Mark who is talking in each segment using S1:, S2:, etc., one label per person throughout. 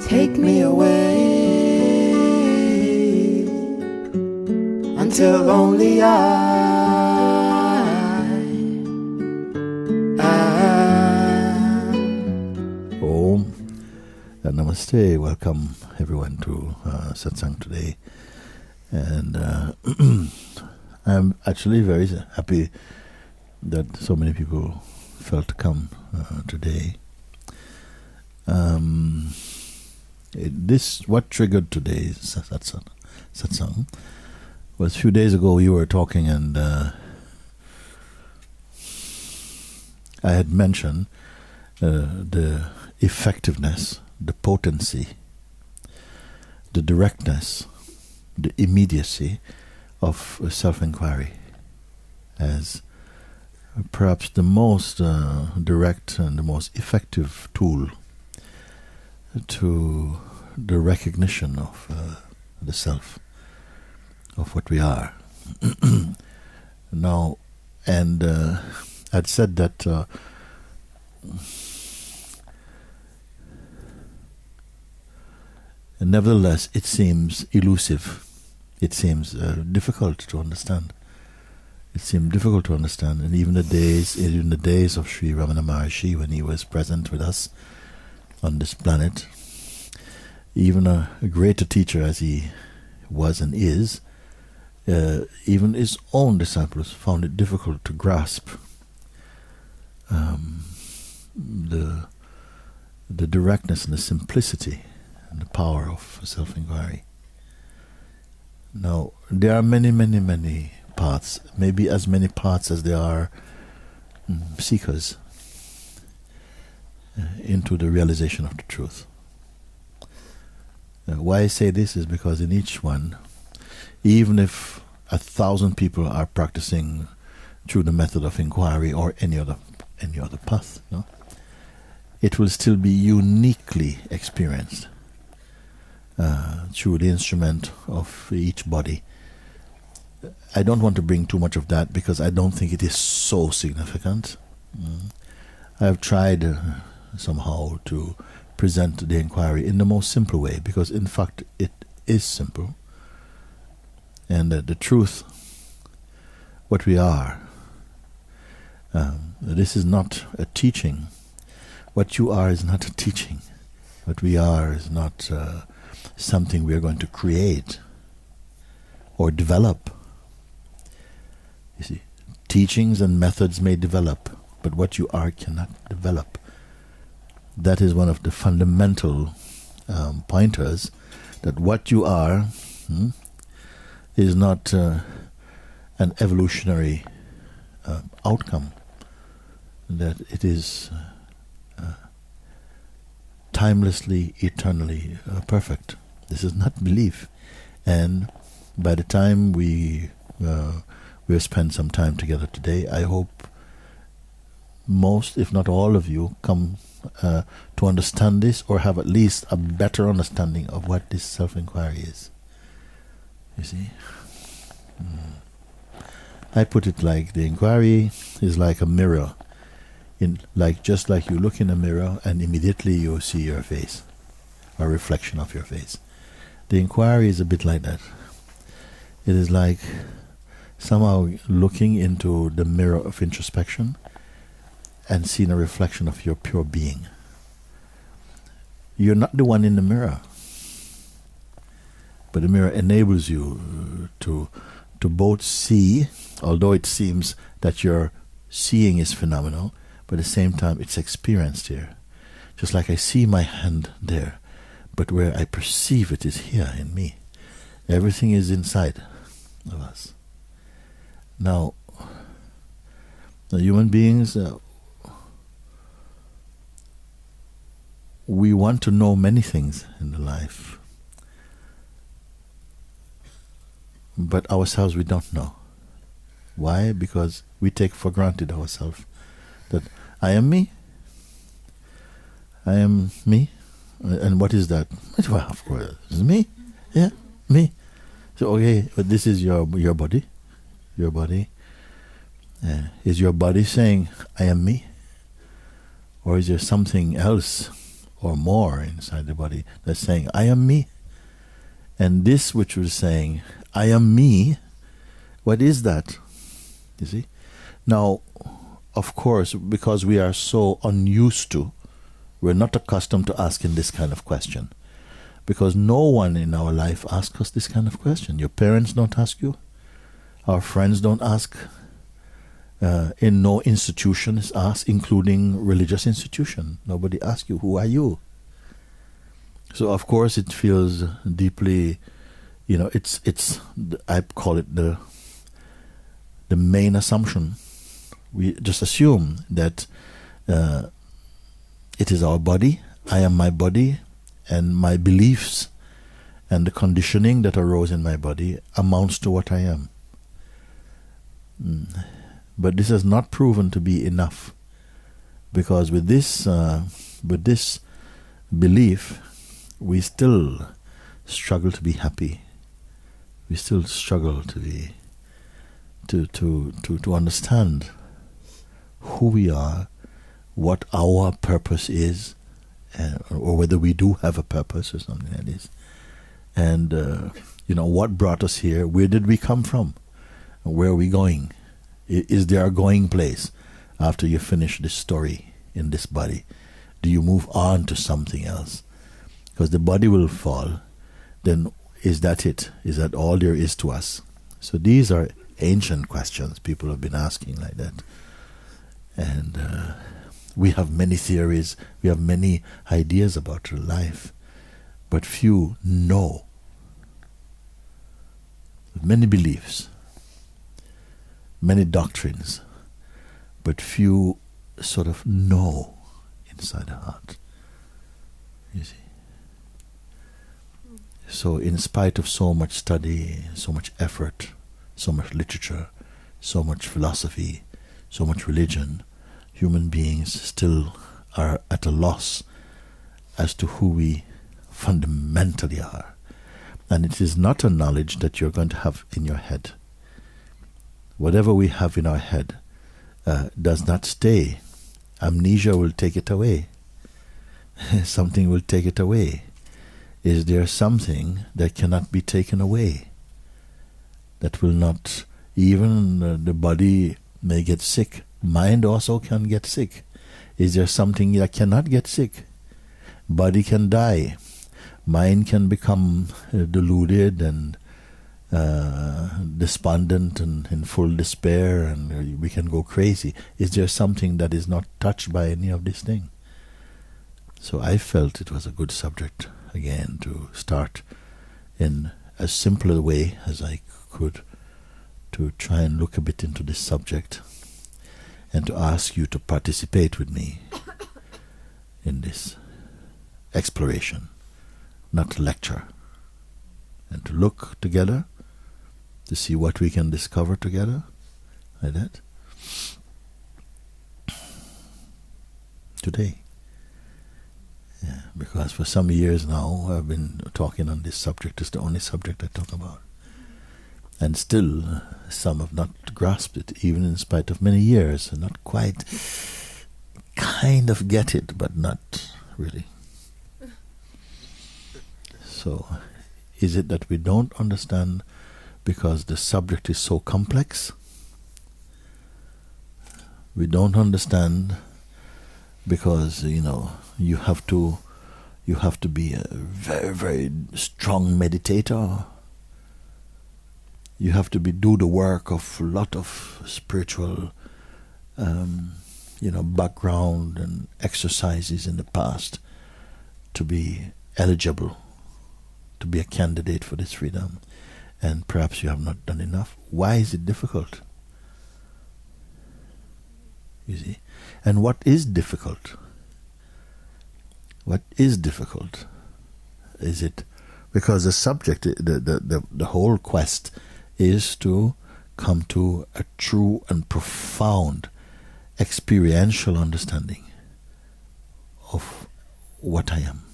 S1: Take me away until only
S2: Om and Namaste. Welcome everyone to Satsang today. And I'm actually very happy that so many people felt to come today. What triggered today's satsang was a few days ago you were talking, and I had mentioned the effectiveness, the potency, the directness, the immediacy of self-inquiry as perhaps the most direct and the most effective tool to the recognition of the self, of what we are. Now, and I'd said that nevertheless it seems elusive. It seems difficult to understand. It seemed difficult to understand, and even the days of Sri Ramana Maharshi, when he was present with us on this planet, even a greater teacher as he was and is, even his own disciples found it difficult to grasp the directness and the simplicity and the power of self-inquiry. Now, there are many, many, many paths, maybe as many paths as there are seekers into the realization of the truth. Why I say this is because in each one, even if 1,000 people are practicing through the method of inquiry or any other path, it will still be uniquely experienced through the instrument of each body. I don't want to bring too much of that because I don't think it is so significant. I have tried somehow to present the inquiry in the most simple way, because in fact it is simple. And the truth, what we are, this is not a teaching. What you are is not a teaching. What we are is not something we are going to create or develop. You see, teachings and methods may develop, but what you are cannot develop. That is one of the fundamental pointers, that what you are is not an evolutionary outcome, that it is timelessly, eternally perfect. This is not belief. And by the time we'll spend some time together today, I hope most, if not all of you, come to understand this, or have at least a better understanding of what this self-inquiry is. You see? I put it like the inquiry is like a mirror. Just like you look in a mirror and immediately you see your face, a reflection of your face. The inquiry is a bit like that. It is like somehow looking into the mirror of introspection and seeing a reflection of your pure being. You're not the one in the mirror, but the mirror enables you to both see, although it seems that your seeing is phenomenal, but at the same time it's experienced here. Just like I see my hand there, but where I perceive it is here in me. Everything is inside of us. Now, the human beings, we want to know many things in the life, but ourselves we don't know. Why? Because we take for granted ourselves, that I am me. I am me. And what is that? Well, of course, it's me. Yeah, me. So, okay, but this is your body. Your body. Is your body saying, I am me? Or is there something else or more inside the body that's saying, I am me. And this which was saying, I am me, what is that? You see? Now, of course, because we are so unused to, we're not accustomed to asking this kind of question. Because no one in our life asks us this kind of question. Your parents don't ask you. Our friends don't ask. In no institution is asked, including religious institution. Nobody asks you, who are you? So of course it feels deeply, it's I call it the main assumption. We just assume that it is our body, I am my body, and my beliefs and the conditioning that arose in my body amounts to what I am. But this has not proven to be enough, because with this belief, we still struggle to be happy. We still struggle to be to understand who we are, what our purpose is, or whether we do have a purpose or something like this, and what brought us here. Where did we come from? Where are we going? Is there a going place after you finish this story in this body? Do you move on to something else? Because the body will fall. Then is that it? Is that all there is to us? So these are ancient questions people have been asking like that. And we have many theories, we have many ideas about life, but few know. Many beliefs, many doctrines, but few sort of know inside the heart. You see. So in spite of so much study, so much effort, so much literature, so much philosophy, so much religion, human beings still are at a loss as to who we fundamentally are. And it is not a knowledge that you're going to have in your head. Whatever we have in our head does not stay. Amnesia will take it away. Something will take it away. Is there something that cannot be taken away? That will not, even the body may get sick. Mind also can get sick. Is there something that cannot get sick? Body can die. Mind can become deluded and despondent and in full despair, and we can go crazy. Is there something that is not touched by any of these things? So I felt it was a good subject again to start in as simple a way as I could to try and look a bit into this subject and to ask you to participate with me in this exploration, not to lecture, and to look together to see what we can discover together, like that, today. Yeah, because for some years now I've been talking on this subject. It's the only subject I talk about. And still some have not grasped it, even in spite of many years, and not quite, kind of get it, but not really. So, is it that we don't understand because the subject is so complex? We don't understand because, you have to be a very, very strong meditator. You have to do the work of a lot of spiritual, background and exercises in the past to be eligible, to be a candidate for this freedom. And perhaps you have not done enough. Why is it difficult? You see? And what is difficult? What is difficult? Is it because the subject, the whole quest is to come to a true and profound experiential understanding of what I am,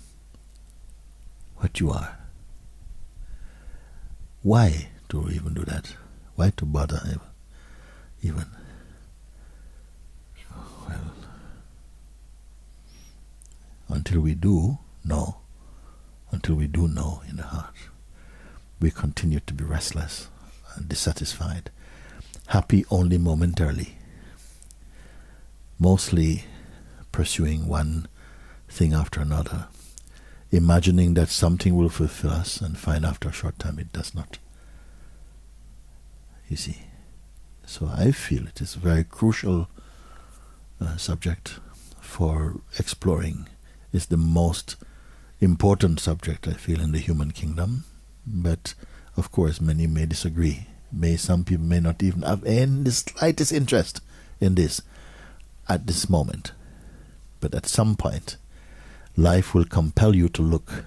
S2: what you are. Why to even do that? Why to bother even? Well, until we do know, until we do know in the heart, we continue to be restless and dissatisfied, happy only momentarily, mostly pursuing one thing after another, imagining that something will fulfill us, and find after a short time it does not. You see, so I feel it is a very crucial subject for exploring. It's the most important subject, I feel, in the human kingdom. But of course many may disagree. Some people may not even have any the slightest interest in this at this moment. But at some point life will compel you to look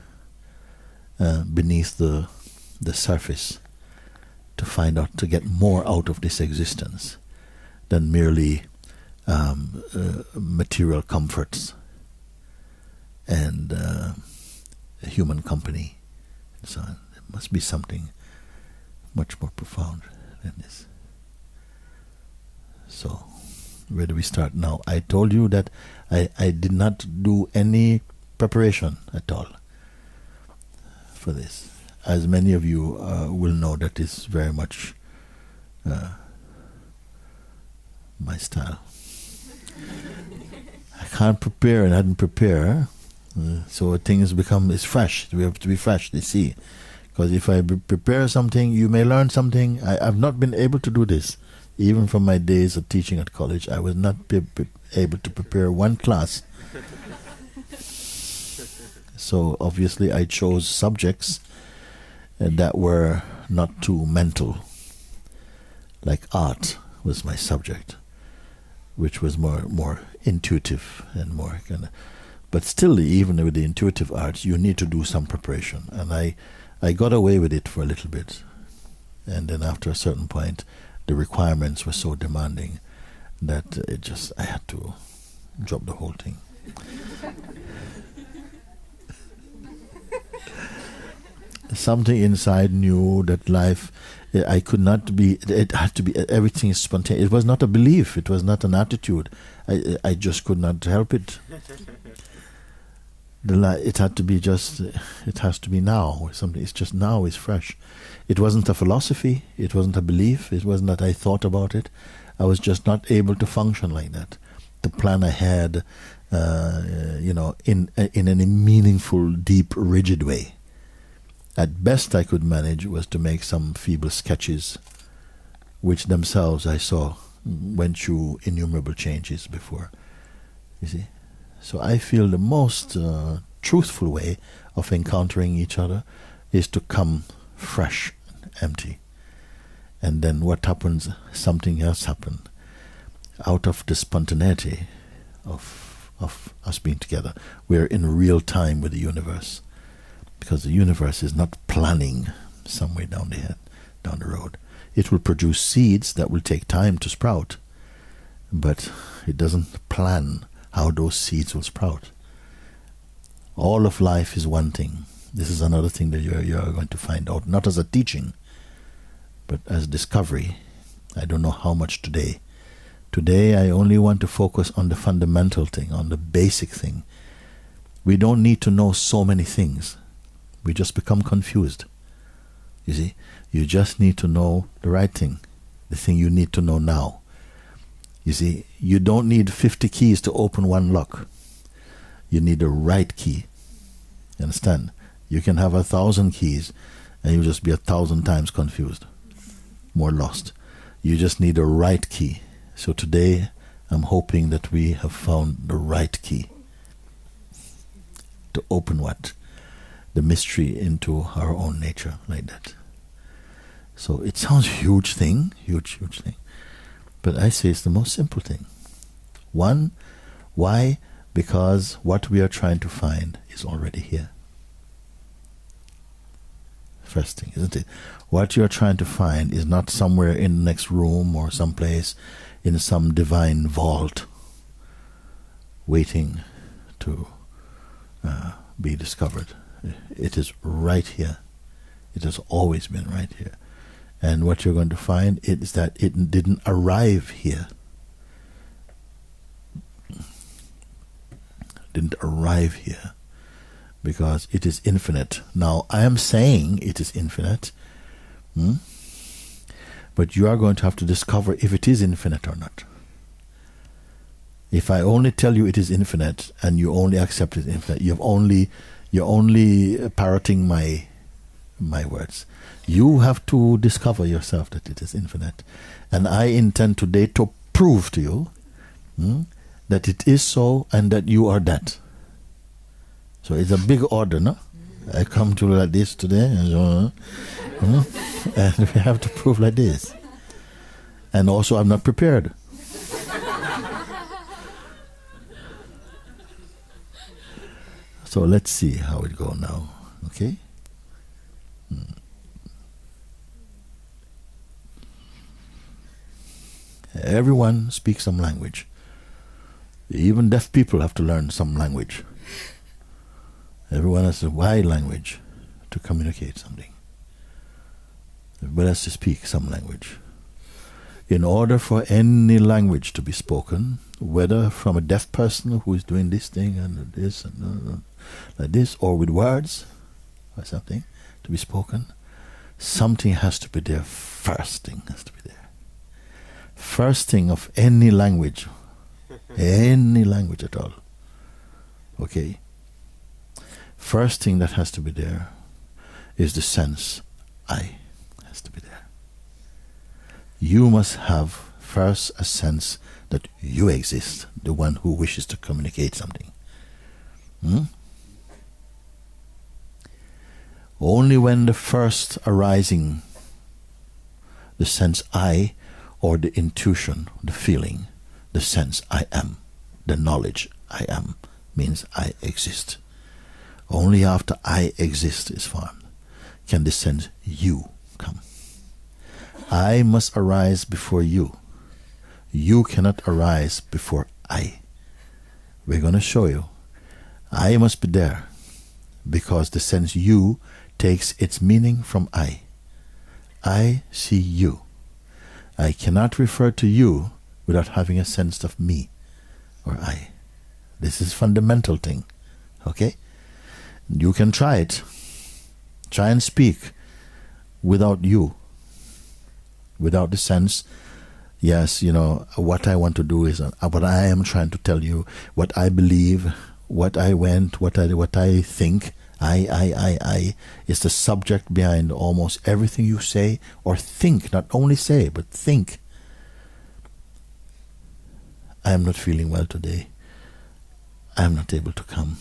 S2: beneath the surface, to find out, to get more out of this existence than merely material comforts and human company and so on. There must be something much more profound than this. So, where do we start now? I told you that I did not do any preparation at all for this. As many of you will know, that is very much my style. I can't prepare and I didn't prepare, so things become, it's fresh. We have to be fresh, you see. Because if I prepare something, you may learn something. I've not been able to do this. Even from my days of teaching at college, I was not able to prepare one class. So obviously I chose subjects that were not too mental. Like art was my subject, which was more intuitive and more kind of. But still, even with the intuitive arts, you need to do some preparation. And I got away with it for a little bit. And then after a certain point, the requirements were so demanding that I had to drop the whole thing. Something inside knew that life, I could not be, it had to be, everything is spontaneous. It was not a belief, it was not an attitude. I just could not help it. It had to be just, it has to be now. Something, it's just now, it's fresh. It wasn't a philosophy, it wasn't a belief, it wasn't that I thought about it. I was just not able to function like that. The plan I had, in any meaningful, deep, rigid way. At best I could manage was to make some feeble sketches, which themselves I saw went through innumerable changes before. You see? So I feel the most truthful way of encountering each other is to come fresh and empty. And then what happens, something else happens. Out of the spontaneity of us being together, we're in real time with the universe. Because the universe is not planning somewhere down the road. It will produce seeds that will take time to sprout, but it doesn't plan how those seeds will sprout. All of life is one thing. This is another thing that you're going to find out, not as a teaching, but as discovery. I don't know how much today. Today I only want to focus on the fundamental thing, on the basic thing. We don't need to know so many things. We just become confused. You see, you just need to know the right thing, the thing you need to know now. You see, you don't need 50 keys to open one lock. You need the right key. You understand? You can have 1,000 keys and you'll just be 1,000 times confused, more lost. You just need the right key. So today I'm hoping that we have found the right key to open what? The mystery into our own nature, like that. So it sounds a huge thing, huge thing. But I say it's the most simple thing. One, why? Because what we are trying to find is already here. First thing, isn't it? What you are trying to find is not somewhere in the next room or someplace in some divine vault waiting to be discovered. It is right here. It has always been right here. And what you're going to find is that it didn't arrive here. didn't arrive here, because it is infinite. Now, I am saying it is infinite, but you are going to have to discover if it is infinite or not. If I only tell you it is infinite and you only accept it infinite, you're only parroting my words. You have to discover yourself that it is infinite. And I intend today to prove to you that it is so and that you are that. So it's a big order, no? I come to like this today, and we have to prove like this. And also I'm not prepared. So let's see how it goes now, okay? Everyone speaks some language. Even deaf people have to learn some language. Everyone has a wide language to communicate something. Everybody has to speak some language. In order for any language to be spoken, whether from a deaf person who is doing this thing and this and like this, or with words or something to be spoken, something has to be there. First thing has to be there. First thing of any language at all. Okay? First thing that has to be there is the sense I has to be there. You must have first a sense that you exist, the one who wishes to communicate something. Only when the first arising, the sense I, or the intuition, the feeling, the sense I am, the knowledge I am, means I exist. Only after I exist is formed can the sense you come. I must arise before you. You cannot arise before I. We're going to show you. I must be there because the sense you takes its meaning from I. I see you. I cannot refer to you without having a sense of me or I. This is fundamental thing. Okay? You can try it. Try and speak without you. Without the sense, yes, what I want to do is what I am trying to tell you, what I believe, what I went, what I think. I is the subject behind almost everything you say or think. Not only say, but think. I am not feeling well today. I am not able to come.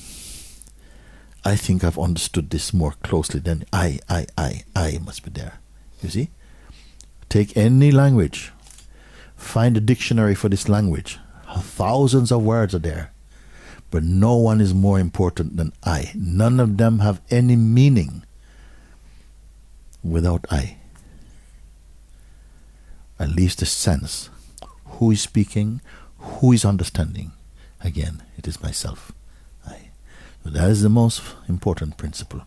S2: I think I've understood this more closely than I must be there. You see? Take any language. Find a dictionary for this language. Thousands of words are there. But no one is more important than I. None of them have any meaning without I. At least a sense. Who is speaking? Who is understanding? Again, it is myself. I. So that is the most important principle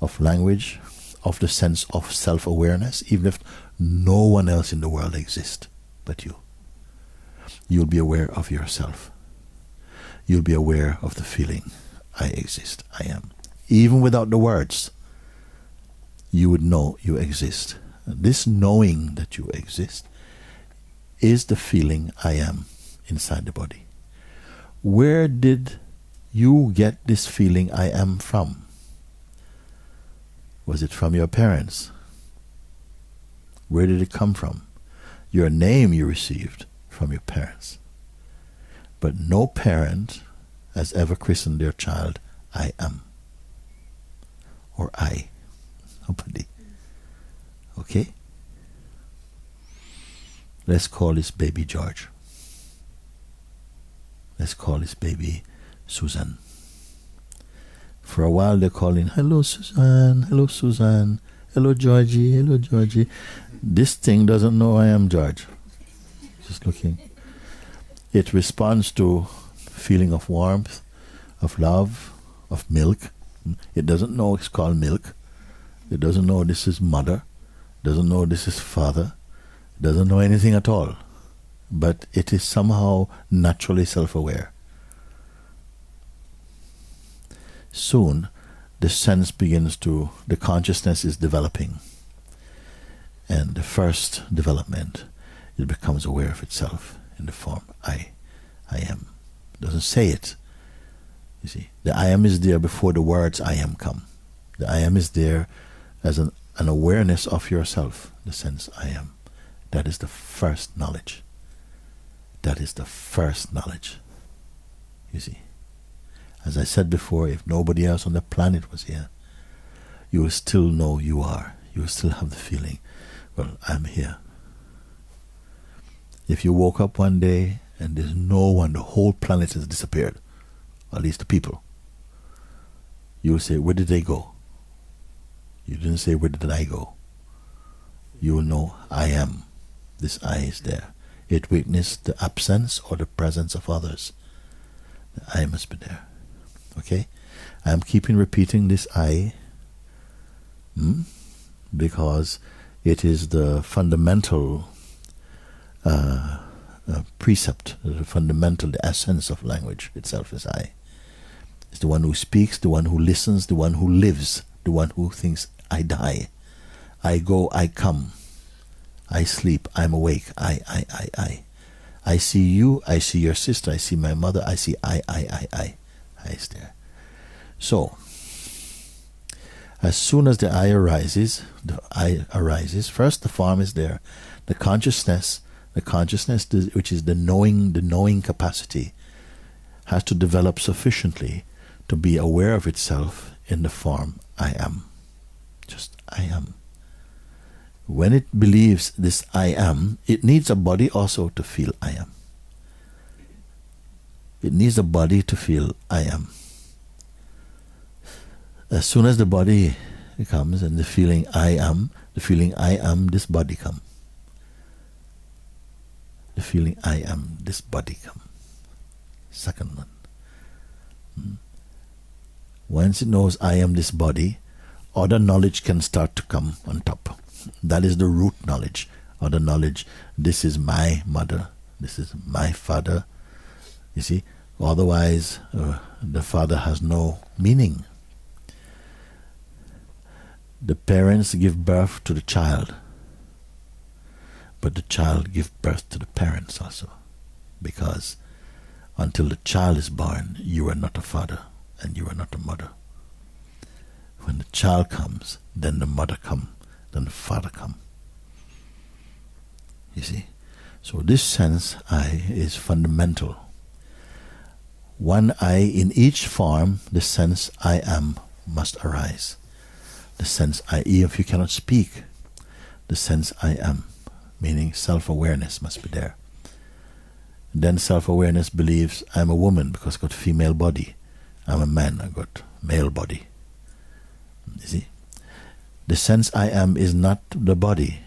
S2: of language, of the sense of self-awareness, even if no one else in the world exists but you. You'll be aware of yourself. You'll be aware of the feeling, I exist, I am. Even without the words, you would know you exist. This knowing that you exist is the feeling I am inside the body. Where did you get this feeling I am from? Was it from your parents? Where did it come from? Your name you received from your parents. But no parent has ever christened their child I am. Or I. Nobody. Okay? Let's call this baby George. Let's call this baby Susan. For a while they're calling, hello Susan, hello Susan, hello Georgie, hello Georgie. This thing doesn't know I am George. Just looking. It responds to feeling of warmth, of love, of milk. It doesn't know it's called milk. It doesn't know this is mother. It doesn't know this is father. It doesn't know anything at all. But it is somehow naturally self-aware. soon the sense begins to, the consciousness is developing. And the first development, it becomes aware of itself in the form I am. It doesn't say it. You see, the I am is there before the words I am come. The I am is there as an awareness of yourself, the sense I am. That is the first knowledge. That is the first knowledge. You see, as I said before, if nobody else on the planet was here, you will still know you are. You will still have the feeling, well, I'm here. If you woke up one day and there's no one, the whole planet has disappeared, at least the people, you will say, where did they go? You didn't say, where did I go? You will know, I am. This I is there. It witnessed the absence or the presence of others. The I must be there. Okay? I am keeping repeating this I because it is the fundamental precept, the fundamental, the essence of language itself is I. It's the one who speaks, the one who listens, the one who lives, the one who thinks I die, I go, I come, I sleep, I'm awake, I. I see you, I see your sister, I see my mother, I see I is there. So, as soon as the I arises, first the form is there, the consciousness which is the knowing capacity, has to develop sufficiently to be aware of itself in the form I am. Just I am. When it believes this I am, it needs a body also to feel I am. It needs a body to feel I am. As soon as the body comes and the feeling I am, this body come. The feeling I am, this body come. Second one. Once it knows I am this body, other knowledge can start to come on top. That is the root knowledge. Other knowledge, this is my mother, this is my father. You see, otherwise the father has no meaning. The parents give birth to the child, but the child gives birth to the parents also, because until the child is born, you are not a father and you are not a mother. When the child comes, then the mother comes, then the father comes. You see? So this sense I is fundamental. One I in each form, the sense I am must arise. The sense I, if you cannot speak, the sense I am, meaning self-awareness must be there. Then self-awareness believes I'm a woman because I've got female body. I'm a man, I've got male body. You see? The sense I am is not the body,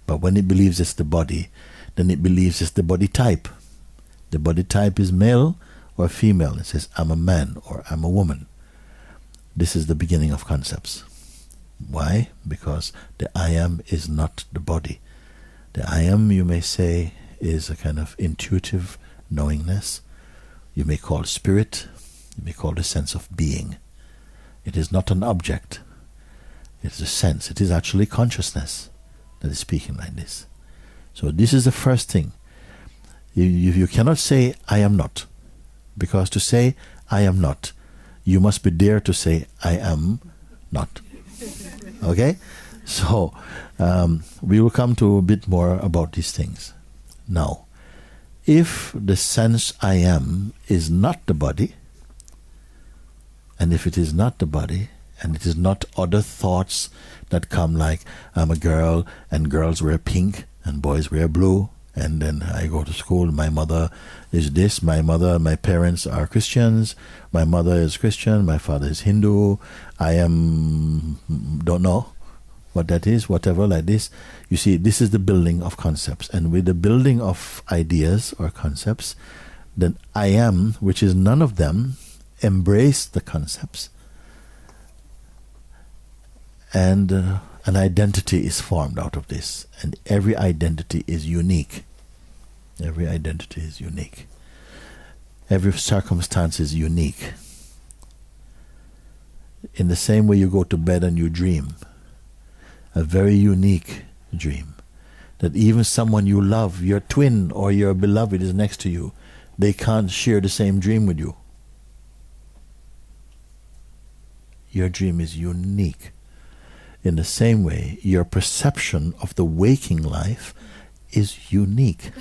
S2: but when it believes it's the body, then it believes it's the body type. The body type is male or female. It says I'm a man or I'm a woman. This is the beginning of concepts. Why? Because the I am is not the body. The I am, you may say, is a kind of intuitive knowingness. You may call spirit. You may call the sense of being. It is not an object. It is a sense. It is actually consciousness that is speaking like this. So this is the first thing. You cannot say, I am not. Because to say, I am not, you must be there to say, I am not. Okay? So, we will come to a bit more about these things. Now, if the sense I am is not the body, and if it is not the body, and it is not other thoughts that come like, I'm a girl, and girls wear pink, and boys wear blue, and then I go to school, my mother is this, my parents are Christians, my mother is Christian, my father is Hindu, I don't know what that is, whatever, like this. You see, this is the building of concepts, and with the building of ideas or concepts, then I am, which is none of them, embrace the concepts, and an identity is formed out of this, and every identity is unique. Every identity is unique. Every circumstance is unique. In the same way you go to bed and you dream, a very unique dream, that even someone you love, your twin or your beloved is next to you, they can't share the same dream with you. Your dream is unique. In the same way, your perception of the waking life is unique.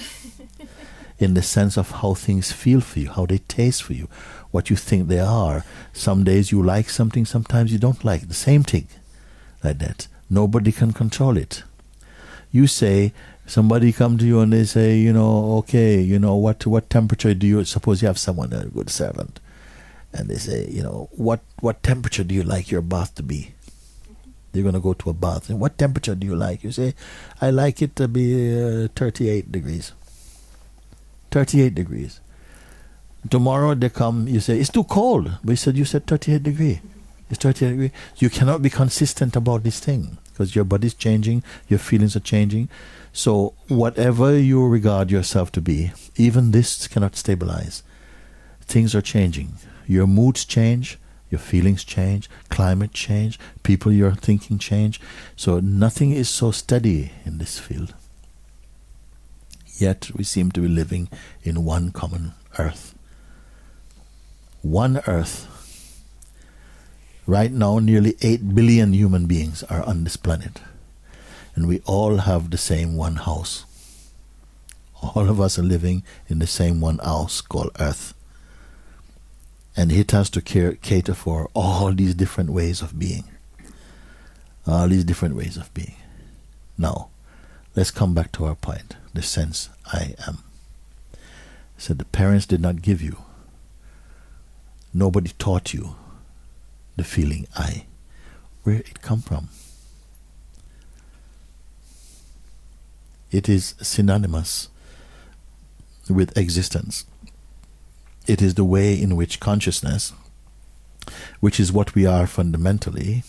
S2: In the sense of how things feel for you, how they taste for you, what you think they are. Some days you like something, sometimes you don't like the same thing. Like that. Nobody can control it. You say, somebody come to you and they say, okay, what temperature do you, suppose you have someone, a good servant, and they say, what temperature do you like your bath to be? They're going to go to a bath. And what temperature do you like? You say, I like it to be 38 degrees. 38 degrees. Tomorrow they come, you say, it's too cold. But you said 38 degrees. It's 38 degrees. You cannot be consistent about this thing because your body's changing, your feelings are changing. So whatever you regard yourself to be, even this cannot stabilize. Things are changing. Your moods change. Your feelings change, climate change, people you're thinking change. So nothing is so steady in this field. Yet we seem to be living in one common earth. One earth. Right now, nearly 8 billion human beings are on this planet. And we all have the same one house. All of us are living in the same one house called Earth. And it has to cater for all these different ways of being. All these different ways of being. Now, let's come back to our point. The sense I am. I said the parents did not give you. Nobody taught you the feeling I. Where it come from? It is synonymous with existence. It is the way in which consciousness, which is what we are fundamentally,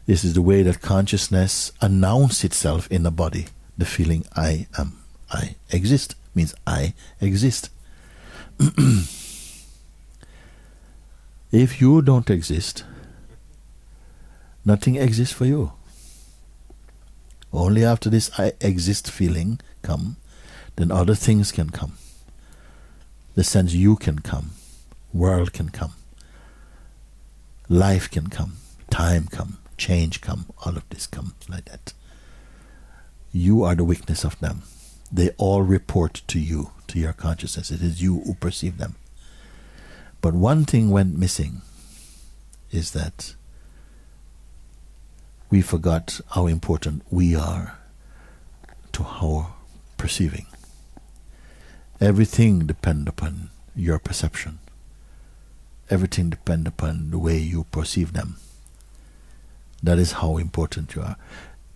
S2: this is the way that consciousness announces itself in the body. The feeling I am, I exist, means I exist. If you don't exist, nothing exists for you. Only after this I exist feeling come, then other things can come. The sense you can come, world can come, life can come, time come, change come, all of this comes like that. You are the witness of them. They all report to you, to your consciousness. It is you who perceive them. But one thing went missing is that we forgot how important we are to our perceiving. Everything depends upon your perception. Everything depends upon the way you perceive them. That is how important you are.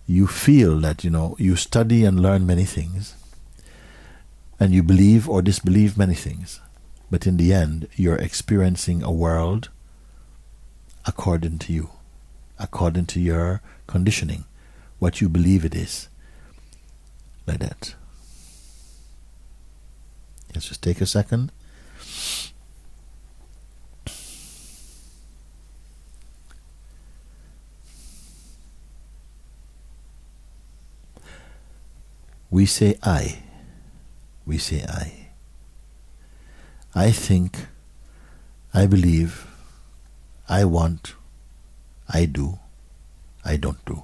S2: You feel that, you study and learn many things, and you believe or disbelieve many things. But in the end, you're experiencing a world according to you, according to your conditioning, what you believe it is. Like that. Let's just take a second. We say I. We say I. I think, I believe, I want, I do, I don't do.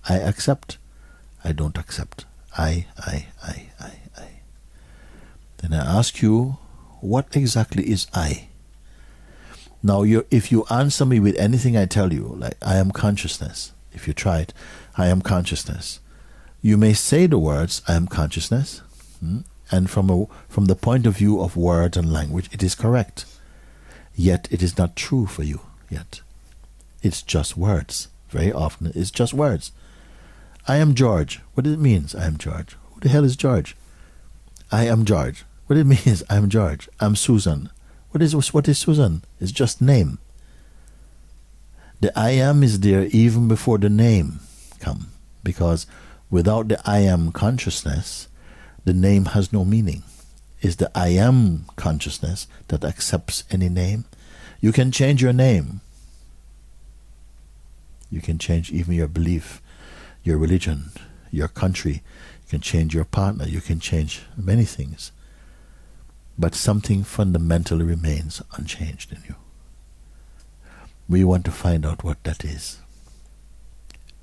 S2: I accept, I don't accept. I. Then I ask you, what exactly is I? Now, if you answer me with anything I tell you, like I am consciousness, if you try it, I am consciousness. You may say the words, I am consciousness, and from the point of view of words and language, it is correct. Yet it is not true for you yet. It's just words. Very often it's just words. I am George. What does it mean, I am George? Who the hell is George? I am George. What it means, I am George. I'm Susan. What is Susan? It's just name. The I am is there even before the name come, because without the I am consciousness, the name has no meaning. It's the I am consciousness that accepts any name. You can change your name, You can change even your belief, your religion, your country. You can change your partner. You can change many things. But something fundamentally remains unchanged in you. We want to find out what that is.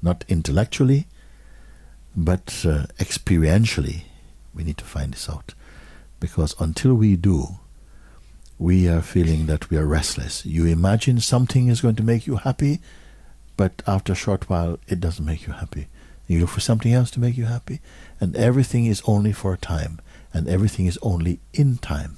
S2: Not intellectually, but experientially, we need to find this out. Because until we do, we are feeling that we are restless. You imagine something is going to make you happy, but after a short while, it doesn't make you happy. You look for something else to make you happy, and everything is only for a time, and everything is only in time.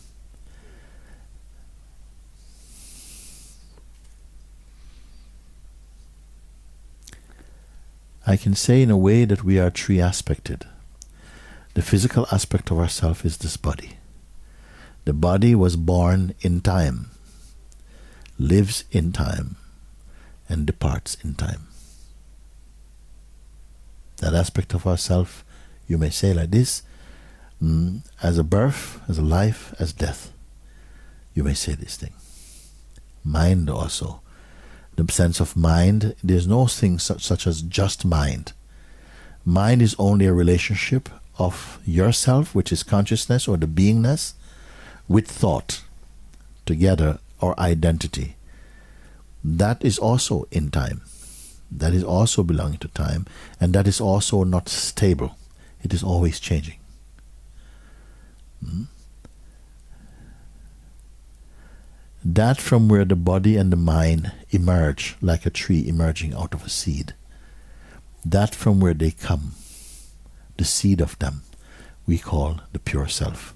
S2: I can say in a way that we are three-aspected. The physical aspect of ourself is this body. The body was born in time, lives in time, and departs in time. That aspect of ourself, you may say like this, as a birth, as a life, as death. You may say this thing. Mind also. The sense of mind, there's no thing such as just mind. Mind is only a relationship of yourself, which is consciousness or the beingness, with thought together, or identity. That is also in time. That is also belonging to time, and that is also not stable. It is always changing. That from where the body and the mind emerge, like a tree emerging out of a seed, that from where they come, the seed of them, we call the pure self.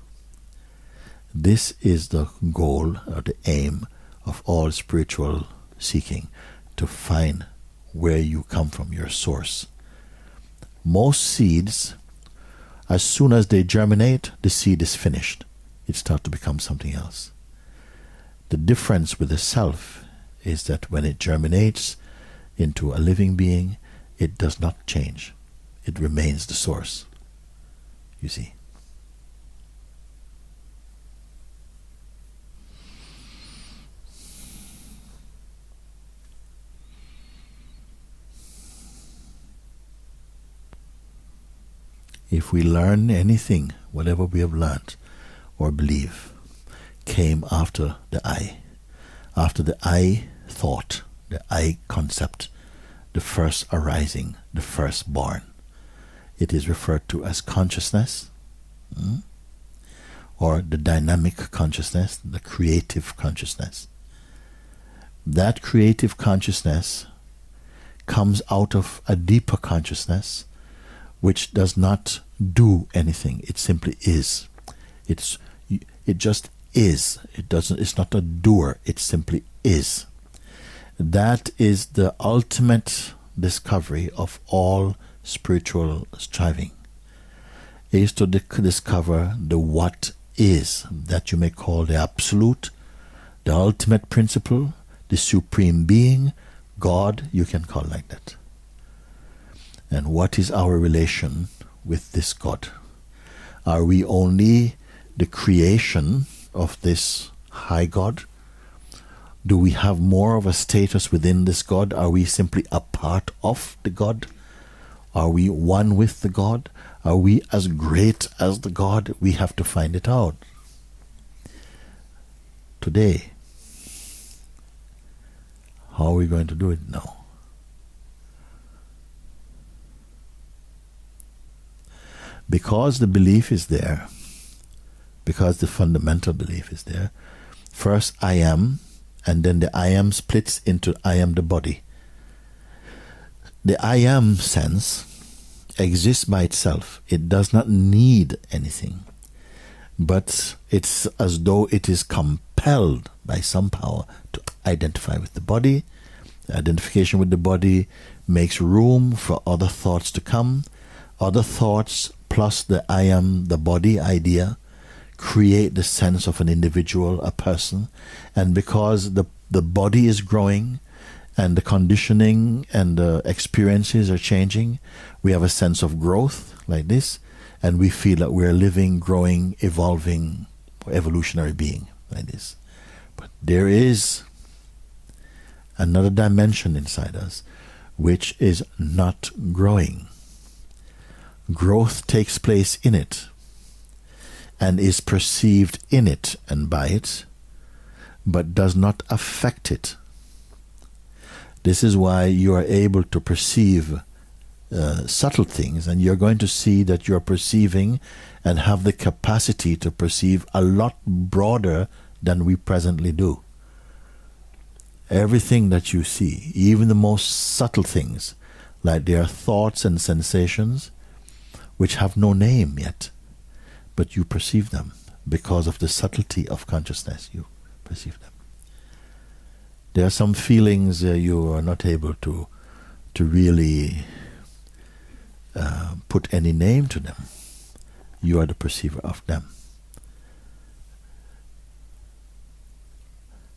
S2: This is the goal or the aim of all spiritual seeking, to find where you come from, your source. Most seeds, as soon as they germinate, the seed is finished. It starts to become something else. The difference with the self is that when it germinates into a living being, it does not change. It remains the source. You see. If we learn anything, whatever we have learned or believe, came after the I thought, the I concept, the first arising, the first born. It is referred to as consciousness, or the dynamic consciousness, the creative consciousness. That creative consciousness comes out of a deeper consciousness, which does not do anything. It simply is. It just is. It's not a doer. It simply is. That is the ultimate discovery of all spiritual striving. It is to discover the what is, that you may call the absolute, the ultimate principle, the supreme being, God, you can call like that. And what is our relation with this God? Are we only the creation of this high God? Do we have more of a status within this God? Are we simply a part of the God? Are we one with the God? Are we as great as the God? We have to find it out. Today, how are we going to do it now? Because the belief is there, because the fundamental belief is there, first I am, and then the I am splits into I am the body. The I am sense exists by itself. It does not need anything, but it's as though it is compelled by some power to identify with the body. The identification with the body makes room for other thoughts to come. Other thoughts plus the I am the body idea create the sense of an individual, a person. And because the body is growing and the conditioning and the experiences are changing, we have a sense of growth like this, and we feel that we're living, growing, evolving, evolutionary being like this. But there is another dimension inside us which is not growing. Growth takes place in it and is perceived in it and by it, but does not affect it. This is why you are able to perceive subtle things, and you're going to see that you're perceiving and have the capacity to perceive a lot broader than we presently do. Everything that you see, even the most subtle things, like there are thoughts and sensations which have no name yet, but you perceive them because of the subtlety of consciousness. You perceive them. There are some feelings you are not able to really put any name to them. You are the perceiver of them.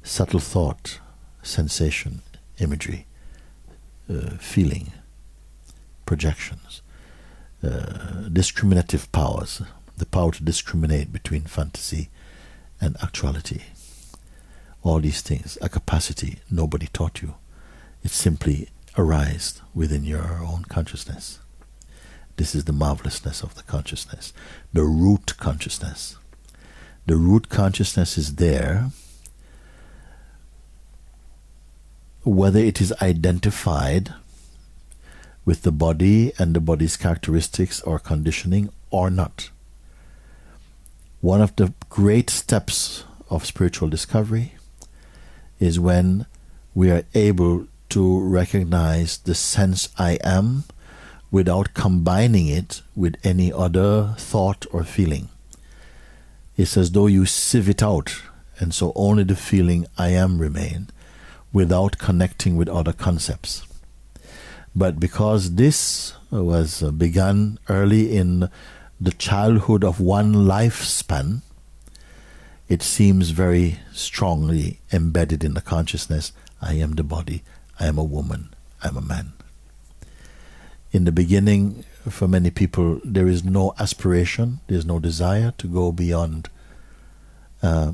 S2: Subtle thought, sensation, imagery, feeling, projections, discriminative powers, the power to discriminate between fantasy and actuality. All these things, a capacity nobody taught you. It simply arises within your own consciousness. This is the marvelousness of the consciousness, the root consciousness. The root consciousness is there, whether it is identified with the body and the body's characteristics or conditioning or not. One of the great steps of spiritual discovery is when we are able to recognize the sense I am without combining it with any other thought or feeling. It's as though you sieve it out, and so only the feeling I am remains, without connecting with other concepts. But because this was begun early in the childhood of one lifespan, it seems very strongly embedded in the consciousness. I am the body, I am a woman, I am a man. In the beginning, for many people, there is no aspiration, there is no desire to go beyond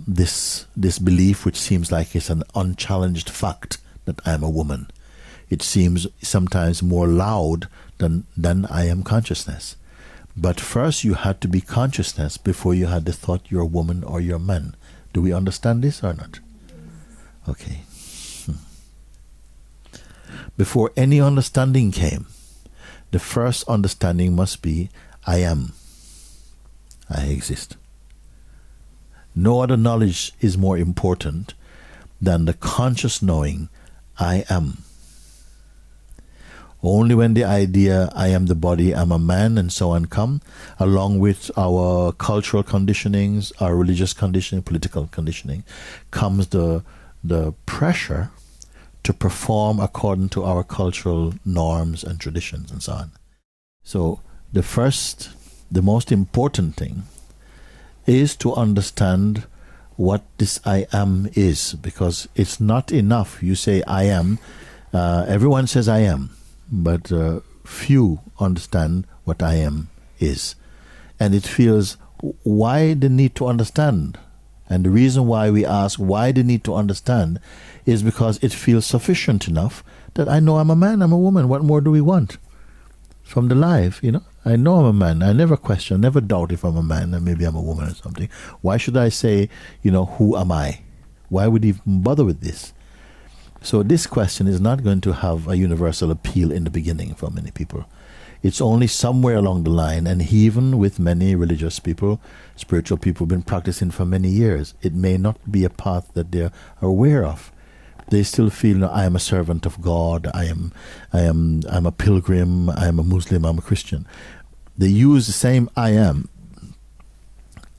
S2: this belief, which seems like it's an unchallenged fact that I am a woman. It seems sometimes more loud than I am consciousness. But first you had to be consciousness before you had the thought you're a woman or you're a man. Do we understand this or not? Okay. Before any understanding came, the first understanding must be I am. I exist. No other knowledge is more important than the conscious knowing I am. Only when the idea I am the body, I'm a man, and so on come, along with our cultural conditionings, our religious conditioning, political conditioning, comes the pressure to perform according to our cultural norms and traditions and so on. So the most important thing is to understand what this I am is, because it's not enough. You say I am, everyone says I am, but few understand what I am is. And it feels, why the need to understand? And the reason why we ask why the need to understand is because it feels sufficient enough that I know I'm a man, I'm a woman. What more do we want from the life, I know I'm a man. I never question, never doubt if I'm a man and maybe I'm a woman or something. Why should I say, who am I? Why would he even bother with this? So this question is not going to have a universal appeal in the beginning for many people. It's only somewhere along the line, and even with many religious people, spiritual people, been practicing for many years, it may not be a path that they're aware of. They still feel, I am a servant of God, I'm a pilgrim, I am a Muslim, I'm a Christian. They use the same I am,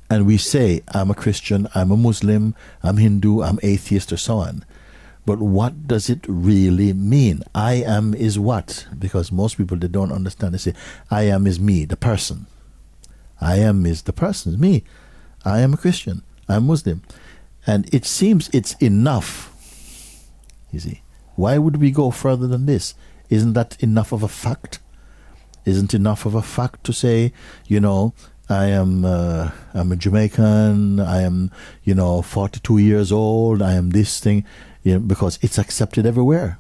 S2: and we say, I'm a Christian, I'm a Muslim, I'm Hindu, I'm atheist, or so on. But what does it really mean? I am is what? Because most people, they don't understand. They say, I am is me, the person. I am is the person, is me. I am a Christian, I'm Muslim. And it seems it's enough. You see, why would we go further than this? Isn't that enough of a fact? Isn't enough of a fact to say, I'm a Jamaican, I am, 42 years old, I am this thing, because it's accepted everywhere.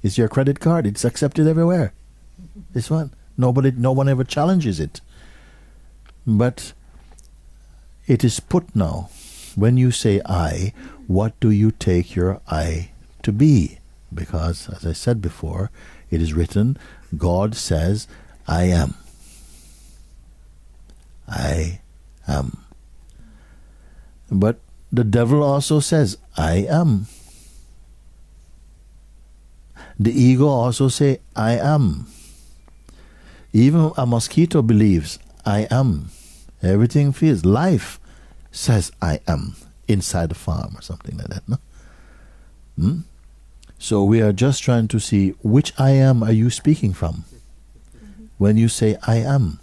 S2: It's your credit card. It's accepted everywhere. This one. No one ever challenges it. But it is put now. When you say I, what do you take your I to be? Because, as I said before, it is written, God says, I am. I am. But the devil also says, I am. The ego also say, I am. Even a mosquito believes, I am. Everything feels. Life says, I am, inside the farm or something like that. No? So we are just trying to see, which I am are you speaking from when you say, I am?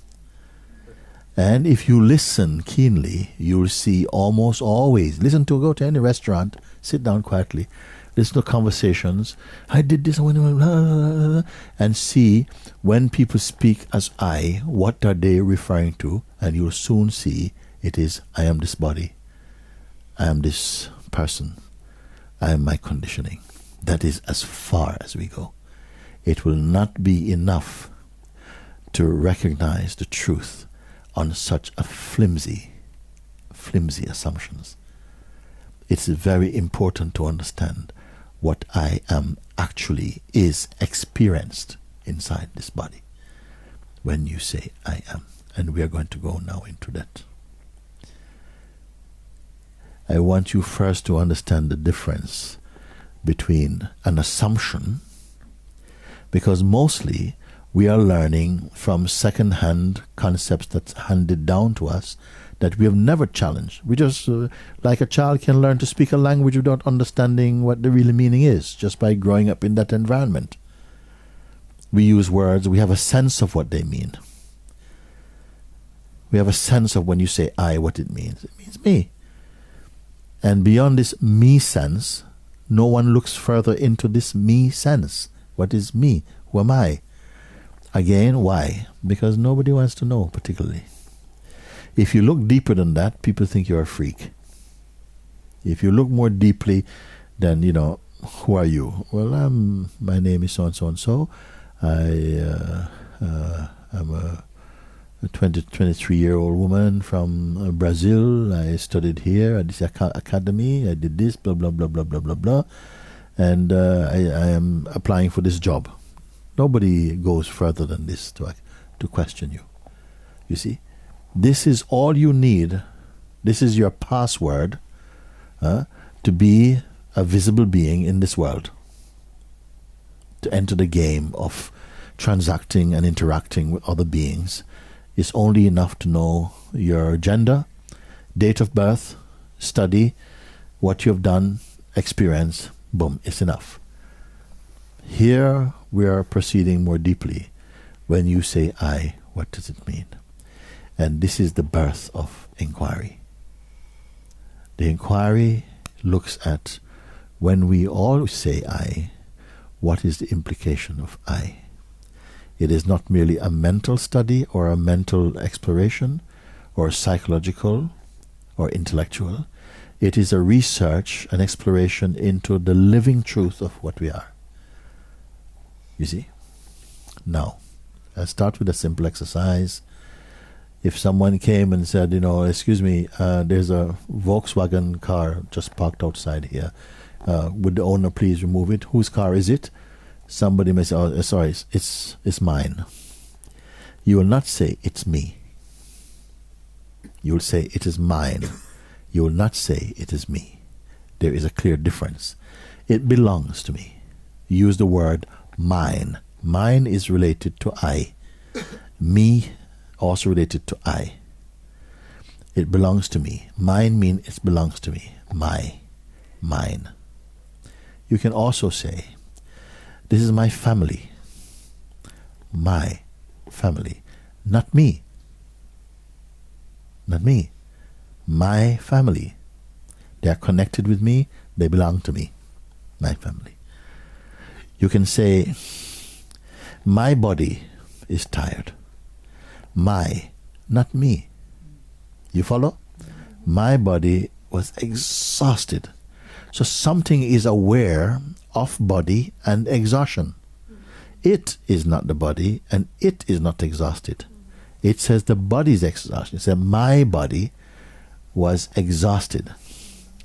S2: And if you listen keenly, you'll see almost always, go to any restaurant, sit down quietly, listen to conversations, I did this, and see when people speak as I, what are they referring to? And you'll soon see it is, I am this body, I am this person, I am my conditioning. That is as far as we go. It will not be enough to recognize the truth on such a flimsy assumptions. It's very important to understand what I am actually is experienced inside this body when you say I am. And we are going to go now into that. I want you first to understand the difference between an assumption, because mostly we are learning from second-hand concepts that's handed down to us that we have never challenged. We just, like a child can learn to speak a language without understanding what the real meaning is, just by growing up in that environment. We use words, we have a sense of what they mean. We have a sense of when you say I, what it means. It means me. And beyond this me sense, no one looks further into this me sense. What is me? Who am I? Again, why? Because nobody wants to know particularly. If you look deeper than that, people think you're a freak. If you look more deeply, then, who are you? Well, my name is so-and-so and so. I'm a 23-year-old woman from Brazil. I studied here at this academy. I did this, blah, blah, blah, blah, blah, blah, blah. And I am applying for this job. Nobody goes further than this to question you. You see? This is all you need. This is your password to be a visible being in this world. To enter the game of transacting and interacting with other beings. It's only enough to know your gender, date of birth, study, what you have done, experience. Boom, it's enough. Here we are proceeding more deeply. When you say I, what does it mean? And this is the birth of inquiry. The inquiry looks at, when we all say I, what is the implication of I? It is not merely a mental study or a mental exploration or psychological or intellectual. It is a research, an exploration into the living truth of what we are. You see? Now, I'll start with a simple exercise. If someone came and said, excuse me, there's a Volkswagen car just parked outside here. Would the owner please remove it? Whose car is it? Somebody may say, oh, sorry, it's mine. You will not say, it's me. You will say, it is mine. You will not say, it is me. There is a clear difference. It belongs to me. Use the word mine. Mine is related to I. Me also related to I. It belongs to me. Mine means it belongs to me. Mine. You can also say, this is my family. My family. Not me. Not me. My family. They are connected with me. They belong to me. My family. You can say, my body is tired. My, not me. You follow? My body was exhausted. So something is aware of body and exhaustion. It is not the body, and it is not exhausted. It says the body is exhausted. It says my body was exhausted.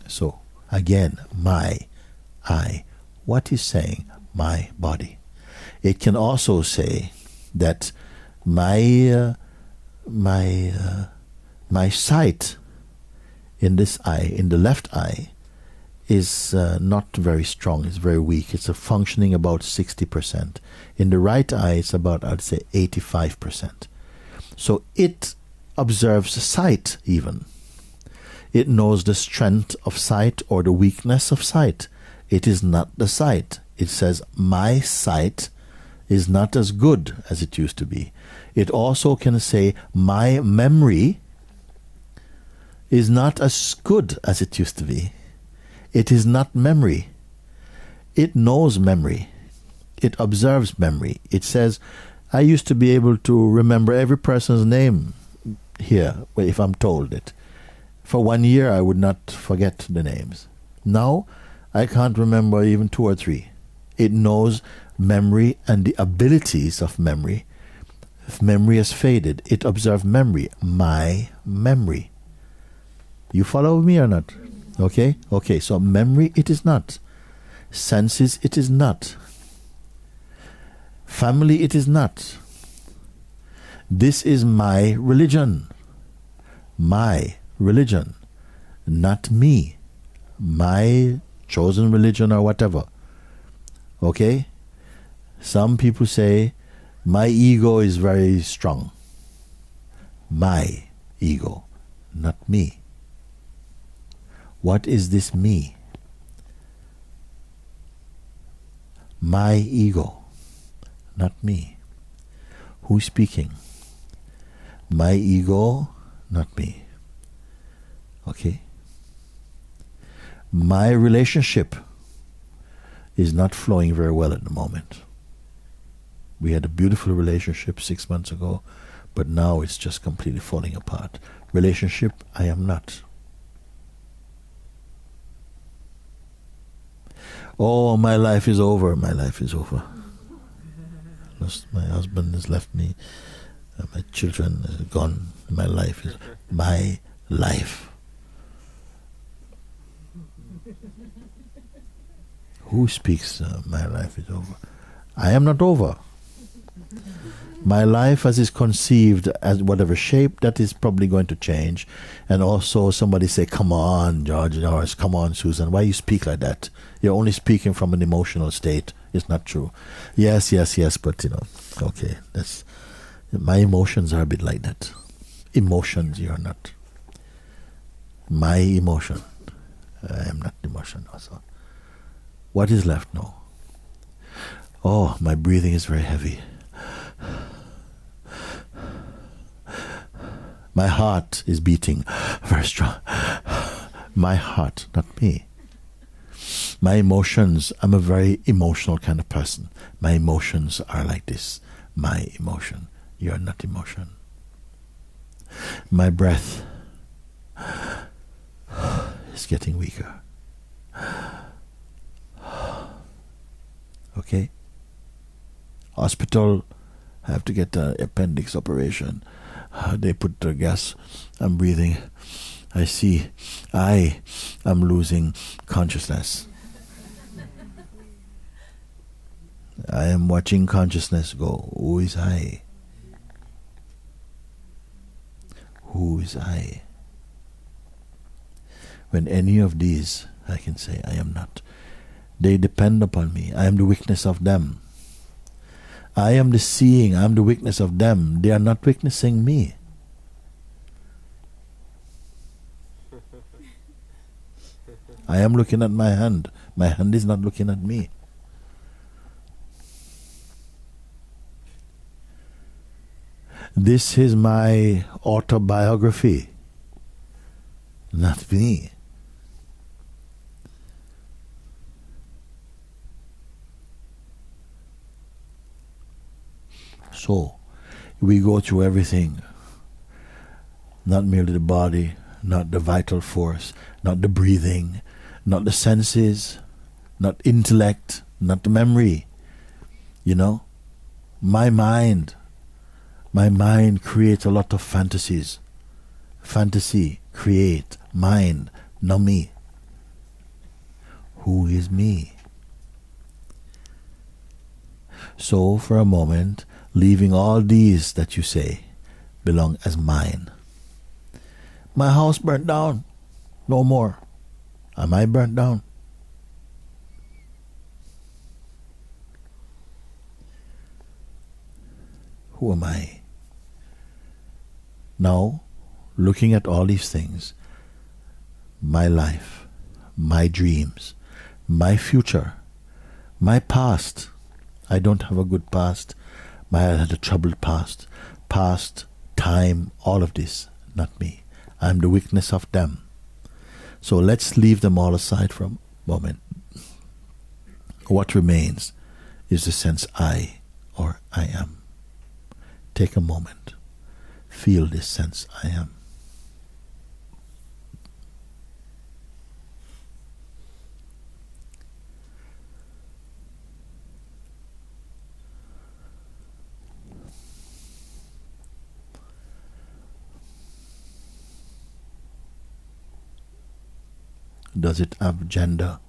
S2: So again, my, I. What is saying? My body. It can also say that my sight in this eye, in the left eye, is not very strong. It's very weak. It's functioning about 60%. In the right eye, it's about, I'd say, 85%. So it observes sight even. It knows the strength of sight or the weakness of sight. It is not the sight. It says, my sight is not as good as it used to be. It also can say, my memory is not as good as it used to be. It is not memory. It knows memory. It observes memory. It says, I used to be able to remember every person's name here, if I'm told it. For 1 year, I would not forget the names. Now, I can't remember even 2 or 3. It knows memory and the abilities of memory. If memory has faded, it observes memory. My memory. You follow me or not? Okay? Okay, so memory it is not. Senses it is not. Family it is not. This is my religion. My religion. Not me. My chosen religion or whatever. Okay? Some people say, my ego is very strong. My ego, not me. What is this me? My ego, not me. Who's speaking? My ego, not me. Okay? My relationship is not flowing very well at the moment. We had a beautiful relationship 6 months ago, but now it's just completely falling apart. Relationship, I am not. Oh, my life is over. My life is over. My husband has left me. My children are gone. My life is my life. Who speaks? My life is over. I am not over. My life as is conceived as whatever shape, that is probably going to change. And also somebody say, come on, George, or come on, Susan, why you speak like that? You're only speaking from an emotional state. It's not true. Yes, but okay, that's my emotions are a bit like that. Emotions, you're not. My emotion. I am not emotion also. What is left now? Oh, my breathing is very heavy. My heart is beating very strong. My heart, not me. My emotions, I'm a very emotional kind of person. My emotions are like this. My emotion. You're not emotion. My breath is getting weaker. Okay? Hospital, I have to get an appendix operation. They put the gas. I'm breathing. I see. I am losing consciousness. I am watching consciousness go. Who is I? Who is I? When any of these, I can say, I am not. They depend upon me. I am the weakness of them. I am the seeing. I am the weakness of them. They are not witnessing me. I am looking at my hand. My hand is not looking at me. This is my autobiography, not me. So, we go through everything, not merely the body, not the vital force, not the breathing, not the senses, not intellect, not the memory. You know, my mind creates a lot of fantasies. Fantasy, create, mind, not me. Who is me? So for a moment, leaving all these that you say belong as mine. My house burnt down. No more. Am I burnt down? Who am I? Now, looking at all these things, my life, my dreams, my future, my past. I don't have a good past. I had a troubled past. Past, time, all of this, not me. I'm the weakness of them. So let's leave them all aside for a moment. What remains is the sense I, or I am. Take a moment. Feel this sense I am. Does it have gender?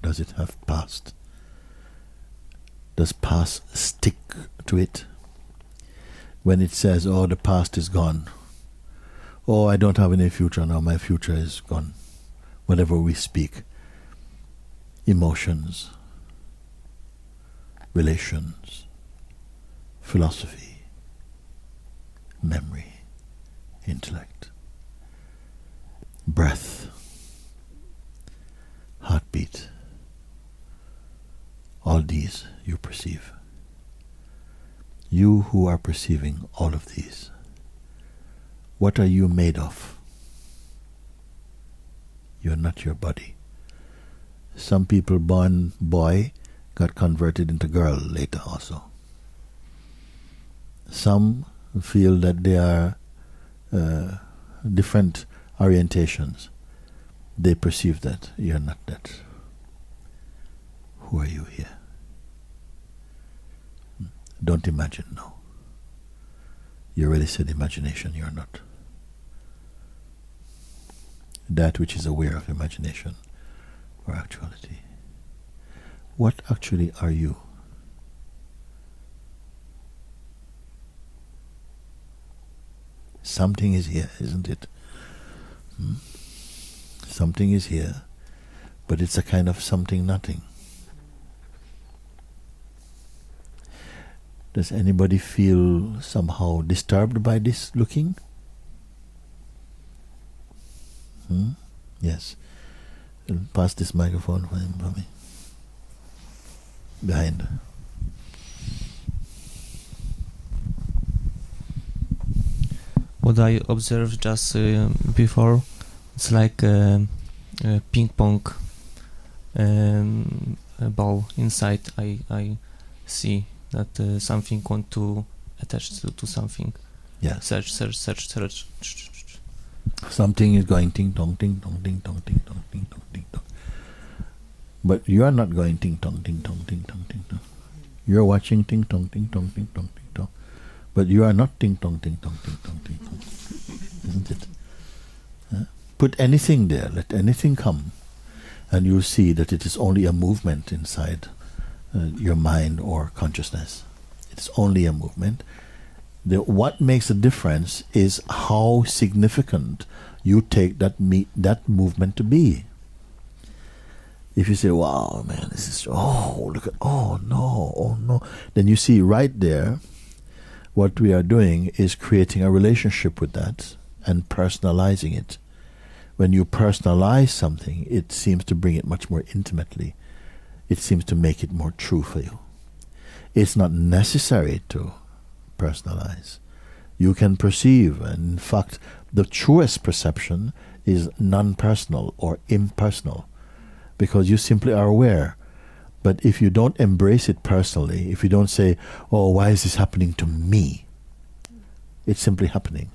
S2: Does it have past? Does past stick to it? When it says, oh, the past is gone. Oh, I don't have any future now, my future is gone. Whatever we speak. Emotions, relations, philosophy, memory, intellect, breath, heartbeat. All these you perceive. You who are perceiving all of these, what are you made of? You're not your body. Some people born boy got converted into girl later also. Some feel that they are different orientations. They perceive that. You're not that. Who are you here? Don't imagine, no. You already said imagination, you're not. That which is aware of imagination or actuality. What actually are you? Something is here, isn't it? Something is here, but it's a kind of something nothing. Does anybody feel somehow disturbed by this looking? Yes. Pass this microphone for him, for me. Behind.
S1: What I observed just before, it's like a ping pong ball inside. I see that something want to attach to something.
S2: Yeah.
S1: Search.
S2: Something is going ting tong, ting tong, ting tong, ting tong, ting tong, ting tong. But you are not going ting tong, ting tong, ting tong, ting tong. You are watching ting tong, ting tong, ting tong, ting tong. But you are not ting tong, ting tong, ting tong, ting tong. Isn't it? Put anything there, let anything come, and you'll see that it is only a movement inside your mind or consciousness. It's only a movement. What makes a difference is how significant you take that movement to be. If you say, wow, man, this is, oh, look at, oh no, then you see right there, what we are doing is creating a relationship with that and personalizing it. When you personalize something, it seems to bring it much more intimately. It seems to make it more true for you. It's not necessary to personalize. You can perceive, and in fact, the truest perception is non-personal or impersonal, because you simply are aware. But if you don't embrace it personally, if you don't say, oh, why is this happening to me? It's simply happening.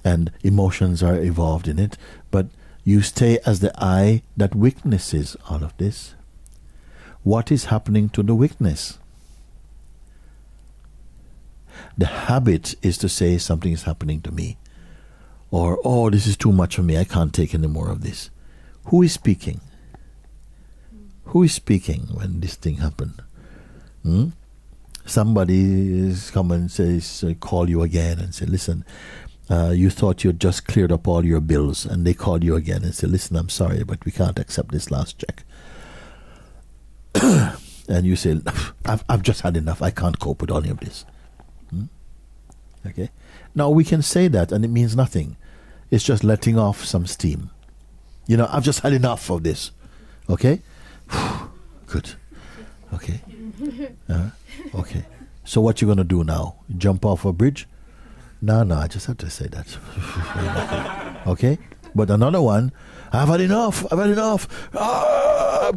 S2: and emotions are involved in it, but you stay as the I that witnesses all of this. What is happening to the witness? The habit is to say something is happening to me, or oh, this is too much for me, I can't take any more of this. Who is speaking? Who is speaking when this thing happened? Somebody is come and says, call you again and say, listen, you thought you had just cleared up all your bills, and they called you again and say, listen, I'm sorry, but we can't accept this last check. And you say, I've just had enough, I can't cope with any of this. Okay. Now we can say that and it means nothing. It's just letting off some steam. You know, I've just had enough of this. Okay? Good. Okay. Okay. So what you going to do now? Jump off a bridge? No, I just have to say that. Okay? But another one, I've had enough. Ah!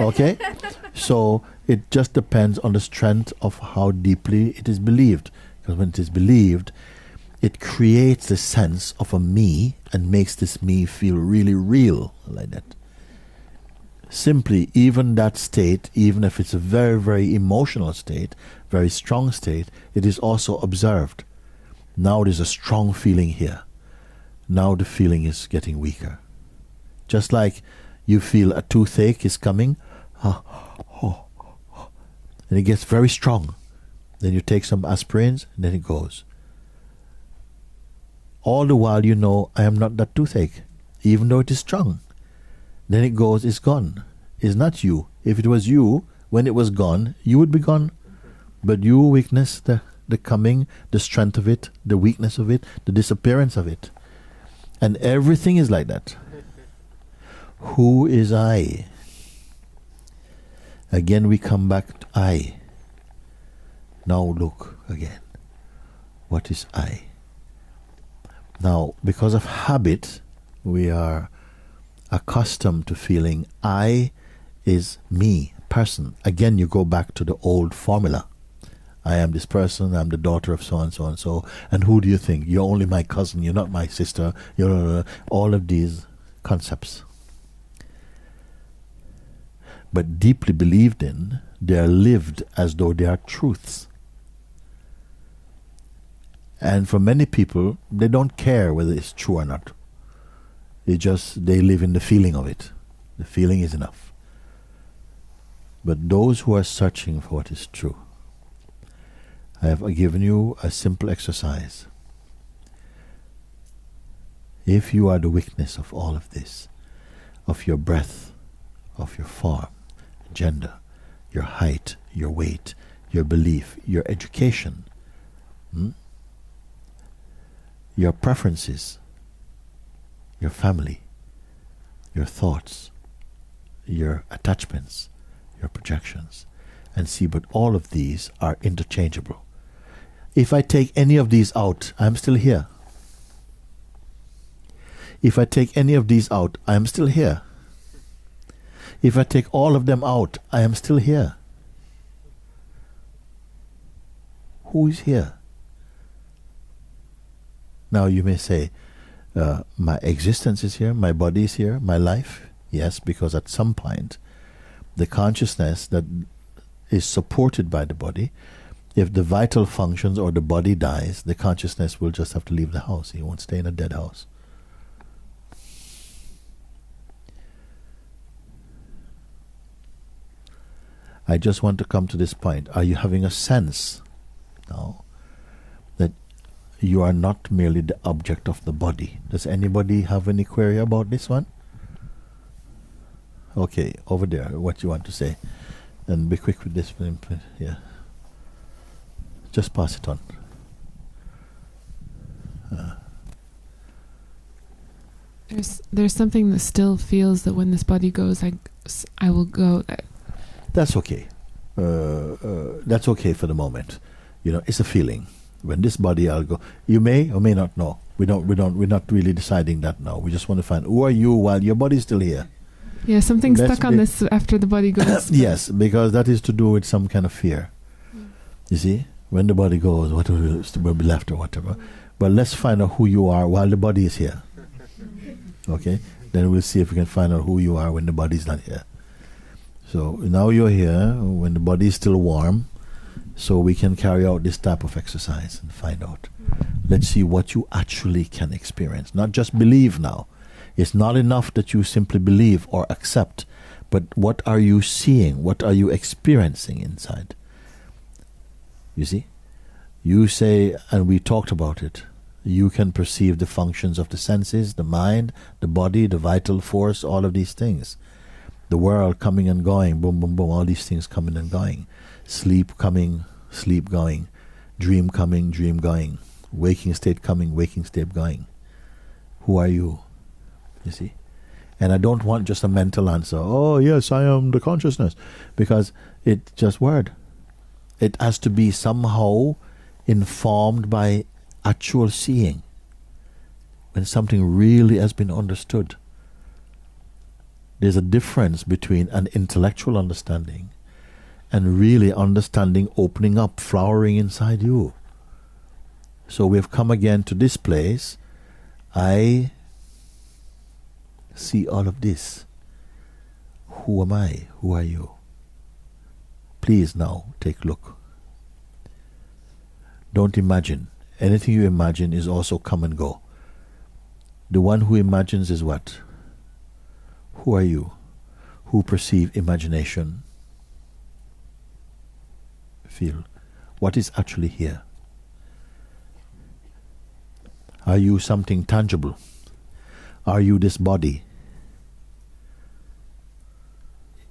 S2: Okay? So it just depends on the strength of how deeply it is believed. Because when it is believed, it creates the sense of a me and makes this me feel really real, like that. Simply, even that state, even if it's a very, very emotional state, very strong state, it is also observed. Now there's a strong feeling here. Now the feeling is getting weaker. Just like you feel a toothache is coming, and it gets very strong. Then you take some aspirins, and then it goes. All the while you know, I am not that toothache, even though it is strong. Then it goes, it's gone. It's not you. If it was you, when it was gone, you would be gone. But you witness the coming, the strength of it, the weakness of it, the disappearance of it. And everything is like that. Who is I? Again we come back to I. Now look again. What is I? Now, because of habit, we are accustomed to feeling I is me, person. Again, you go back to the old formula. I am this person, I'm the daughter of so and so, and who do you think? You're only my cousin, you're not my sister, you're all of these concepts. But deeply believed in, they are lived as though they are truths. And for many people, they don't care whether it's true or not. They live in the feeling of it. The feeling is enough. But those who are searching for what is true, I have given you a simple exercise. If you are the witness of all of this, of your breath, of your form, gender, your height, your weight, your belief, your education, your preferences, your family, your thoughts, your attachments, your projections, and see, but all of these are interchangeable. If I take any of these out, I'm still here. If I take any of these out, I am still here. If I take all of them out, I am still here. Who is here? Now you may say, my existence is here, my body is here, my life. Yes, because at some point, the consciousness that is supported by the body, if the vital functions or the body dies, the consciousness will just have to leave the house. It won't stay in a dead house. I just want to come to this point. Are you having a sense now that you are not merely the object of the body? Does anybody have any query about this one? Okay, over there, what you want to say. And be quick with this. Yeah. Just pass it on.
S3: There's something that still feels that when this body goes, I will go.
S2: That's okay. That's okay for the moment. You know, it's a feeling. When this body, I'll go. You may or may not know. We're not really deciding that now. We just want to find who are you while your body's still here.
S3: Yeah, something's stuck on this after the body goes.
S2: Yes, because that is to do with some kind of fear. You see, when the body goes, what will be left or whatever. But let's find out who you are while the body is here. Okay? Then we'll see if we can find out who you are when the body is not here. So now you're here when the body is still warm, so we can carry out this type of exercise and find out. Let's see what you actually can experience. Not just believe now. It's not enough that you simply believe or accept, but what are you seeing? What are you experiencing inside? You see? You say, and we talked about it, you can perceive the functions of the senses, the mind, the body, the vital force, all of these things. The world coming and going, boom, boom, boom, all these things coming and going. Sleep coming, sleep going. Dream coming, dream going. Waking state coming, waking state going. Who are you? You see? And I don't want just a mental answer. Oh, yes, I am the consciousness. Because it's just word. It has to be somehow informed by actual seeing. When something really has been understood. There's a difference between an intellectual understanding and really understanding opening up, flowering inside you. So we've come again to this place. I see all of this. Who am I? Who are you? Please now take a look. Don't imagine. Anything you imagine is also come and go. The one who imagines is what? Who are you? Who perceive imagination? Feel. What is actually here? Are you something tangible? Are you this body?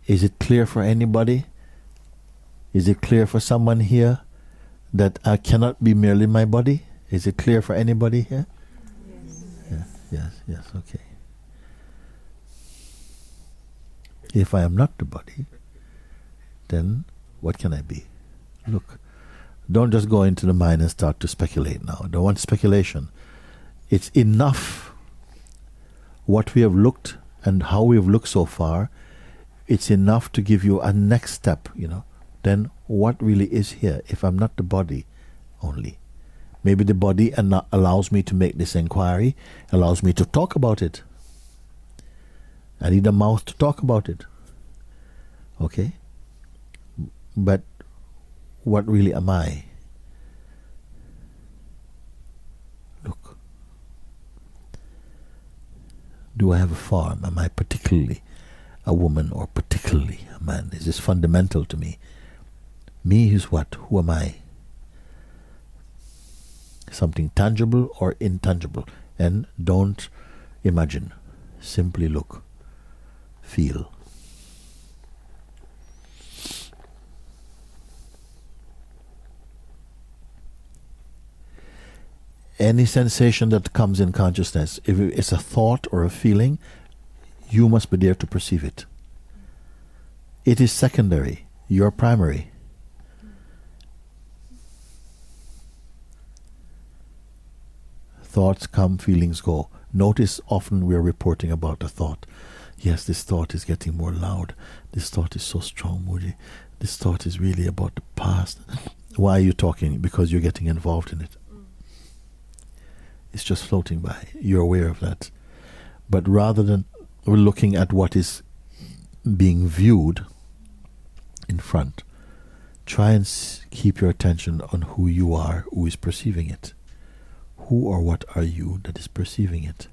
S2: Is it clear for anybody? Is it clear for someone here that I cannot be merely my body? Is it clear for anybody here? Yes, okay. If I am not the body, then what can I be? Look, don't just go into the mind and start to speculate now. Don't want speculation. It's enough what we have looked and how we have looked so far. It's enough to give you a next step, Then what really is here if I'm not the body only? Maybe the body allows me to make this inquiry, allows me to talk about it. I need a mouth to talk about it. Okay? But what really am I? Look. Do I have a form? Am I particularly a woman or particularly a man? Is this fundamental to me? Me is what? Who am I? Something tangible or intangible. And don't imagine. Simply look. Feel. Any sensation that comes in consciousness, if it's a thought or a feeling, you must be there to perceive it. It is secondary. You're primary. Thoughts come, feelings go. Notice often we're reporting about a thought. Yes, this thought is getting more loud. This thought is so strong, Mooji. This thought is really about the past. Why are you talking? Because you're getting involved in it. It's just floating by. You're aware of that. But rather than looking at what is being viewed in front, try and keep your attention on who you are, who is perceiving it. Who or what are you that is perceiving it?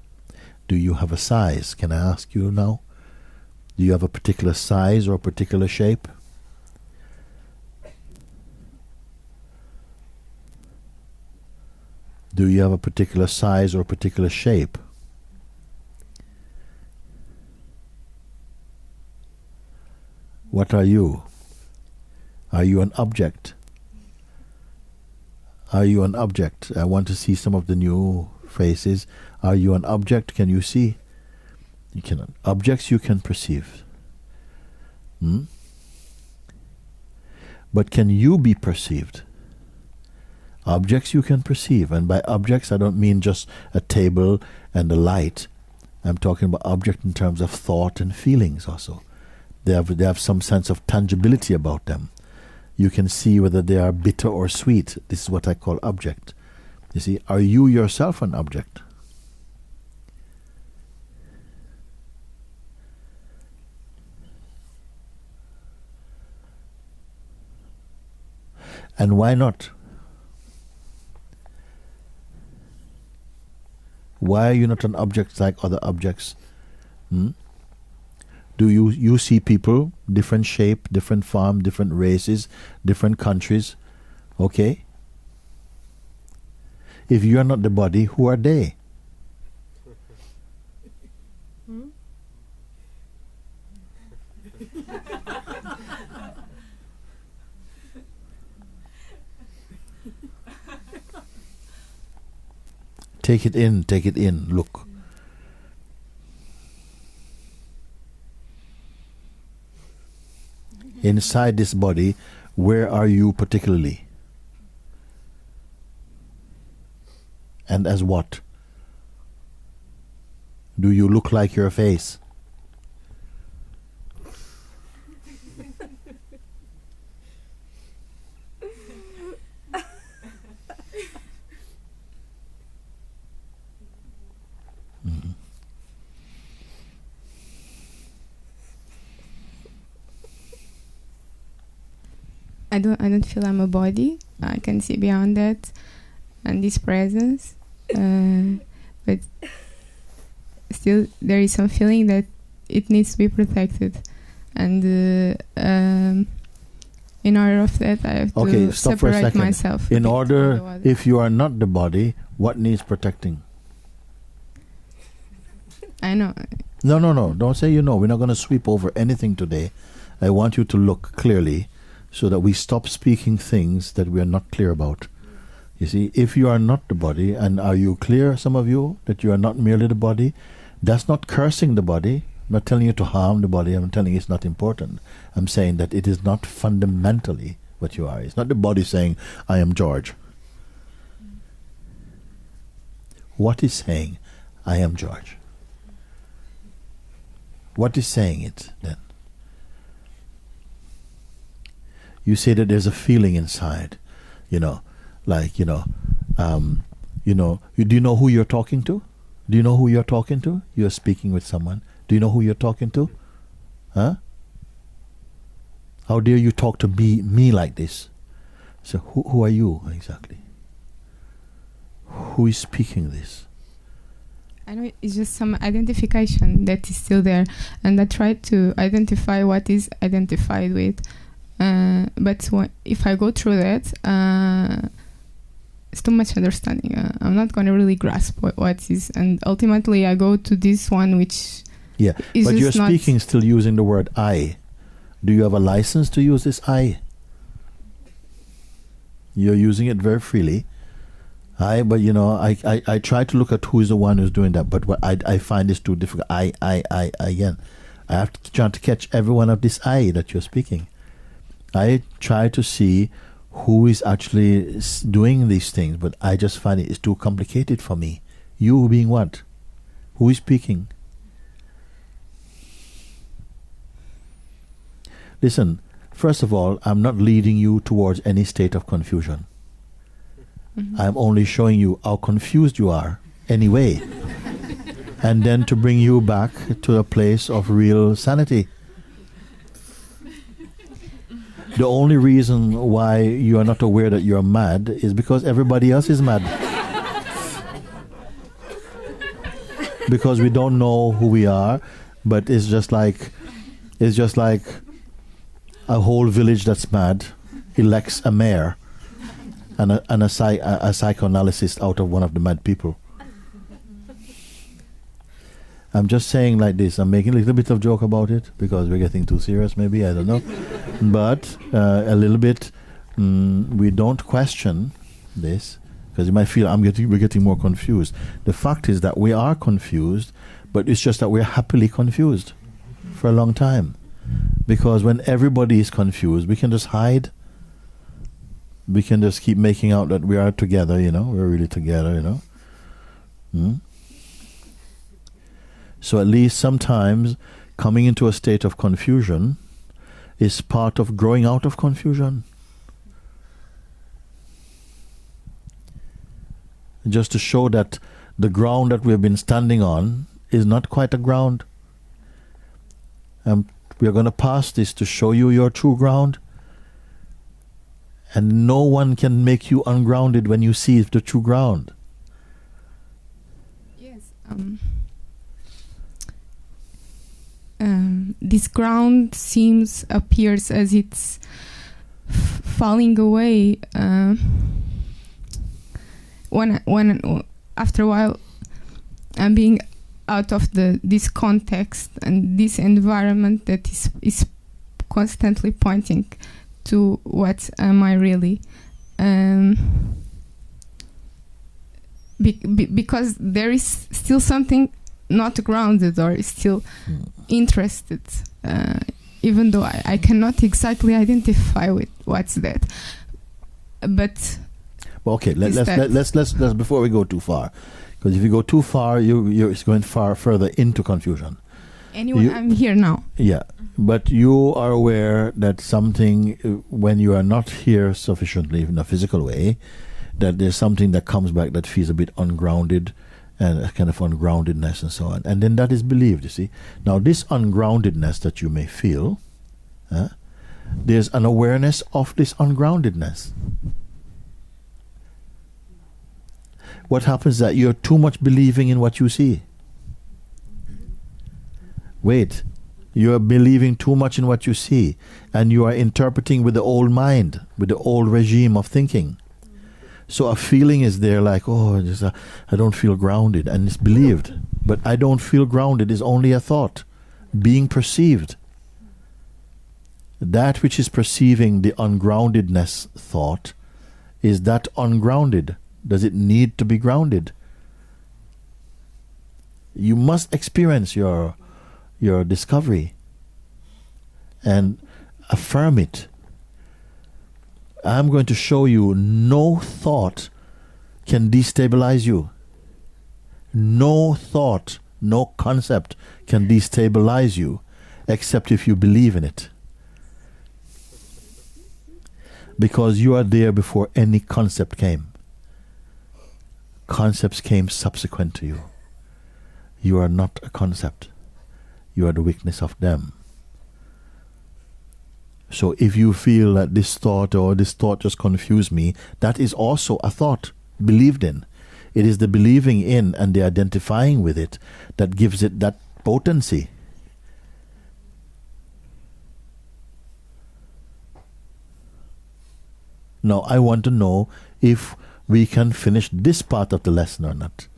S2: Do you have a size? Can I ask you now? Do you have a particular size or a particular shape? Do you have a particular size or a particular shape? What are you? Are you an object? Are you an object? I want to see some of the new faces. Are you an object? Can you see? You cannot. Objects you can perceive. But can you be perceived? Objects you can perceive. And by objects I don't mean just a table and a light. I'm talking about object in terms of thought and feelings also. They have some sense of tangibility about them. You can see whether they are bitter or sweet. This is what I call object. You see, are you yourself an object? And why not? Why are you not an object like other objects? Do you see people, different shape, different form, different races, different countries? Okay? If you are not the body, who are they? Take it in, look. Inside this body, where are you particularly? And as what? Do you look like your face?
S4: I don't feel I'm a body. I can see beyond that and this presence, but still there is some feeling that it needs to be protected, and in order of that I have to
S2: stop for a
S4: separate
S2: second.
S4: myself.
S2: In order, if you are not the body, what needs protecting?
S4: I know.
S2: No. Don't say you know. We're not going to sweep over anything today. I want you to look clearly so that we stop speaking things that we are not clear about. You see, if you are not the body, and are you clear, some of you, that you are not merely the body, that's not cursing the body. I'm not telling you to harm the body. I'm telling you it's not important. I'm saying that it is not fundamentally what you are. It's not the body saying, I am George. What is saying, I am George? What is saying it then? You say that there's a feeling inside, like, do you know who you're talking to? Do you know who you're talking to? You're speaking with someone. Do you know who you're talking to? Huh? How dare you talk to me like this? So who are you exactly? Who is speaking this?
S4: I know it's just some identification that is still there, and I try to identify what is identified with. But if I go through that, it's too much understanding. I'm not going to really grasp what is, and ultimately I go to this one which is
S2: but you're
S4: just
S2: speaking still using the word I. Do you have a license to use this I? You're using it very freely. But I try to look at who is the one who's doing that, but what I find this too difficult. I again. I have to try to catch every one of this I that you're speaking. I try to see who is actually doing these things, but I just find it is too complicated for me. You being what? Who is speaking? Listen, first of all, I'm not leading you towards any state of confusion. Mm-hmm. I'm only showing you how confused you are anyway. And then to bring you back to a place of real sanity. The only reason why you are not aware that you're mad is because everybody else is mad. Because we don't know who we are, but it's just like a whole village that's mad elects a mayor and a psychoanalyst out of one of the mad people. I'm just saying like this. I'm making a little bit of joke about it because we're getting too serious, maybe, I don't know. But a little bit, we don't question this because you might feel we're getting more confused. The fact is that we are confused, but it's just that we're happily confused for a long time. Because when everybody is confused, we can just hide. We can just keep making out that we are together, we're really together, So at least sometimes coming into a state of confusion is part of growing out of confusion. just to show that the ground that we have been standing on is not quite a ground. We are going to pass this to show you your true ground. And no one can make you ungrounded when you see the true ground.
S4: Yes. This ground appears as it's falling away. When after a while, I'm being out of this context and this environment that is constantly pointing to what am I really, because there is still something not grounded or is still interested, even though I cannot exactly identify with what's that. But
S2: well, okay, let's before we go too far, because if you go too far, you're going further into confusion.
S4: Anyway, I'm here now.
S2: Yeah, but you are aware that something, when you are not here sufficiently in a physical way, that there's something that comes back that feels a bit ungrounded, and a kind of ungroundedness and so on. And then that is believed, you see. Now, this ungroundedness that you may feel, there's an awareness of this ungroundedness. What happens is that you're too much believing in what you see. Wait, you are believing too much in what you see, and you are interpreting with the old mind, with the old regime of thinking. So a feeling is there like, I don't feel grounded, and it's believed. But I don't feel grounded is only a thought, being perceived. That which is perceiving the ungroundedness thought, is that ungrounded? Does it need to be grounded? You must experience your discovery and affirm it. I'm going to show you no thought can destabilize you. No thought, no concept can destabilize you except if you believe in it. Because you are there before any concept came. Concepts came subsequent to you. You are not a concept. You are the witness of them. So if you feel that this thought just confused me, that is also a thought believed in. It is the believing in and the identifying with it that gives it that potency. Now I want to know if we can finish this part of the lesson or not.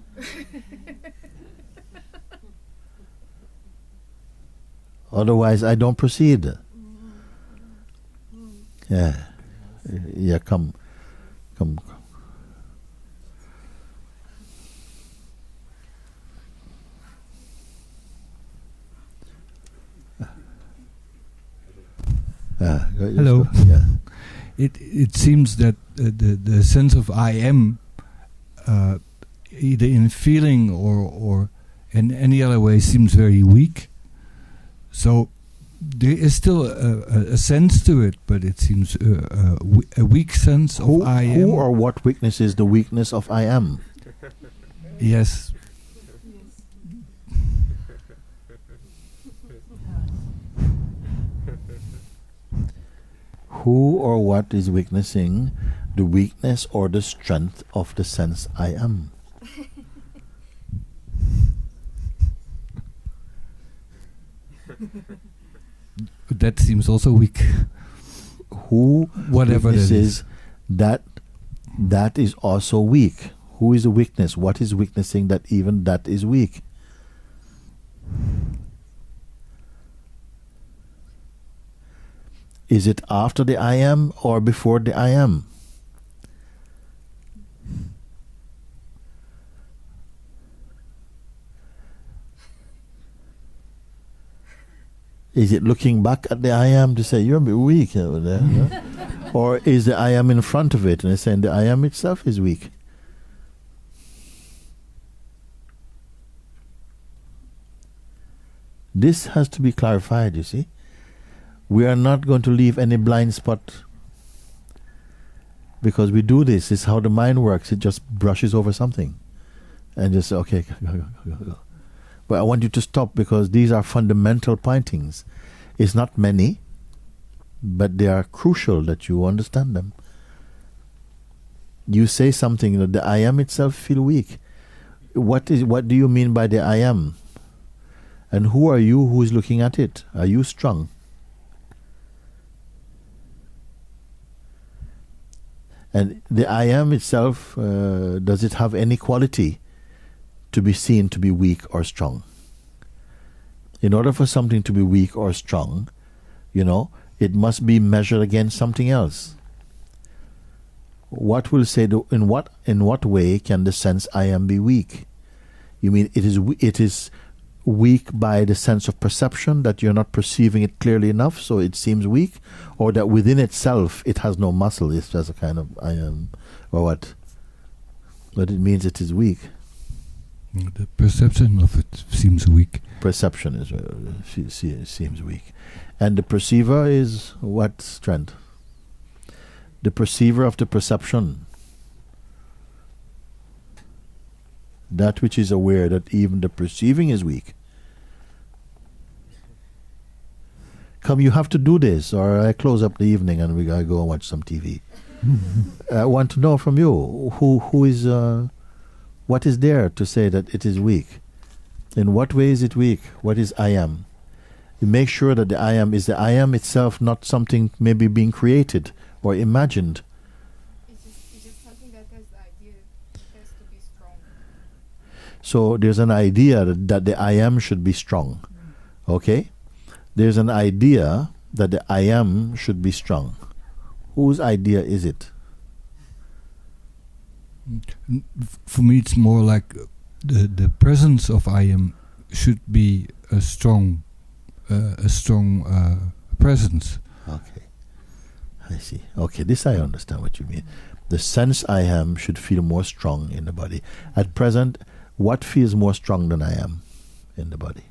S2: Otherwise I don't proceed. Yeah, come.
S5: Hello.
S2: Yeah.
S5: It seems that the sense of I am, either in feeling or in any other way, seems very weak. So there is still a sense to it, but it seems a weak sense of I am.
S2: Who or what weakness is the weakness of I am?
S5: Yes.
S2: Who or what is witnessing the weakness or the strength of the sense I am?
S5: That seems also weak.
S2: Who
S5: Whatever
S2: witnesses that is also weak? Who is a weakness? What is witnessing that even that is weak? Is it after the I am or before the I am? Is it looking back at the I am to say, you're a bit weak over there? No? Or is the I am in front of it and it's saying the I am itself is weak? This has to be clarified, you see. We are not going to leave any blind spot. Because we do this. It's how the mind works. It just brushes over something. And just, okay, go. But I want you to stop, because these are fundamental pointings. It's not many, but they are crucial that you understand them. You say something, the I am itself feel weak. What do you mean by the I am? And who are you who is looking at it? Are you strong? And the I am itself, does it have any quality to be seen to be weak or strong? In order for something to be weak or strong, it must be measured against something else. What will say, in what way can the sense I am be weak? You mean it is weak by the sense of perception, that you're not perceiving it clearly enough, so it seems weak, or that within itself it has no muscle, it's just a kind of I am, or what? But it means it is weak.
S5: The perception of it seems weak.
S2: Perception is seems weak. And the perceiver is what strength? The perceiver of the perception. That which is aware that even the perceiving is weak. Come, you have to do this, or I close up the evening and we gotta go and watch some TV. I want to know from you, who is, what is there to say that it is weak? In what way is it weak? What is I am? You make sure that the I am is the I am itself, not something maybe being created or imagined.
S4: It's just something that has the idea it has to be strong.
S2: So there's an idea that the I am should be strong. Okay? There's an idea that the I am should be strong. Whose idea is it?
S5: For me, it's more like the presence of I am should be a strong presence.
S2: Okay. I see. Okay, this I understand what you mean. The sense I am should feel more strong in the body. At present, what feels more strong than I am in the body?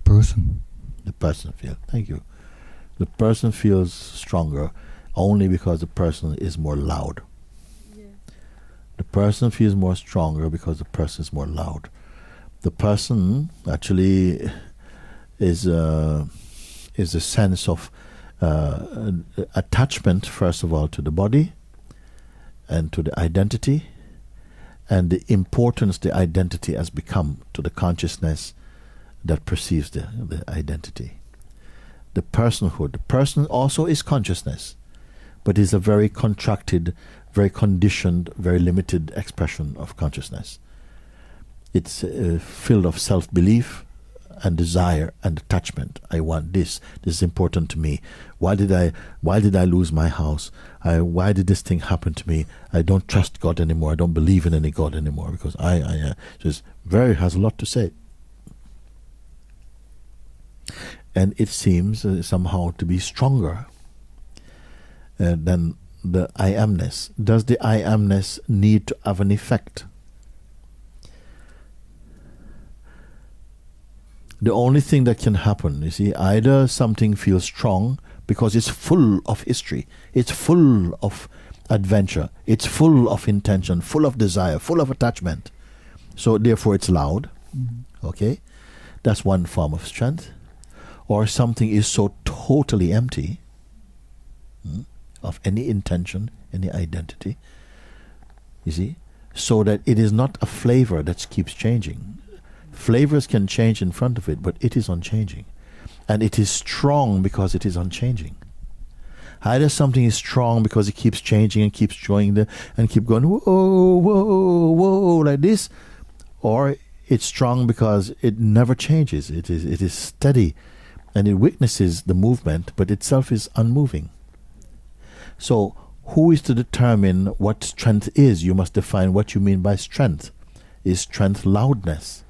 S5: Person.
S2: The person feels. Thank you. The person feels stronger only because the person is more loud.
S4: Yeah.
S2: The person feels more stronger because the person is more loud. The person actually is a sense of attachment, first of all, to the body and to the identity, and the importance the identity has become to the consciousness that perceives the identity. The personhood. The person also is consciousness, but is a very contracted, very conditioned, very limited expression of consciousness. It's filled of self-belief and desire and attachment. I want this. This is important to me. Why did I lose my house? Why did this thing happen to me? I don't trust God anymore. I don't believe in any God anymore because I just has a lot to say. And it seems somehow to be stronger than the I amness. Does the I amness need to have an effect? The only thing that can happen, you see, either something feels strong because it's full of history, it's full of adventure, it's full of intention, full of desire, full of attachment. So therefore it's loud. Okay? That's one form of strength. Or something is so totally empty of any intention, any identity, you see, so that it is not a flavor that keeps changing. Flavors can change in front of it, but it is unchanging. And it is strong because it is unchanging. Either something is strong because it keeps changing and keeps showing and keep going, whoa, whoa, whoa, like this, or it's strong because it never changes. It is steady. And it witnesses the movement, but itself is unmoving. So, who is to determine what strength is? You must define what you mean by strength. Is strength loudness?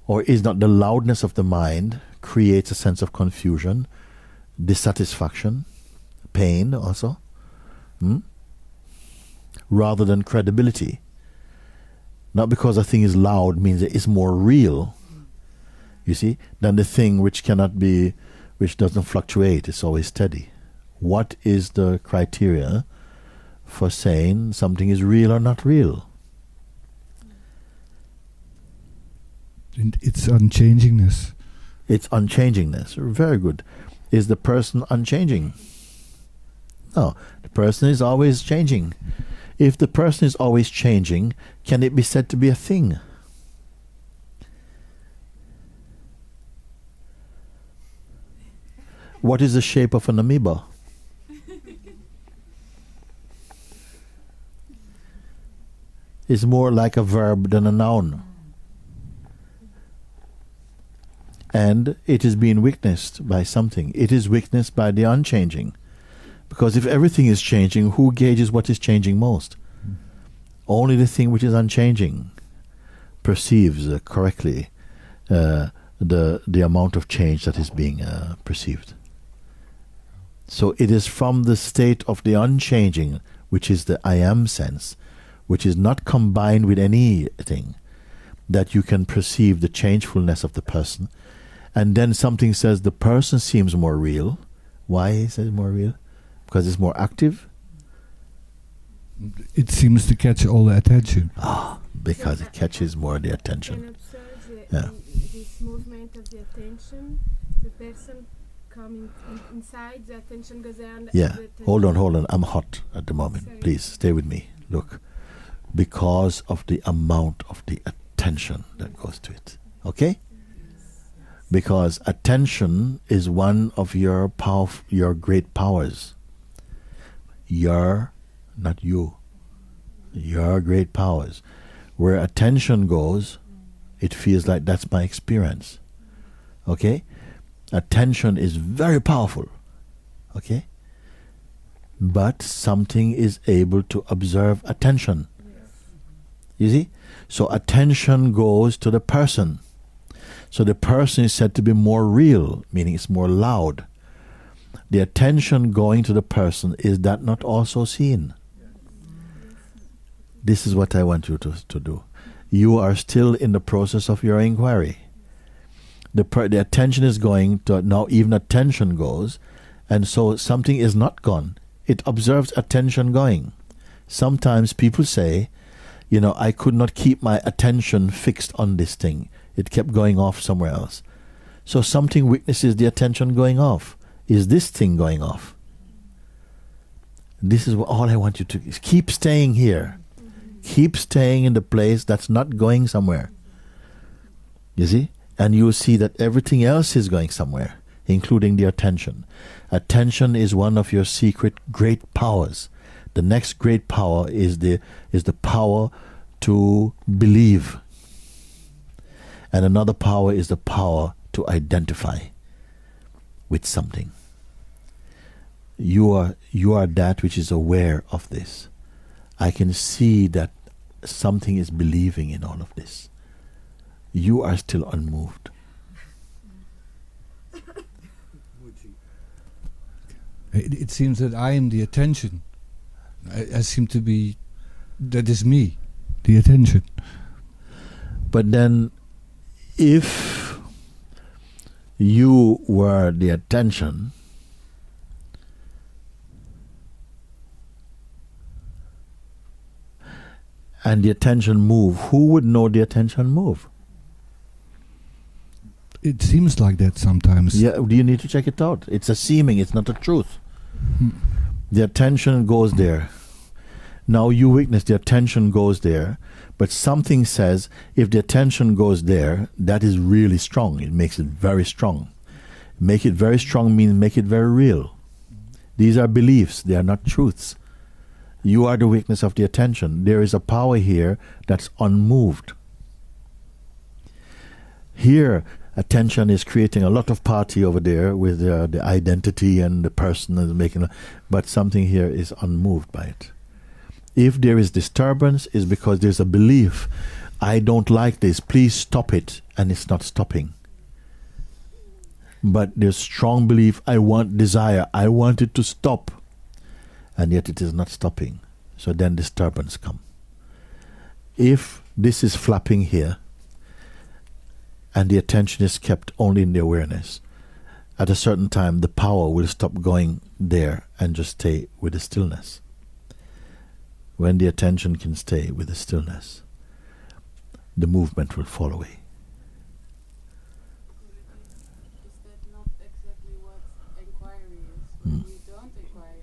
S2: Or is not the loudness of the mind creates a sense of confusion, dissatisfaction, pain also? Rather than credibility. Not because a thing is loud means it is more real, you see, than the thing which cannot be, which doesn't fluctuate, it's always steady. What is the criteria for saying something is real or not real?
S5: And it's unchangingness.
S2: It's unchangingness. Very good. Is the person unchanging? No, the person is always changing. If the person is always changing, can it be said to be a thing? What is the shape of an amoeba? It's more like a verb than a noun. And it is being witnessed by something. It is witnessed by the unchanging. Because if everything is changing, who gauges what is changing most? Only the thing which is unchanging perceives correctly the amount of change that is being perceived. So it is from the state of the unchanging, which is the I am sense, which is not combined with anything, that you can perceive the changefulness of the person. And then something says the person seems more real. Why is it more real? Because it's more active?
S5: It seems to catch all the attention.
S2: Because it catches more the attention.
S6: Can observe
S2: Yeah.
S6: this movement of the attention, the person coming inside, the attention goes down.
S2: Yeah. Hold on. I'm hot at the moment.
S6: Sorry.
S2: Please stay with me. Look. Because of the amount of the attention that goes to it. Okay? Because attention is one of your your great powers. Not you. Your great powers. Where attention goes, it feels like that's my experience. Okay? Attention is very powerful. Okay? But something is able to observe attention. You see? So attention goes to the person. So the person is said to be more real, meaning it's more loud. The attention going to the person, is that not also seen? This is what I want you to do. You are still in the process of your inquiry. The attention is going to, now even attention goes, and so something is not gone. It observes attention going. Sometimes people say, I could not keep my attention fixed on this thing. It kept going off somewhere else. So something witnesses the attention going off. Is this thing going off? This is all I want you to is keep staying here. Keep staying in the place that's not going somewhere. You see? And you will see that everything else is going somewhere, including the attention. Attention is one of your secret great powers. The next great power is the power to believe. And another power is the power to identify with something. You are that which is aware of this. I can see that something is believing in all of this. You are still unmoved.
S5: It seems that I am the attention. I seem to be, that is me, the attention.
S2: But then, if you were the attention, and the attention move, who would know the attention move?
S5: It seems like that sometimes.
S2: Yeah, you need to check it out. It's a seeming, it's not a truth. The attention goes there. Now you witness the attention goes there, but something says if the attention goes there, that is really strong. It makes it very strong. Make it very strong means make it very real. These are beliefs, they are not truths. You are the witness of the attention. There is a power here that's unmoved. Here, attention is creating a lot of party over there with the identity and the person is making, but something here is unmoved by it. If there is disturbance, it's because there's a belief. I don't like this. Please stop it, and it's not stopping. But there's strong belief. I want desire. I want it to stop, and yet it is not stopping. So then disturbance comes. If this is flapping here, and the attention is kept only in the awareness, at a certain time the power will stop going there and just stay with the stillness. When the attention can stay with the stillness, the movement will fall away.
S7: Is that not exactly what inquiry is? When you don't inquire,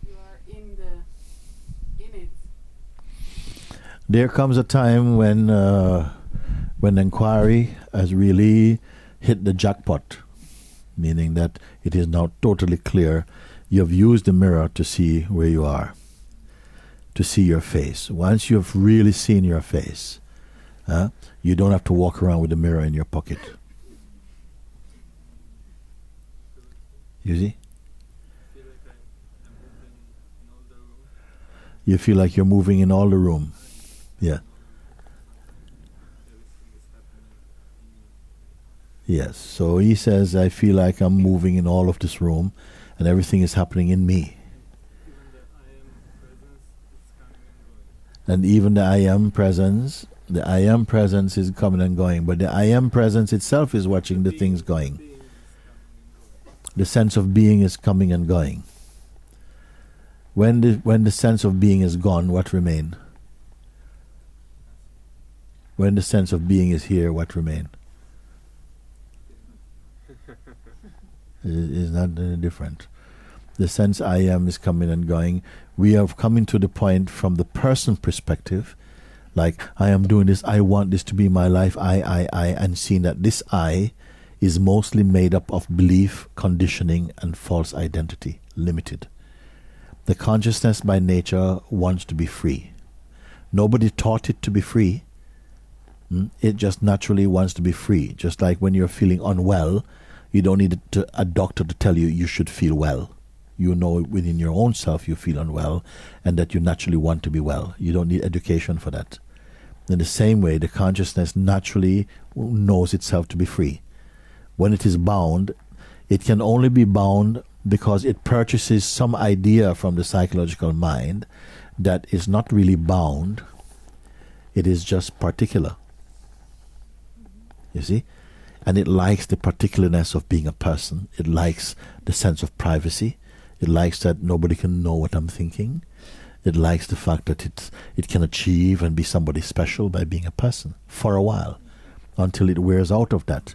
S7: you are in it.
S2: There comes a time when inquiry has really hit the jackpot, meaning that it is now totally clear. You have used the mirror to see where you are, to see your face. Once you have really seen your face, you don't have to walk around with the mirror in your pocket. You see? You feel like you're moving in all the room. Yeah. Yes. So he says, I feel like I'm moving in all of this room and everything is happening in me. And even the I am presence is coming and going. But the I am presence itself is watching the things going. The sense of being is coming and going. When the sense of being is gone, what remains? When the sense of being is here, what remains? It is not any different. The sense I am is coming and going. We are coming to the point from the person perspective, like I am doing this, I want this to be my life, I, and seeing that this I is mostly made up of belief, conditioning, and false identity, limited. The consciousness by nature wants to be free. Nobody taught it to be free. It just naturally wants to be free. Just like when you're feeling unwell, you don't need a doctor to tell you you should feel well. You know within your own self you feel unwell and that you naturally want to be well. You don't need education for that. In the same way, the consciousness naturally knows itself to be free. When it is bound, it can only be bound because it purchases some idea from the psychological mind that is not really bound. It is just particular. You see? And it likes the particularness of being a person. It likes the sense of privacy. It likes that nobody can know what I'm thinking. It likes the fact that it can achieve and be somebody special by being a person for a while, until it wears out of that.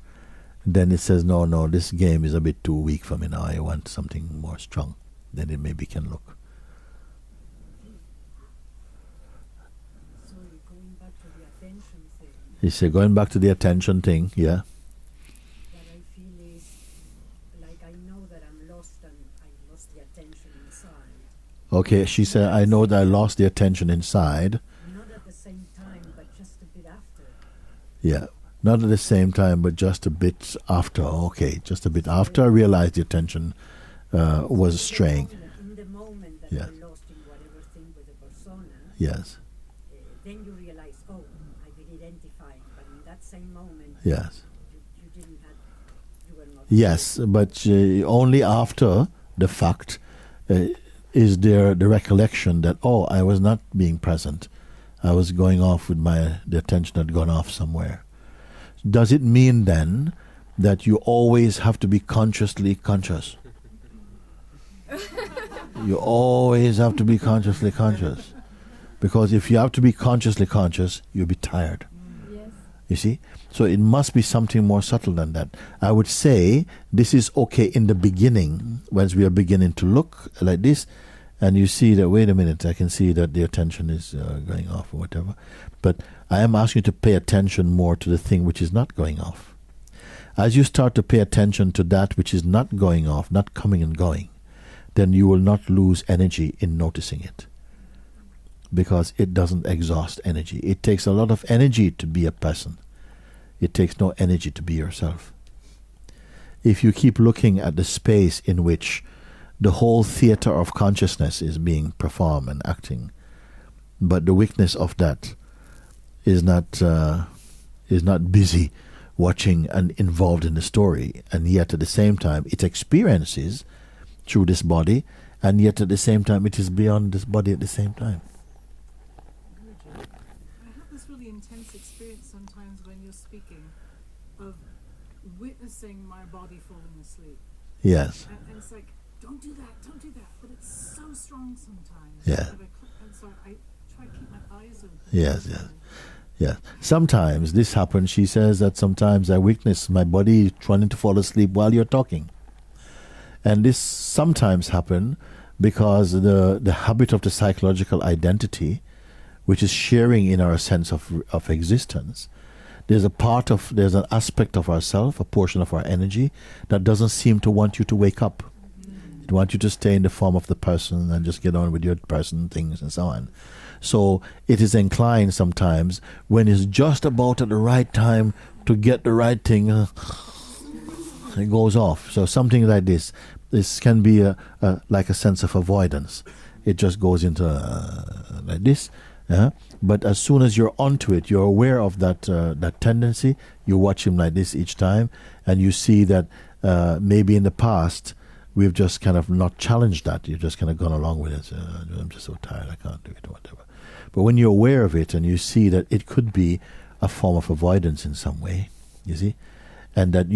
S2: Then it says, no, this game is a bit too weak for me now. I want something more strong. Then it maybe can look.
S8: So going back to the attention thing.
S2: He said, going back to the attention thing, yeah.
S8: What I feel is like I know that I'm lost and I lost the attention inside.
S2: Okay, she said, I know that I lost the attention inside.
S8: Not at the same time, but just a bit after.
S2: Yeah. Not at the same time, but just a bit after. Okay, just a bit after I realized the attention was straying.
S8: In the moment that
S2: Yeah.
S8: you're lost in whatever thing with the persona,
S2: Yes,
S8: then you realize, oh, I've been identifying. But in that same moment,
S2: yes.
S8: you didn't have, you were not.
S2: Yes, but only after the fact is there the recollection that, oh, I was not being present. I was going off with the attention had gone off somewhere. Does it mean then that you always have to be consciously conscious? You always have to be consciously conscious. Because if you have to be consciously conscious, you'll be tired.
S6: Yes.
S2: You see? So it must be something more subtle than that. I would say this is okay in the beginning, once we are beginning to look like this, and you see that, wait a minute, I can see that the attention is going off or whatever. But I am asking you to pay attention more to the thing which is not going off. As you start to pay attention to that which is not going off, not coming and going, then you will not lose energy in noticing it. Because it doesn't exhaust energy. It takes a lot of energy to be a person. It takes no energy to be yourself. If you keep looking at the space in which the whole theater of consciousness is being performed and acting, but the weakness of that is not busy watching and involved in the story, and yet at the same time it experiences through this body, and yet at the same time it is beyond this body at the same time.
S8: I have
S9: this really intense experience sometimes when you're speaking of witnessing my body falling asleep.
S2: Yes.
S9: And it's like, don't do that. But it's so strong sometimes.
S2: Yeah.
S9: And so I try to keep my eyes open.
S2: Yes, yes. Yeah. Sometimes this happens. She says that sometimes I witness my body trying to fall asleep while you're talking. And this sometimes happen because the habit of the psychological identity, which is sharing in our sense of existence, there's an aspect of ourself, a portion of our energy that doesn't seem to want you to wake up. It wants you to stay in the form of the person and just get on with your person things and so on. So it is inclined sometimes when it's just about at the right time to get the right thing, it goes off. So something like this can be like a sense of avoidance. It just goes into like this. But as soon as you're onto it, you're aware of that tendency. You watch him like this each time, and you see that maybe in the past we've just kind of not challenged that. You've just kind of gone along with it. I'm just so tired, I can't do it, or whatever. But when you're aware of it and you see that it could be a form of avoidance in some way, you see, and that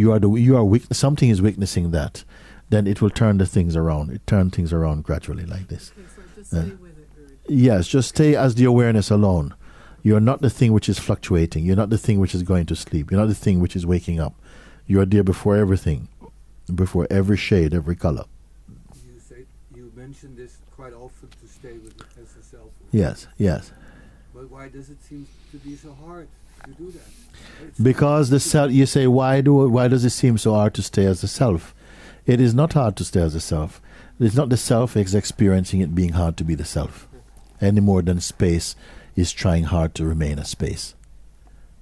S2: something is witnessing that, then it will turn the things around. It turns things around gradually like this.
S9: Okay, so just stay with it.
S2: Yes, just stay as the awareness alone. You're not the thing which is fluctuating. You're not the thing which is going to sleep. You're not the thing which is waking up. You are there before everything, before every shade, every color.
S5: You mention this quite often, to stay with it as a self.
S2: Yes, yes.
S5: But why does it seem to be so hard to do that?
S2: Because the self. You say, why does it seem so hard to stay as the self? It is not hard to stay as the self. It's not the self is experiencing it being hard to be the self, any more than space is trying hard to remain a space.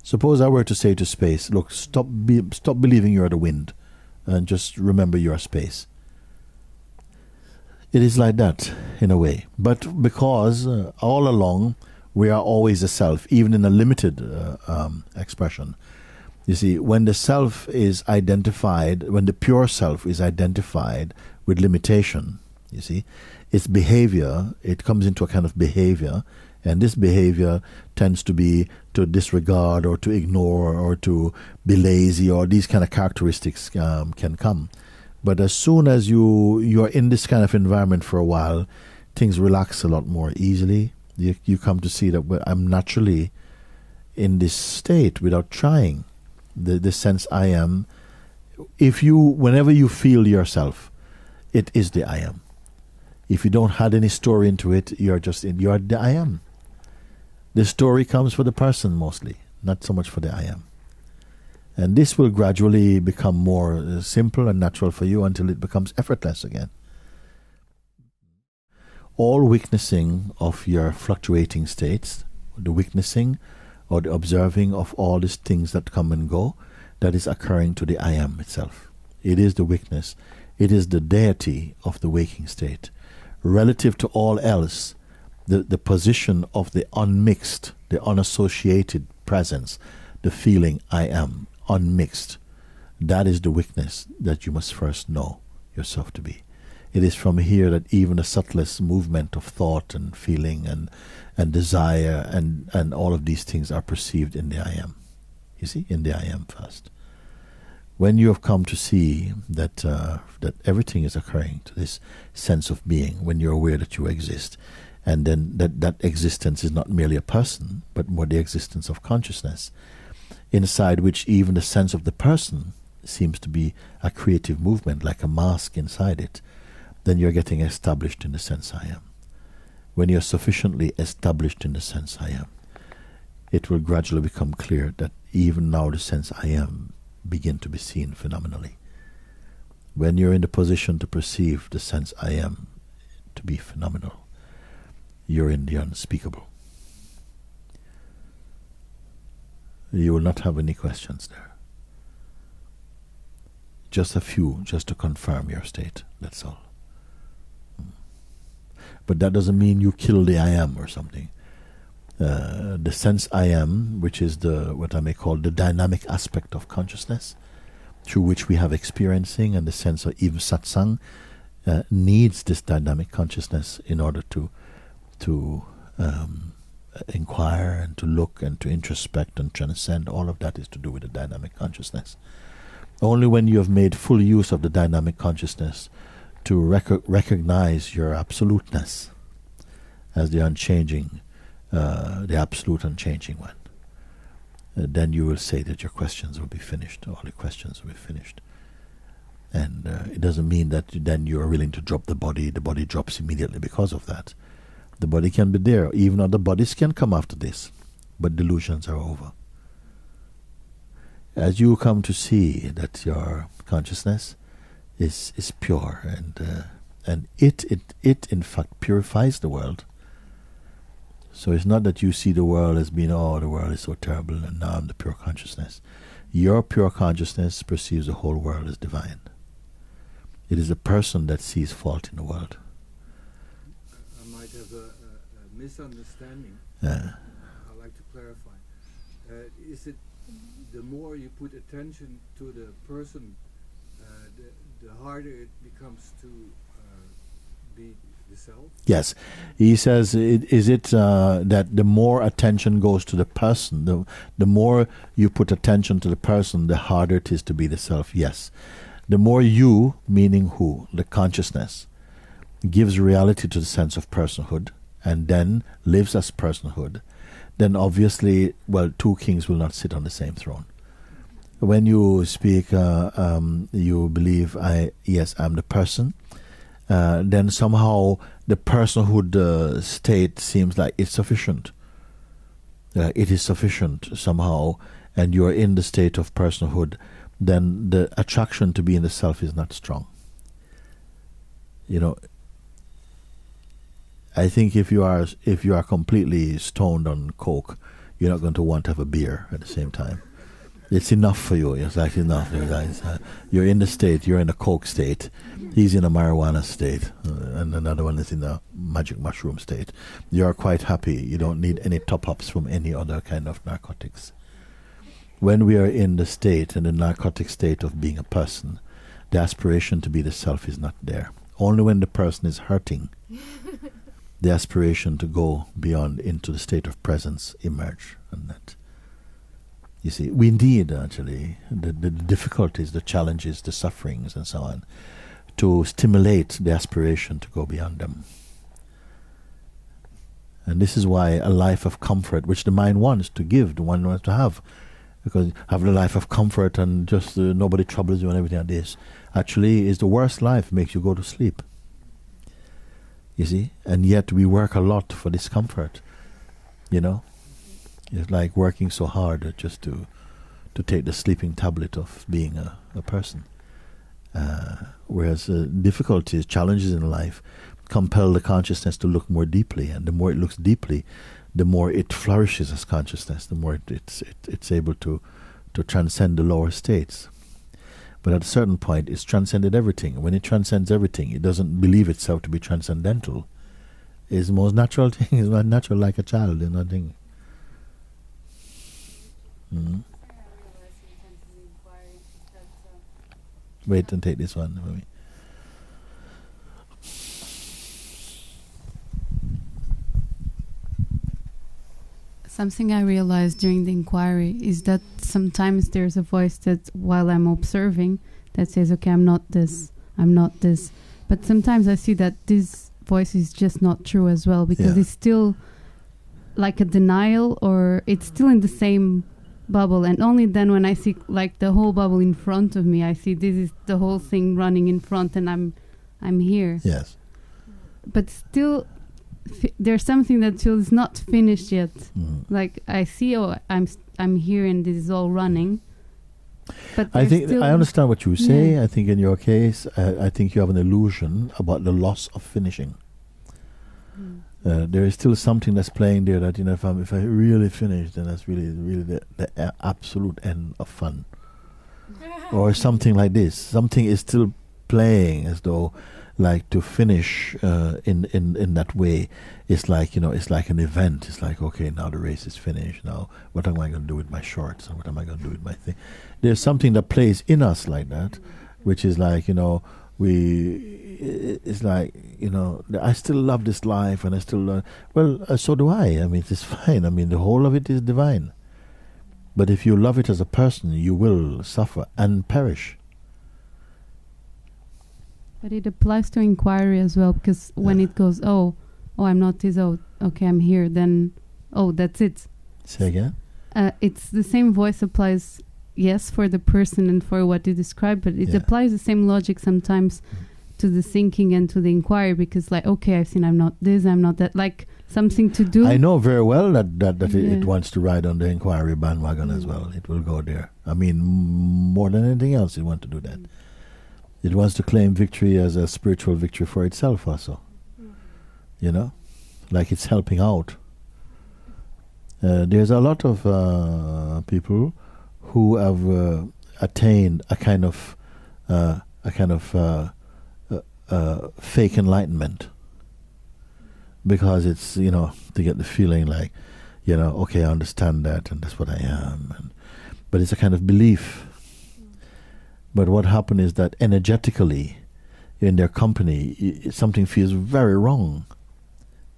S2: Suppose I were to say to space, look, stop believing you're the wind, and just remember you're space. It is like that, in a way. But because all along we are always a self, even in a limited expression. You see, when the self is identified, when the pure self is identified with limitation, you see, its behavior, it comes into a kind of behavior, and this behavior tends to be to disregard or to ignore or to be lazy, or these kind of characteristics can come. But as soon as you are in this kind of environment for a while, things relax a lot more easily. You come to see that I'm naturally in this state without trying. The sense I am, whenever you feel yourself, it is the I am. If you don't add any story into it, you're the I am. The story comes for the person mostly, not so much for the I am. And this will gradually become more simple and natural for you until it becomes effortless again. All witnessing of your fluctuating states, the witnessing or the observing of all these things that come and go, that is occurring to the I am itself. It is the witness. It is the deity of the waking state. Relative to all else, the position of the unmixed, the unassociated presence, the feeling I am, unmixed, that is the witness that you must first know yourself to be. It is from here that even the subtlest movement of thought and feeling and desire and all of these things are perceived in the I am. You see, in the I am first. When you have come to see that that everything is occurring to this sense of being, when you're aware that you exist, and then that existence is not merely a person, but more the existence of consciousness, inside which even the sense of the person seems to be a creative movement, like a mask inside it, then you're getting established in the sense I am. When you're sufficiently established in the sense I am, it will gradually become clear that even now the sense I am begin to be seen phenomenally. When you're in the position to perceive the sense I am to be phenomenal, you're in the unspeakable. You will not have any questions there. Just a few, just to confirm your state, that's all. But that doesn't mean you kill the I am or something. The sense I am, which is what I may call the dynamic aspect of consciousness, through which we have experiencing, and the sense of even Satsang needs this dynamic consciousness in order to inquire and to look and to introspect and transcend, all of that is to do with the dynamic consciousness. Only when you have made full use of the dynamic consciousness to recognize your absoluteness as the unchanging, the absolute unchanging one, then you will say that your questions will be finished, all the questions will be finished. And it doesn't mean that then you are willing to drop the body drops immediately because of that. The body can be there, even other bodies can come after this, but delusions are over. As you come to see that your consciousness is pure, and it in fact purifies the world. So it's not that you see the world as being, oh, the world is so terrible and now I'm the pure consciousness. Your pure consciousness perceives the whole world as divine. It is the person that sees fault in the world.
S5: I might have a misunderstanding.
S2: Yeah.
S5: I'd like to clarify. Is it the more you put attention to the person, the harder it becomes to be the self?
S2: Yes. He says, is it that the more attention goes to the person, the more you put attention to the person, the harder it is to be the self? Yes. The more you, meaning who, the consciousness, gives reality to the sense of personhood and then lives as personhood, then obviously, well, two kings will not sit on the same throne. When you speak, you believe, yes, I'm the person, then somehow the personhood state seems like it's sufficient. It is sufficient somehow, and you are in the state of personhood, then the attraction to be in the self is not strong. You know, I think if you are completely stoned on coke, you're not going to want to have a beer at the same time. It's enough for you. It's like enough, you guys. You're in the state. You're in a coke state. He's in a marijuana state, and another one is in a magic mushroom state. You're quite happy. You don't need any top-ups from any other kind of narcotics. When we are in the state, in the narcotic state of being a person, the aspiration to be the self is not there. Only when the person is hurting, the aspiration to go beyond into the state of presence emerge. And that, you see, we need actually the difficulties, the challenges, the sufferings, and so on, to stimulate the aspiration to go beyond them. And this is why a life of comfort, which the mind wants to give, the one wants to have, because having a life of comfort and just nobody troubles you and everything like this, actually is the worst life, makes you go to sleep. You see? And yet we work a lot for this comfort, you know? It's like working so hard just to take the sleeping tablet of being a person. Whereas difficulties, challenges in life compel the consciousness to look more deeply, and the more it looks deeply, the more it flourishes as consciousness, the more it's able to transcend the lower states. But at a certain point, it's transcended everything. When it transcends everything, it doesn't believe itself to be transcendental. It's the most natural thing. It's not natural like a child. It's nothing. Mm-hmm. Wait and take this one for me.
S10: Something I realized during the inquiry is that sometimes there's a voice that, while I'm observing, that says, okay, I'm not this. But sometimes I see that this voice is just not true as well, because it's still like a denial, or it's still in the same bubble. And only then when I see like the whole bubble in front of me, I see this is the whole thing running in front, and I'm here.
S2: Yes.
S10: But still, there's something that feels not finished yet. Like I see, I'm here and this is all running. But
S2: I think I understand what you say. Yeah. I think in your case, I think you have an illusion about the loss of finishing. There is still something that's playing there that, you know, if I really finish, then that's really the absolute end of fun, or something like this. Something is still playing as though, like, to finish in that way, it's like, you know, it's like an event. It's like, okay, now the race is finished. Now what am I going to do with my shorts, and what am I going to do with my thing? There's something that plays in us like that, which is like, you know, It's like, I still love this life, and I still so do I. I mean, it's fine. I mean, the whole of it is divine. But if you love it as a person, you will suffer and perish.
S10: But it applies to inquiry as well, because when it goes, oh, I'm not this, okay, I'm here, then, that's it.
S2: Say again?
S10: It's the same voice applies, yes, for the person and for what you describe, but it applies the same logic sometimes to the thinking and to the inquiry, because like, okay, I've seen I'm not this, I'm not that, like something to do.
S2: I know very well that it wants to ride on the inquiry bandwagon as well. It will go there. I mean, more than anything else, it wants to do that. It wants to claim victory as a spiritual victory for itself also. Like it's helping out. There's a lot of people who have attained a kind of fake enlightenment, because it's to get the feeling like okay, I understand that and that's what I am, but it's a kind of belief. But what happened is that energetically in their company something feels very wrong,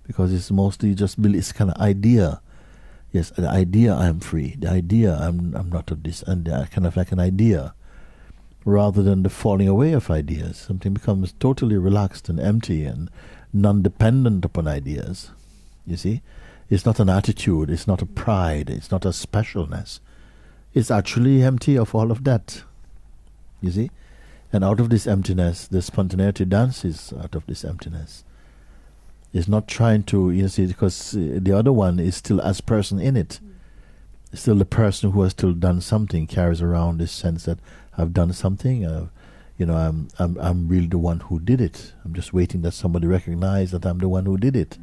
S2: because it's mostly just it's kind of idea. Yes, the idea I'm free, the idea I'm not of this, and kind of like an idea, rather than the falling away of ideas. Something becomes totally relaxed and empty and non-dependent upon ideas. You see? It's not an attitude, it's not a pride, it's not a specialness. It's actually empty of all of that. You see? And out of this emptiness, the spontaneity dances out of this emptiness. It's not trying to, because the other one is still as person in it. Still the person who has still done something carries around this sense that I've done something. I'm really the one who did it. I'm just waiting that somebody recognize that I'm the one who did it.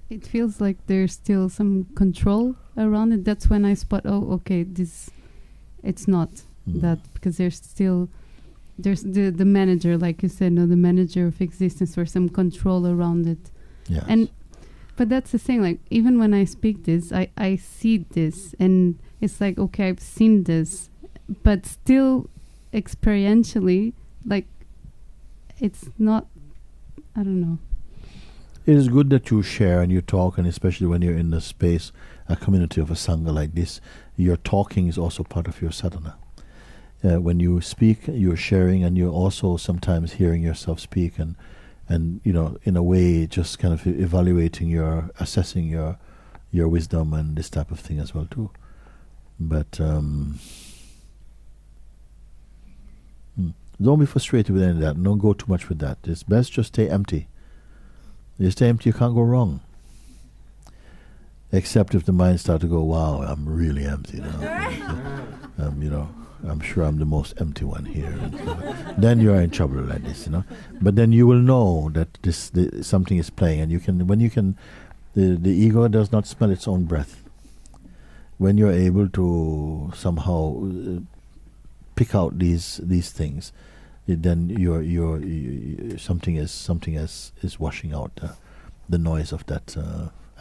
S10: It feels like there's still some control around it. That's when I spot, it's not that, because there's the manager, like you said, the manager of existence, or some control around it.
S2: Yes.
S10: But that's the thing, like, even when I speak this, I see this, and it's like, okay, I've seen this, but still experientially, like, it's not, I don't know.
S2: It is good that you share and you talk, and especially when you're in the space, a community of a Sangha like this, your talking is also part of your sadhana. When you speak, you're sharing, and you're also sometimes hearing yourself speak, and in a way, just kind of assessing your wisdom and this type of thing as well too. But don't be frustrated with any of that. Don't go too much with that. It's best just stay empty. You stay empty, you can't go wrong. Except if the mind starts to go, wow, I'm really empty now. I'm sure I'm the most empty one here. Then you are in trouble like this, But then you will know that something is playing, and the ego does not smell its own breath. When you're able to somehow pick out these things, then something is washing out the noise of that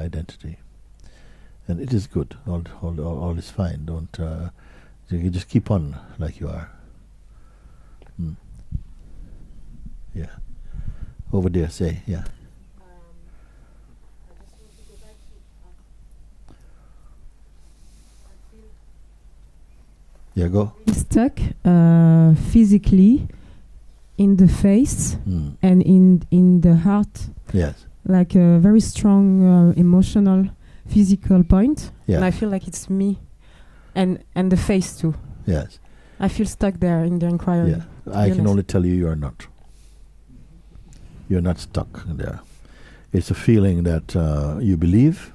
S2: identity, and it is good. All is fine. Don't. You just keep on like you are. Yeah. Over there, say, yeah.
S7: I just want to go back to. I feel.
S2: Yeah, go.
S11: Stuck physically in the face and in the heart.
S2: Yes.
S11: Like a very strong emotional, physical point.
S2: Yeah.
S11: And I feel like it's me. And the face too.
S2: Yes.
S11: I feel stuck there in the inquiry.
S2: Yeah. I can only tell you are not. You're not stuck there. It's a feeling that you believe,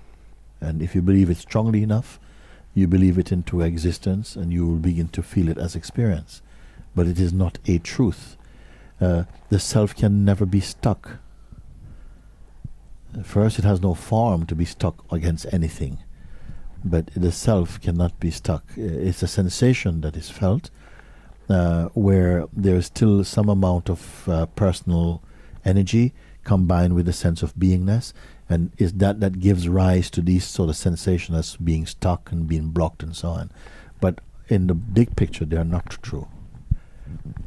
S2: and if you believe it strongly enough, you believe it into existence, and you will begin to feel it as experience. But it is not a truth. The self can never be stuck. First, it has no form to be stuck against anything. But the self cannot be stuck. It's a sensation that is felt, where there is still some amount of personal energy combined with a sense of beingness, and is that gives rise to these sort of sensations as being stuck and being blocked and so on. But in the big picture, they are not true.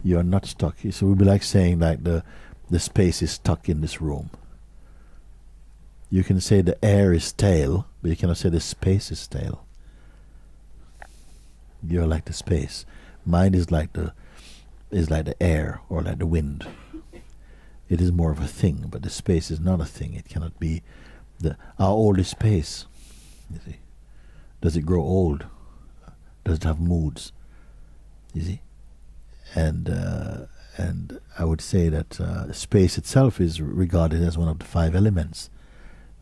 S2: You are not stuck. So it would be like saying like the space is stuck in this room. You can say the air is stale, but you cannot say the space is stale. You're like the space. Mind is like the air or like the wind. It is more of a thing, but the space is not a thing. It cannot be how old is space? You see? Does it grow old? Does it have moods? You see? And I would say that space itself is regarded as one of the 5 elements.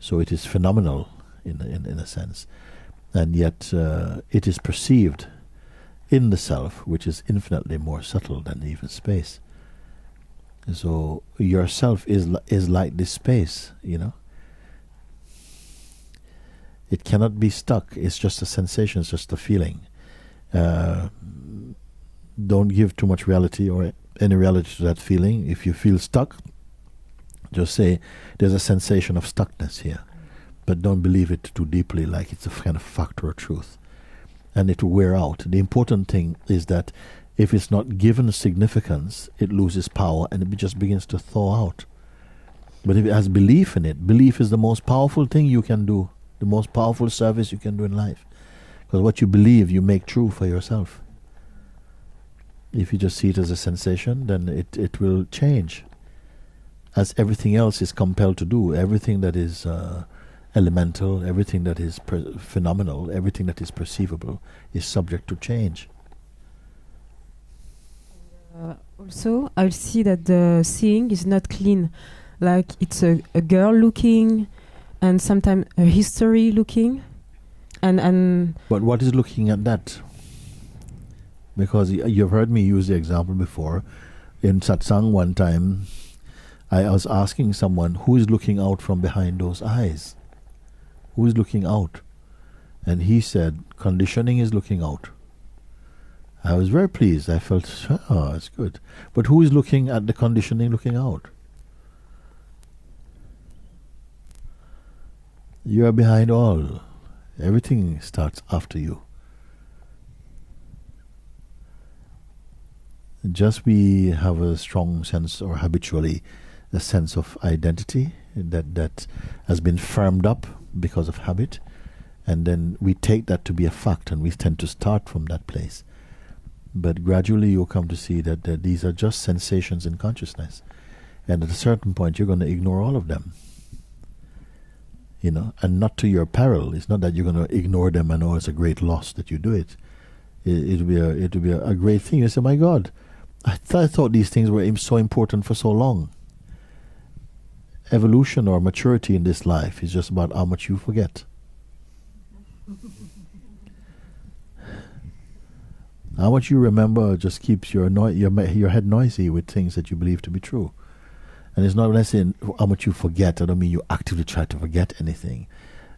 S2: So it is phenomenal in a sense, and yet it is perceived in the self, which is infinitely more subtle than even space. So yourself is like this space, you know. It cannot be stuck. It's just a sensation. It's just a feeling. Don't give too much reality or any reality to that feeling. If you feel stuck, just say there's a sensation of stuckness here, but don't believe it too deeply, like it's a kind of fact or truth, and it will wear out. The important thing is that if it's not given significance, it loses power and it just begins to thaw out. But if it has belief in it, belief is the most powerful thing you can do, the most powerful service you can do in life, because what you believe you make true for yourself. If you just see it as a sensation, then it will change, as everything else is compelled to do. Everything that is elemental, everything that is phenomenal, everything that is perceivable is subject to change.
S11: Also, I'll see that the seeing is not clean. Like it's a girl looking, and sometimes a history looking, and.
S2: But what is looking at that? Because you've heard me use the example before. In Satsang one time, I was asking someone, who is looking out from behind those eyes? Who is looking out? And he said, conditioning is looking out. I was very pleased. I felt, oh, it's good. But who is looking at the conditioning looking out? You are behind all. Everything starts after you. Just we have a strong sense, or habitually a sense of identity that has been firmed up because of habit, and then we take that to be a fact, and we tend to start from that place. But gradually you'll come to see that these are just sensations in consciousness, and at a certain point you're going to ignore all of them, you know, and not to your peril. It's not that you're going to ignore them and it's a great loss that you do it. It will be a great thing. You say, my God, I thought these things were so important for so long. Evolution or maturity in this life is just about how much you forget. How much you remember just keeps your head noisy with things that you believe to be true. And it's not necessarily how much you forget. I don't mean you actively try to forget anything.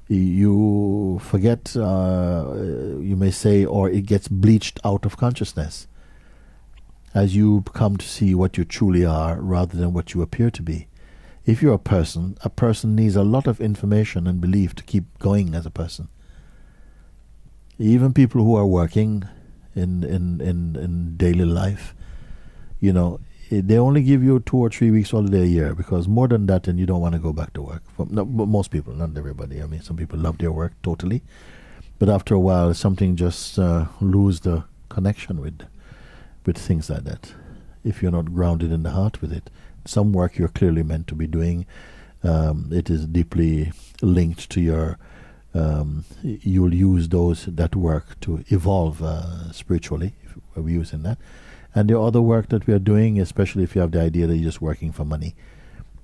S2: You forget, you may say, or it gets bleached out of consciousness as you come to see what you truly are rather than what you appear to be. If you're a person needs a lot of information and belief to keep going as a person. Even people who are working in daily life, you know, they only give you 2 or 3 weeks holiday a year, because more than that, and you don't want to go back to work. No, most people, not everybody. I mean, some people love their work totally, but after a while, something just lose the connection with things like that. If you're not grounded in the heart with it, some work you're clearly meant to be doing, it is deeply linked to your. You'll use that work to evolve spiritually, if we're using that. And the other work that we are doing, especially if you have the idea that you're just working for money,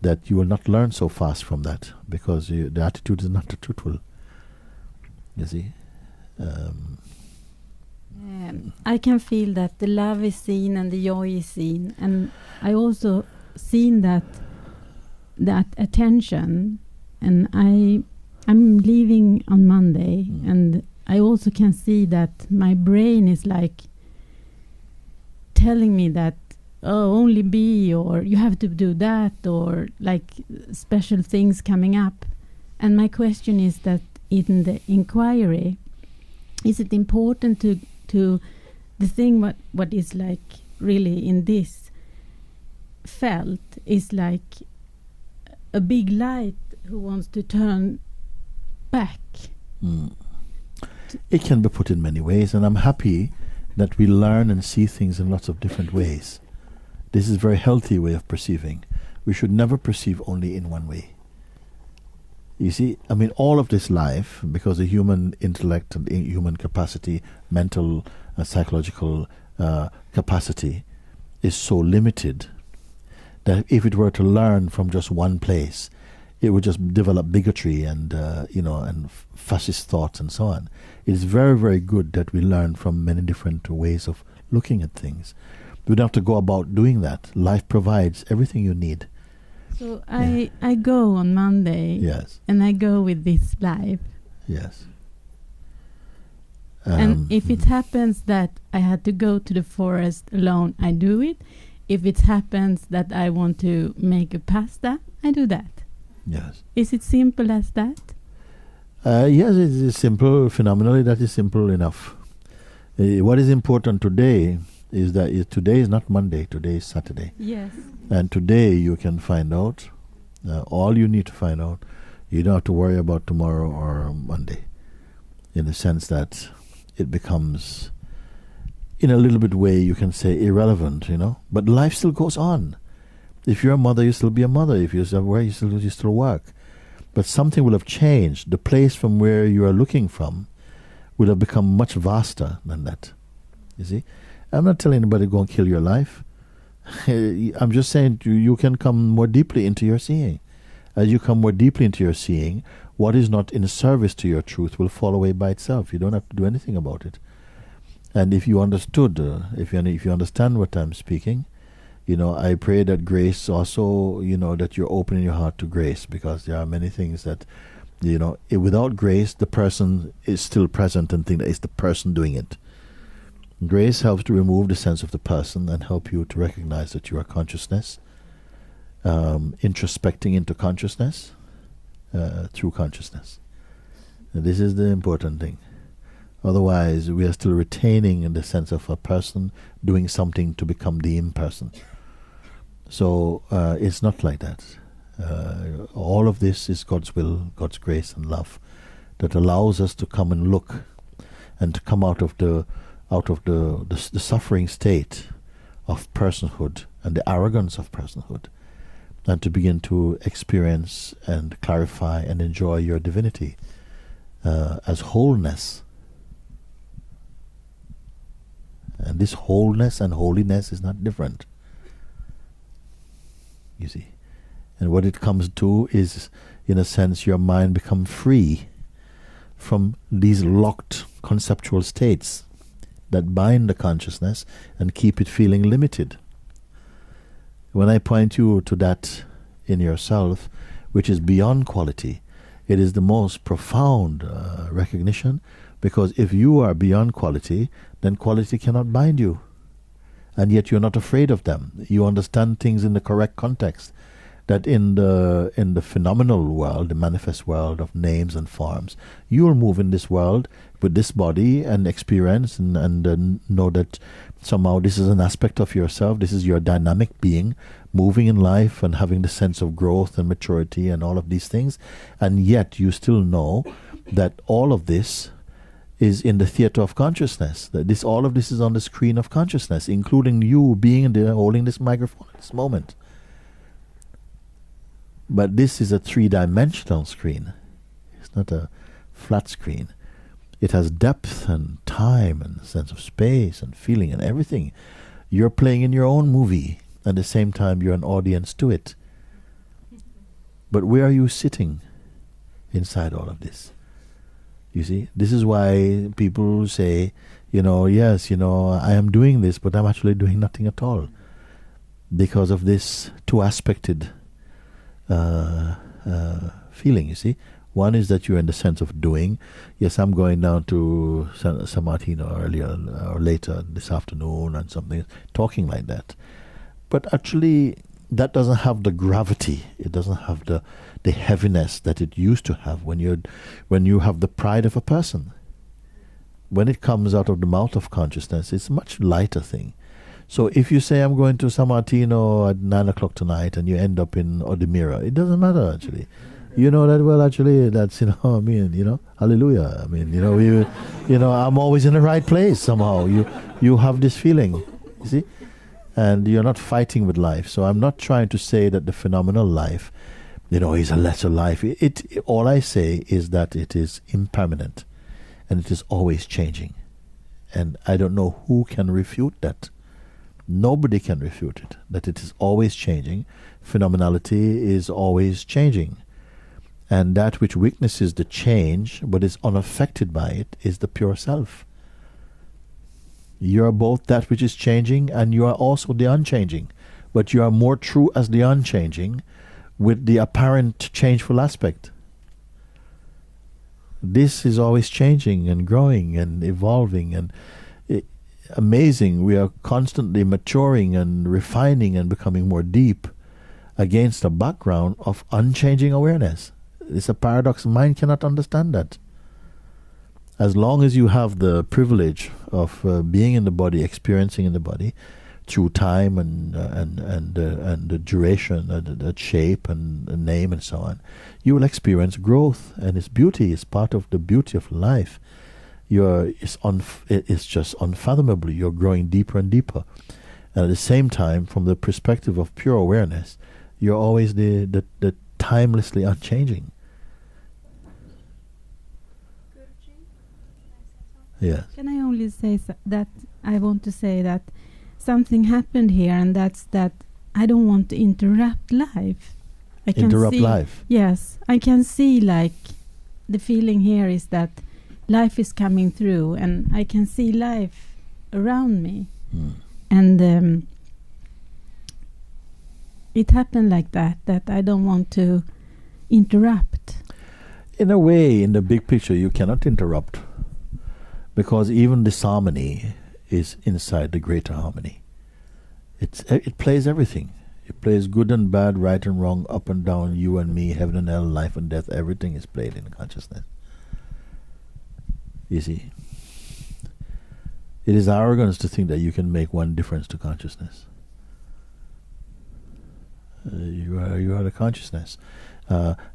S2: that you will not learn so fast from that, because the attitude is not truthful. You see?
S10: I can feel that the love is seen and the joy is seen, and I also seen that attention, and I'm leaving on Monday, and I also can see that my brain is like telling me that, oh, only be, or you have to do that, or like special things coming up. And my question is that in the inquiry, is it important to
S12: the thing what is like really in this felt is like a big light who wants to turn back.
S2: It can be put in many ways, and I'm happy that we learn and see things in lots of different ways. This is a very healthy way of perceiving. We should never perceive only in one way. You see, I mean, all of this life, because the human intellect and human capacity, mental and psychological capacity is so limited that if it were to learn from just one place, it would just develop bigotry and and fascist thoughts and so on. It is very, very good that we learn from many different ways of looking at things. We don't have to go about doing that. Life provides everything you need.
S12: So I go on Monday.
S2: Yes.
S12: And I go with this life.
S2: Yes.
S12: And if it happens that I had to go to the forest alone, I do it. If it happens that I want to make a pasta, I do that.
S2: Yes.
S12: Is it simple as that?
S2: Yes, it is simple. Phenomenally, that is simple enough. What is important today is that today is not Monday, today is Saturday.
S12: Yes.
S2: And today you can find out all you need to find out. You don't have to worry about tomorrow or Monday, in the sense that it becomes, in a little bit way, you can say irrelevant, But life still goes on. If you're a mother, you still be a mother. If you're somewhere, you still work. But something will have changed. The place from where you are looking from will have become much vaster than that. You see? I'm not telling anybody to go and kill your life. I'm just saying you can come more deeply into your seeing. As you come more deeply into your seeing, what is not in service to your truth will fall away by itself. You don't have to do anything about it. And if you understood, if you understand what I'm speaking, I pray that grace also, that you're opening your heart to grace, because there are many things that, without grace, the person is still present and think that it's the person doing it. Grace helps to remove the sense of the person and help you to recognize that you are consciousness, introspecting into consciousness through consciousness. And this is the important thing. Otherwise, we are still retaining the sense of a person doing something to become the imperson. So it's not like that. All of this is God's will, God's grace and love that allows us to come and look and to come out of the suffering state of personhood and the arrogance of personhood, and to begin to experience and clarify and enjoy your divinity as wholeness. And this wholeness and holiness is not different. You see. And what it comes to is, in a sense, your mind become free from these locked conceptual states that bind the consciousness and keep it feeling limited. When I point you to that in yourself, which is beyond quality, it is the most profound recognition, because if you are beyond quality, then quality cannot bind you. And yet you're not afraid of them. You understand things in the correct context. That in the phenomenal world, the manifest world of names and forms, you will move in this world with this body and experience and know that somehow this is an aspect of yourself. This is your dynamic being, moving in life and having the sense of growth and maturity and all of these things. And yet you still know that all of this is in the theater of consciousness. That all of this is on the screen of consciousness, including you being there holding this microphone at this moment. But this is a three-dimensional screen. It's not a flat screen. It has depth and time and sense of space and feeling and everything. You're playing in your own movie. At the same time, you're an audience to it. But where are you sitting inside all of this? You see, this is why people say, yes, I am doing this, but I'm actually doing nothing at all. Because of this two-aspected feeling, you see. One is that you're in the sense of doing. Yes, I'm going down to San Martino earlier or later this afternoon and something, talking like that. But actually, that doesn't have the gravity. It doesn't have the heaviness that it used to have when you have the pride of a person. when it comes out of the mouth of consciousness, it's a much lighter thing. So if you say, I'm going to San Martino at 9 o'clock tonight, and you end up in Odemira, it doesn't matter, actually. You know that well, actually. That's, I mean, hallelujah. I mean, I'm always in the right place somehow. You have this feeling, you see? And you're not fighting with life. So I'm not trying to say that the phenomenal life, is a lesser life. All I say is that it is impermanent, and it is always changing. And I don't know who can refute that. Nobody can refute it, that it is always changing. Phenomenality is always changing. And that which witnesses the change, but is unaffected by it, is the pure self. You are both that which is changing, and you are also the unchanging. But you are more true as the unchanging, with the apparent changeful aspect. This is always changing and growing and evolving and amazing. We are constantly maturing and refining and becoming more deep against a background of unchanging awareness. It's a paradox. Mind cannot understand that. As long as you have the privilege of being in the body, experiencing in the body, through time and the duration, the shape and the name and so on, you will experience growth, and its beauty is part of the beauty of life. It's just unfathomable. You're growing deeper and deeper, and at the same time, from the perspective of pure awareness, you're always the timelessly unchanging. Yeah.
S12: Can I only say that I want to say that something happened here, and that's that I don't want to interrupt life. I can
S2: interrupt
S12: see,
S2: life.
S12: Yes, I can see, like, the feeling here is that life is coming through, and I can see life around me. And it happened like that I don't want to interrupt.
S2: In a way, in the big picture, you cannot interrupt, because even disharmony is inside the greater harmony. It plays everything. It plays good and bad, right and wrong, up and down, you and me, heaven and hell, life and death. Everything is played in consciousness. You see, it is arrogance to think that you can make one difference to consciousness. You are the consciousness,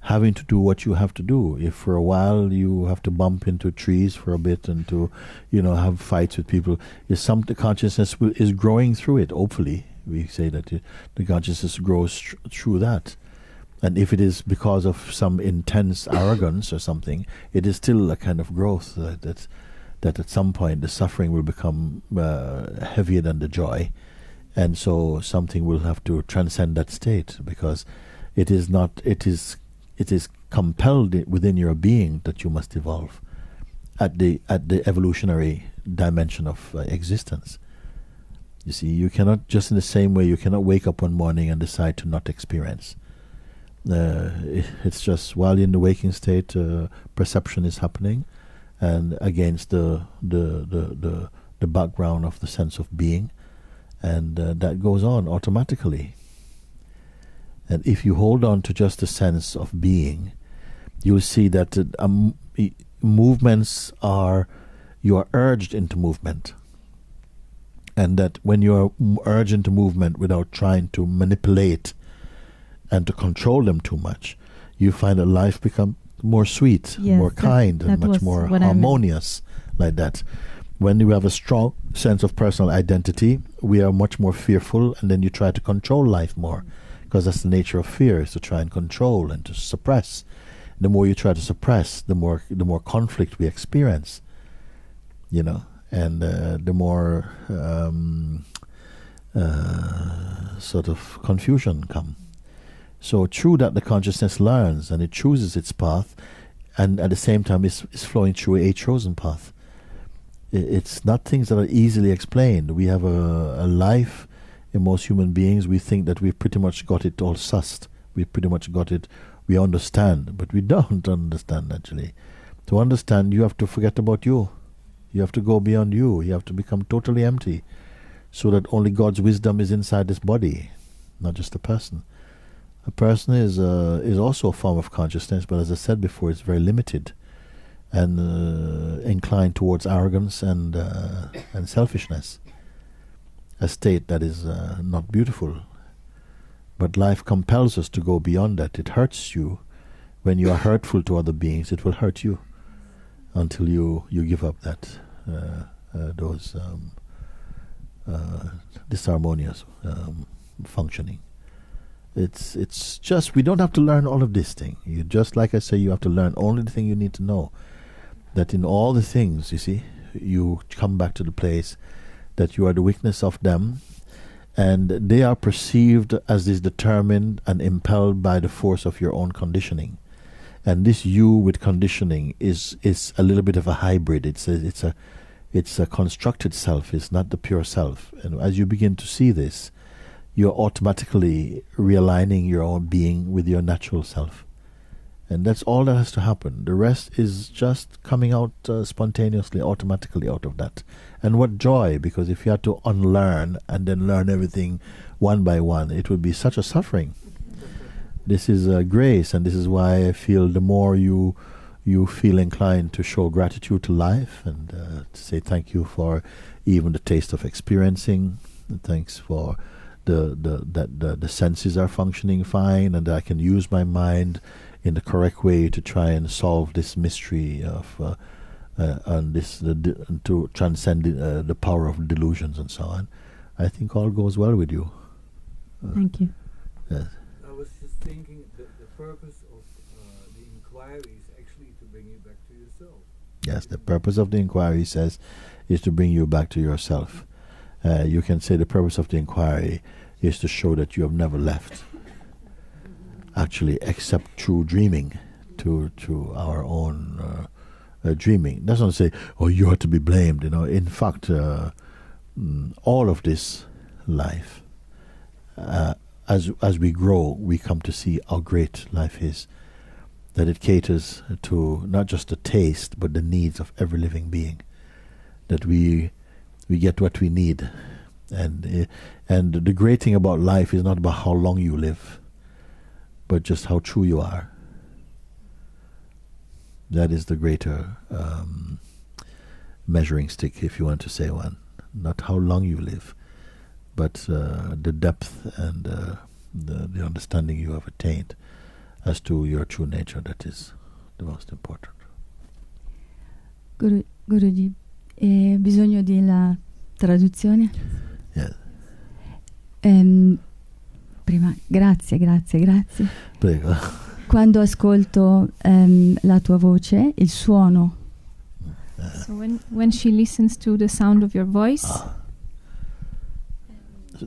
S2: having to do what you have to do. If for a while you have to bump into trees for a bit and to, have fights with people, the consciousness is growing through it. Hopefully, we say that the consciousness grows through that. And if it is because of some intense arrogance or something, it is still a kind of growth that at some point the suffering will become heavier than the joy. And so something will have to transcend that state, because it is compelled within your being that you must evolve at the evolutionary dimension of existence. You see, you cannot, just in the same way, you cannot wake up one morning and decide to not experience. It's just while you're in the waking state, perception is happening, and against the background of the sense of being, and that goes on automatically. And if you hold on to just the sense of being, you'll see that movements you are urged into movement. And that when you are urged into movement without trying to manipulate and to control them too much, you find that life becomes more sweet, more kind, and much more harmonious, like that. When you have a strong sense of personal identity, we are much more fearful, and then you try to control life more, because that's the nature of fear, is to try and control and to suppress. The more you try to suppress, the more conflict we experience, and the more sort of confusion come. So true that the consciousness learns and it chooses its path, and at the same time is flowing through a chosen path. It's not things that are easily explained. We have a life. In most human beings, we think that we've pretty much got it all sussed. We've pretty much got it. We understand, but we don't understand, actually. To understand, you have to forget about you. You have to go beyond you. You have to become totally empty, so that only God's wisdom is inside this body, not just a person. A person is also a form of consciousness, but as I said before, it's very limited. and inclined towards arrogance and selfishness. A state that is not beautiful. But life compels us to go beyond that. It hurts you. When you are hurtful to other beings, it will hurt you until you give up that those disharmonious functioning. It's just, we don't have to learn all of this thing. You just, like I say, you have to learn only the thing you need to know. That in all the things, you see, you come back to the place that you are the witness of them, and they are perceived as is determined and impelled by the force of your own conditioning. And this you with conditioning is a little bit of a hybrid. It's a constructed self. It's not the pure self. And as you begin to see this, you're automatically realigning your own being with your natural self. And that's all that has to happen. The rest is just coming out spontaneously, automatically out of that. And what joy, because if you had to unlearn and then learn everything one by one, it would be such a suffering. This is grace, and this is why I feel the more you feel inclined to show gratitude to life and to say thank you for even the taste of experiencing, and thanks for the senses are functioning fine, and I can use my mind in the correct way to try and solve this mystery of and this to transcend the power of delusions and so on. I think all goes well with you.
S12: Thank you.
S2: Yes.
S5: I was just thinking that the purpose of the inquiry is actually to bring you back to yourself.
S2: Yes, the purpose of the inquiry says is to bring you back to yourself. You can say the purpose of the inquiry is to show that you have never left, actually, except through dreaming, to our own dreaming. That's not to say, oh, you are to be blamed. In fact, all of this life, as we grow, we come to see how great life is. That it caters to not just the taste, but the needs of every living being. That we get what we need, and the great thing about life is not about how long you live, but just how true you are. That is the greater measuring stick, if you want to say one. Not how long you live, but the depth and the understanding you have attained as to your true nature. That is the most important.
S13: Guruji, bisogno della traduzione?
S2: Yes.
S13: Prima, grazie.
S2: Prego.
S13: Quando ascolto la tua voce, il suono.
S14: So when she listens to the sound of your voice,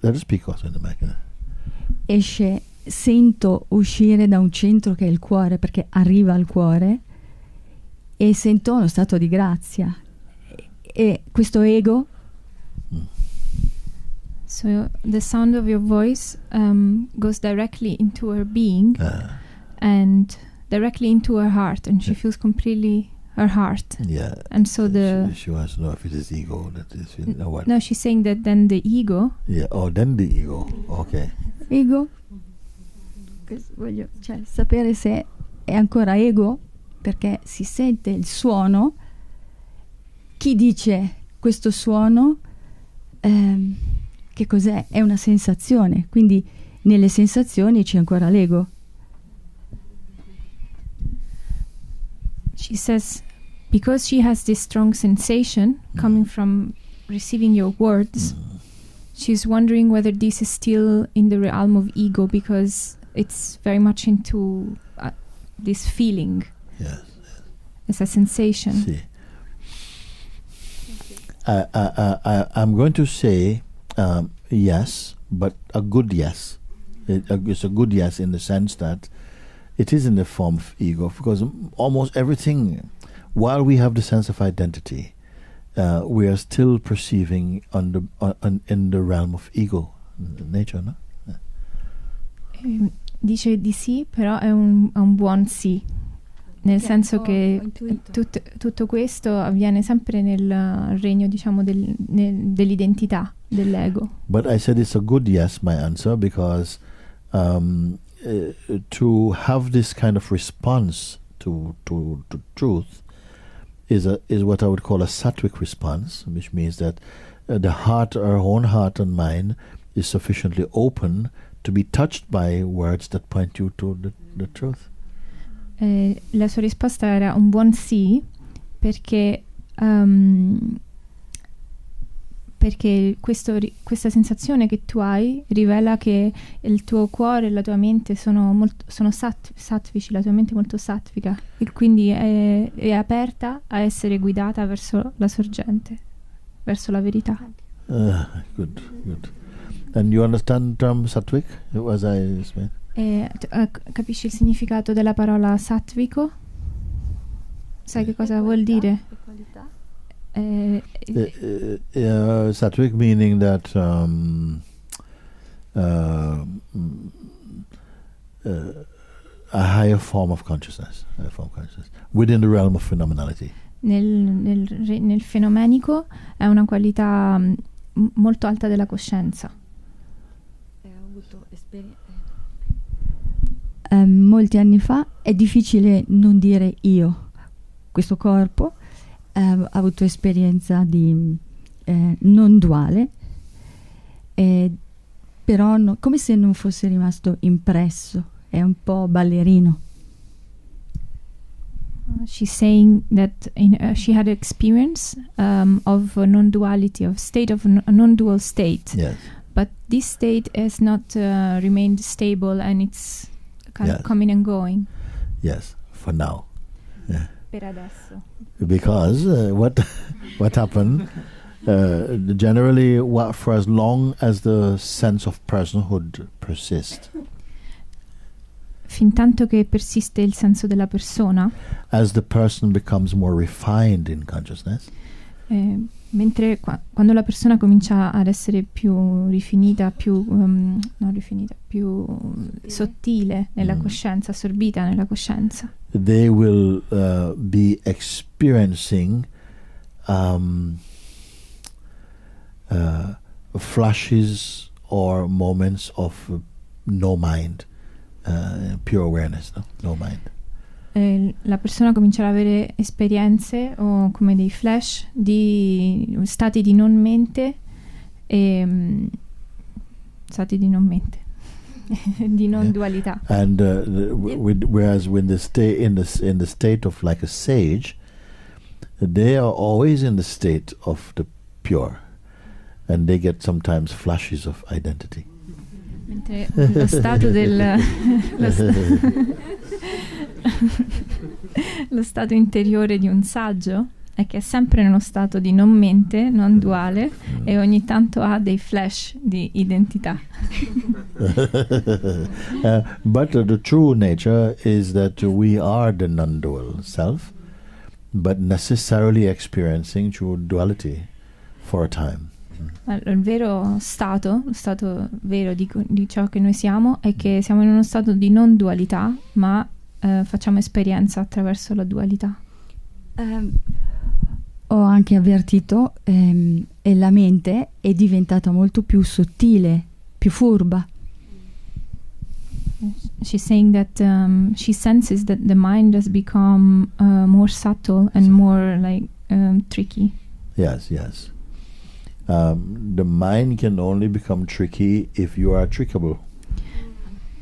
S2: Let us speak also in the mic.
S13: Sento uscire da un centro che è il cuore, perché arriva al cuore, e sento uno stato di grazia. E questo ego.
S14: so the sound of your voice goes directly into her being and directly into her heart, and she feels completely her heart.
S2: Yeah.
S14: And so
S2: she wants to know if it is ego that is. What?
S14: No, she's saying that then the ego.
S2: Yeah. Oh, then the ego. Okay.
S13: Ego. Voglio sapere se è ancora ego, perché si sente il suono. Chi dice questo suono? Che cos'è? È una sensazione, quindi nelle sensazioni c'è ancora l'ego.
S14: She says, because she has this strong sensation coming from receiving your words, she's wondering whether this is still in the realm of ego, because it's very much into this feeling.
S2: Yes.
S14: It's a sensation.
S2: See. I'm going to say yes, but a good yes. It's a good yes in the sense that it is in the form of ego, because almost everything, while we have the sense of identity, we are still perceiving in the realm of ego, nature, no?
S14: Dice di sì, però è un buon sì, nel senso che tutto questo avviene sempre nel regno, diciamo, dell'identità, dell'ego.
S2: But I said it's a good yes, my answer, because to have this kind of response to truth is what I would call a sattvic response, which means that the heart, our own heart and mind, is sufficiently open to be touched by words that point you to the truth.
S14: La sua risposta era un buon sì, perché questa sensazione che tu hai rivela che il tuo cuore e la tua mente sono sattvici, la tua mente è molto sattvica e quindi è aperta a essere guidata verso la sorgente, verso la verità.
S2: Good. And you understand the term sattvic, as I explained?
S14: Capisci il significato della parola sattvico? Sai che cosa vuol dire?
S2: Sattvic meaning that a higher form of consciousness, within the realm of phenomenality.
S14: Nel fenomenico è una qualità molto alta della coscienza.
S13: Molti anni fa è difficile non dire io, questo corpo. Ha avuto esperienza di non duale, però come se non fosse rimasto impresso, è un po' ballerino.
S14: She's saying that she had experience of non-duality, of state of a non-dual state.
S2: Yes.
S14: But this state has not remained stable, and it's kind of coming and going.
S2: Yes, for now. Yeah.
S14: Per adesso.
S2: Because what happened generally, for as long as the sense of personhood persists,
S14: fin tanto che persiste il senso della persona,
S2: as the person becomes more refined in consciousness,
S14: mentre quando la persona comincia ad essere più rifinita, più sottile nella coscienza, assorbita nella coscienza,
S2: they will be experiencing flashes or moments of no mind, pure awareness, no mind.
S14: La persona comincerà ad avere esperienze o come dei flash di stati di non mente stati di non mente di non dualità.
S2: And whereas when they stay in the state of like a sage, they are always in the state of the pure, and they get sometimes flashes of identity.
S14: Mentre lo stato lo stato interiore di un saggio è che è sempre nello stato di non mente, non duale, e ogni tanto ha dei flash di identità.
S2: But the true nature is that we are the non-dual self, but necessarily experiencing true duality for a time.
S14: Il vero stato, lo stato vero di ciò che noi siamo, è che siamo in uno stato di non dualità, ma facciamo esperienza attraverso la dualità.
S13: Ho anche avvertito e la mente è diventata molto più sottile, più furba.
S14: She's saying that she senses that the mind has become more subtle and more like tricky.
S2: Yes. The mind can only become tricky if you are trickable.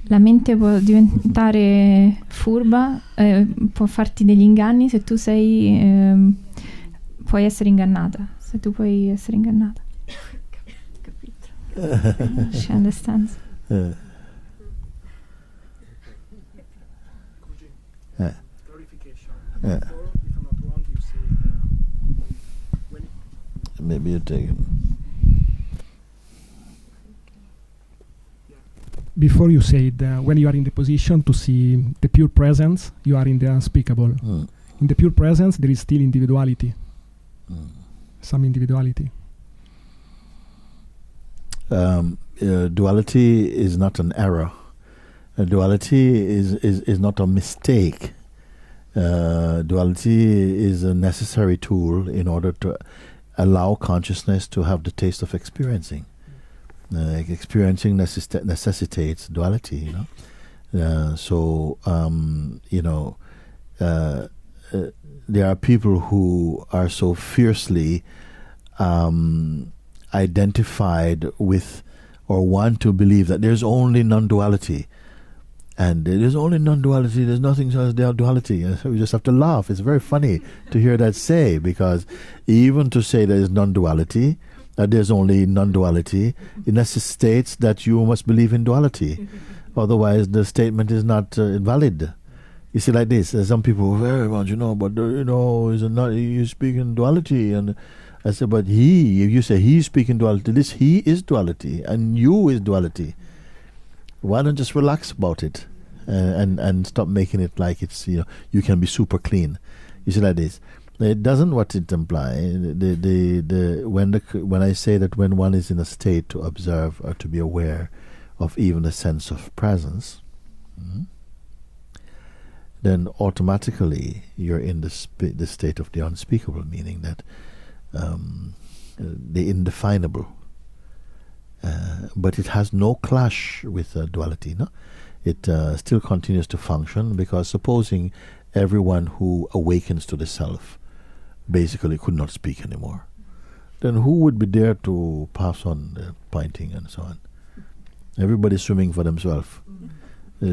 S14: La mente può diventare furba, può farti degli inganni se tu sei puoi essere ingannata, se tu puoi essere ingannata. Capito. She understands.
S15: Clarification. Before, if I'm not wrong, you said when
S2: maybe you take it.
S15: Before you said when you are in the position to see the pure presence, you are in the unspeakable. In the pure presence, there is still individuality. Some individuality.
S2: Duality is not an error. Duality is not a mistake. Duality is a necessary tool in order to allow consciousness to have the taste of experiencing. Experiencing necessitates duality, there are people who are so fiercely identified with or want to believe that there's only non-duality. And there's only non-duality, there's nothing else duality. And so we just have to laugh. It's very funny to hear that say, because even to say there is non-duality, that there's only non-duality, it necessitates that you must believe in duality. Otherwise, the statement is not valid. You see, like this, some people very much, but is it not, you speak in duality, and I said, but if you say he speaking duality, this he is duality, and you is duality. Why don't just relax about it, and stop making it like it's you can be super clean. You see, like this. It doesn't what it imply. When I say that when one is in a state to observe or to be aware of even a sense of presence, then automatically you're in the state of the unspeakable, meaning that the indefinable. But it has no clash with duality. No, it still continues to function, because supposing everyone who awakens to the self basically could not speak anymore, then who would be there to pass on the pointing and so on? Everybody's swimming for themselves.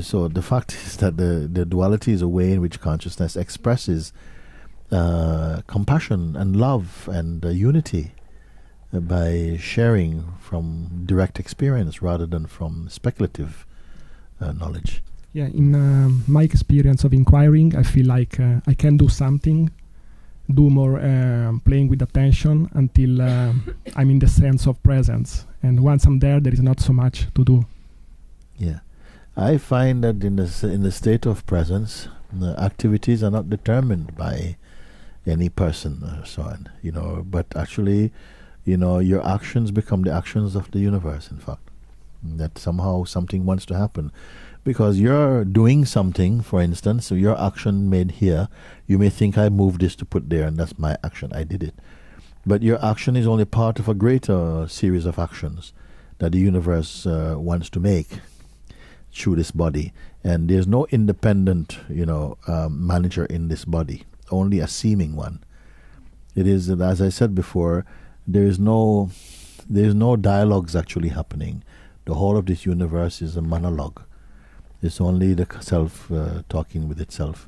S2: So the fact is that the duality is a way in which consciousness expresses compassion and love and unity by sharing from direct experience rather than from speculative knowledge.
S15: Yeah, in my experience of inquiring, I feel like I can do something, do more playing with attention until I'm in the sense of presence. And once I'm there is not so much to do.
S2: Yeah. I find that in the state of presence, activities are not determined by any person or so on, but actually, your actions become the actions of the universe, in fact. That somehow something wants to happen. Because you're doing something, for instance, so your action made here, you may think I moved this to put there, and that's my action, I did it. But your action is only part of a greater series of actions that the universe wants to make through this body. And there's no independent, manager in this body, only a seeming one. It is, as I said before, there's no dialogues actually happening. The whole of this universe is a monologue. It's only the self talking with itself,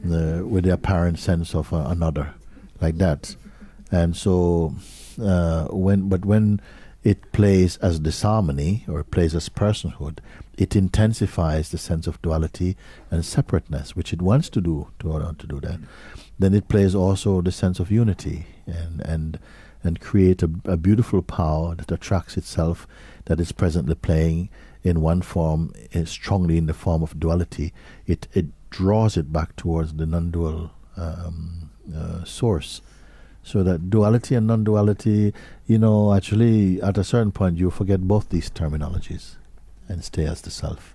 S2: with the apparent sense of another, like that. And so, when it plays as disharmony or plays as personhood, it intensifies the sense of duality and separateness, which it wants to do to do that. Then it plays also the sense of unity and create a beautiful power that attracts itself, that is presently playing in one form, strongly in the form of duality. It draws it back towards the non-dual source. So that duality and non-duality, actually at a certain point you forget both these terminologies and stay as the self.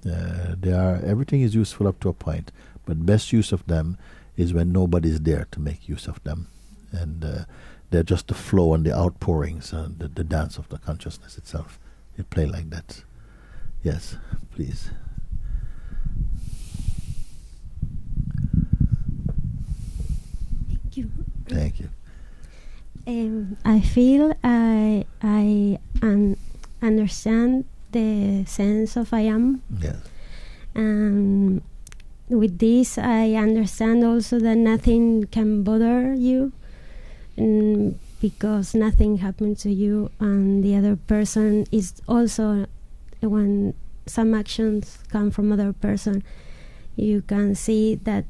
S2: Everything is useful up to a point, but best use of them is when nobody's there to make use of them. And they're just the flow and the outpourings, the dance of the consciousness itself. It play like that. Yes, please.
S16: Thank you.
S2: Thank you.
S16: I feel I understand the sense of I am.
S2: Yes.
S16: And with this, I understand also that nothing can bother you, because nothing happened to you, and the other person is also, when some actions come from other person, you can see that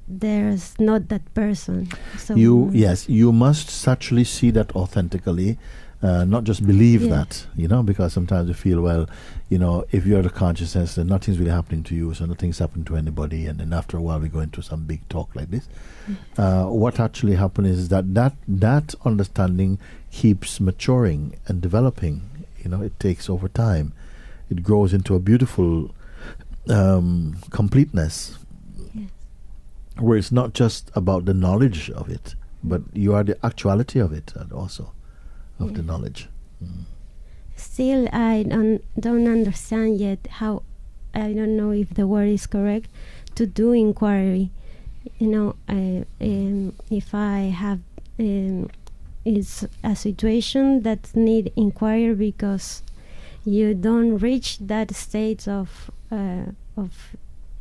S16: there's not that person. So
S2: you must actually see that authentically. Not just believe that, because sometimes you feel, well, if you're the consciousness, then nothing's really happening to you, so nothing's happened to anybody, and then after a while we go into some big talk like this. What actually happens is that understanding keeps maturing and developing. It takes over time. It grows into a beautiful completeness, where it's not just about the knowledge of it, but you are the actuality of it also. Of the knowledge.
S16: Still, I don't understand yet how I don't know if the word is correct, to do inquiry. You know, if I have it's a situation that need inquiry because you don't reach that state of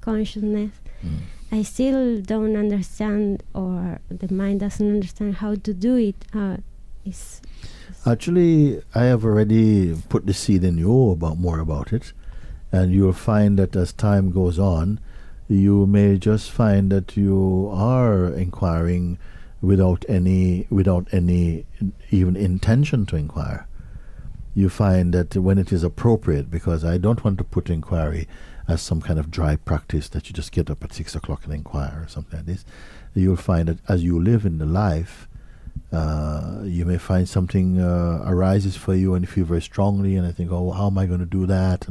S16: consciousness. I still don't understand, or the mind doesn't understand how to do it.
S2: Actually, I have already put the seed in you about more about it, and you'll find that as time goes on, you may just find that you are inquiring without any even intention to inquire. You find that when it is appropriate, because I don't want to put inquiry as some kind of dry practice that you just get up at 6 o'clock and inquire or something like this. You'll find that as you live in the life, you may find something arises for you and you feel very strongly, and I think, oh, how am I going to do that?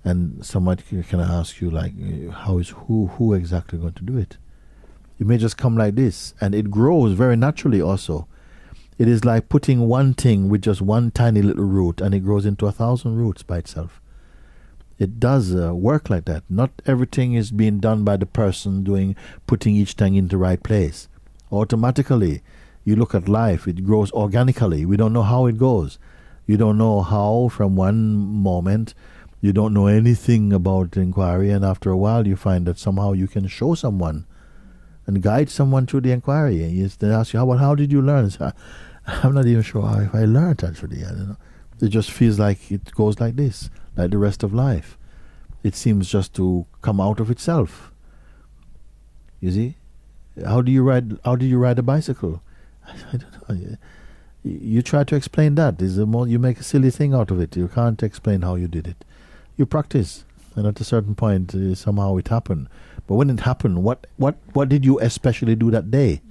S2: And somebody can ask you, like, who exactly going to do it? It may just come like this, and it grows very naturally also. It is like putting one thing with just one tiny little root, and it grows into 1,000 roots by itself. It does work like that. Not everything is being done by the person putting each thing in the right place. Automatically, you look at life, it grows organically. We don't know how it goes. You don't know how from one moment, you don't know anything about inquiry, and after a while you find that somehow you can show someone and guide someone through the inquiry. And they ask you, how did you learn? So, I'm not even sure how I learned, actually. I don't know. It just feels like it goes like this, like the rest of life. It seems just to come out of itself. You see? How do you ride a bicycle? I don't know. You try to explain that. You make a silly thing out of it. You can't explain how you did it. You practice, and at a certain point, somehow it happened. But when it happened, what did you especially do that day?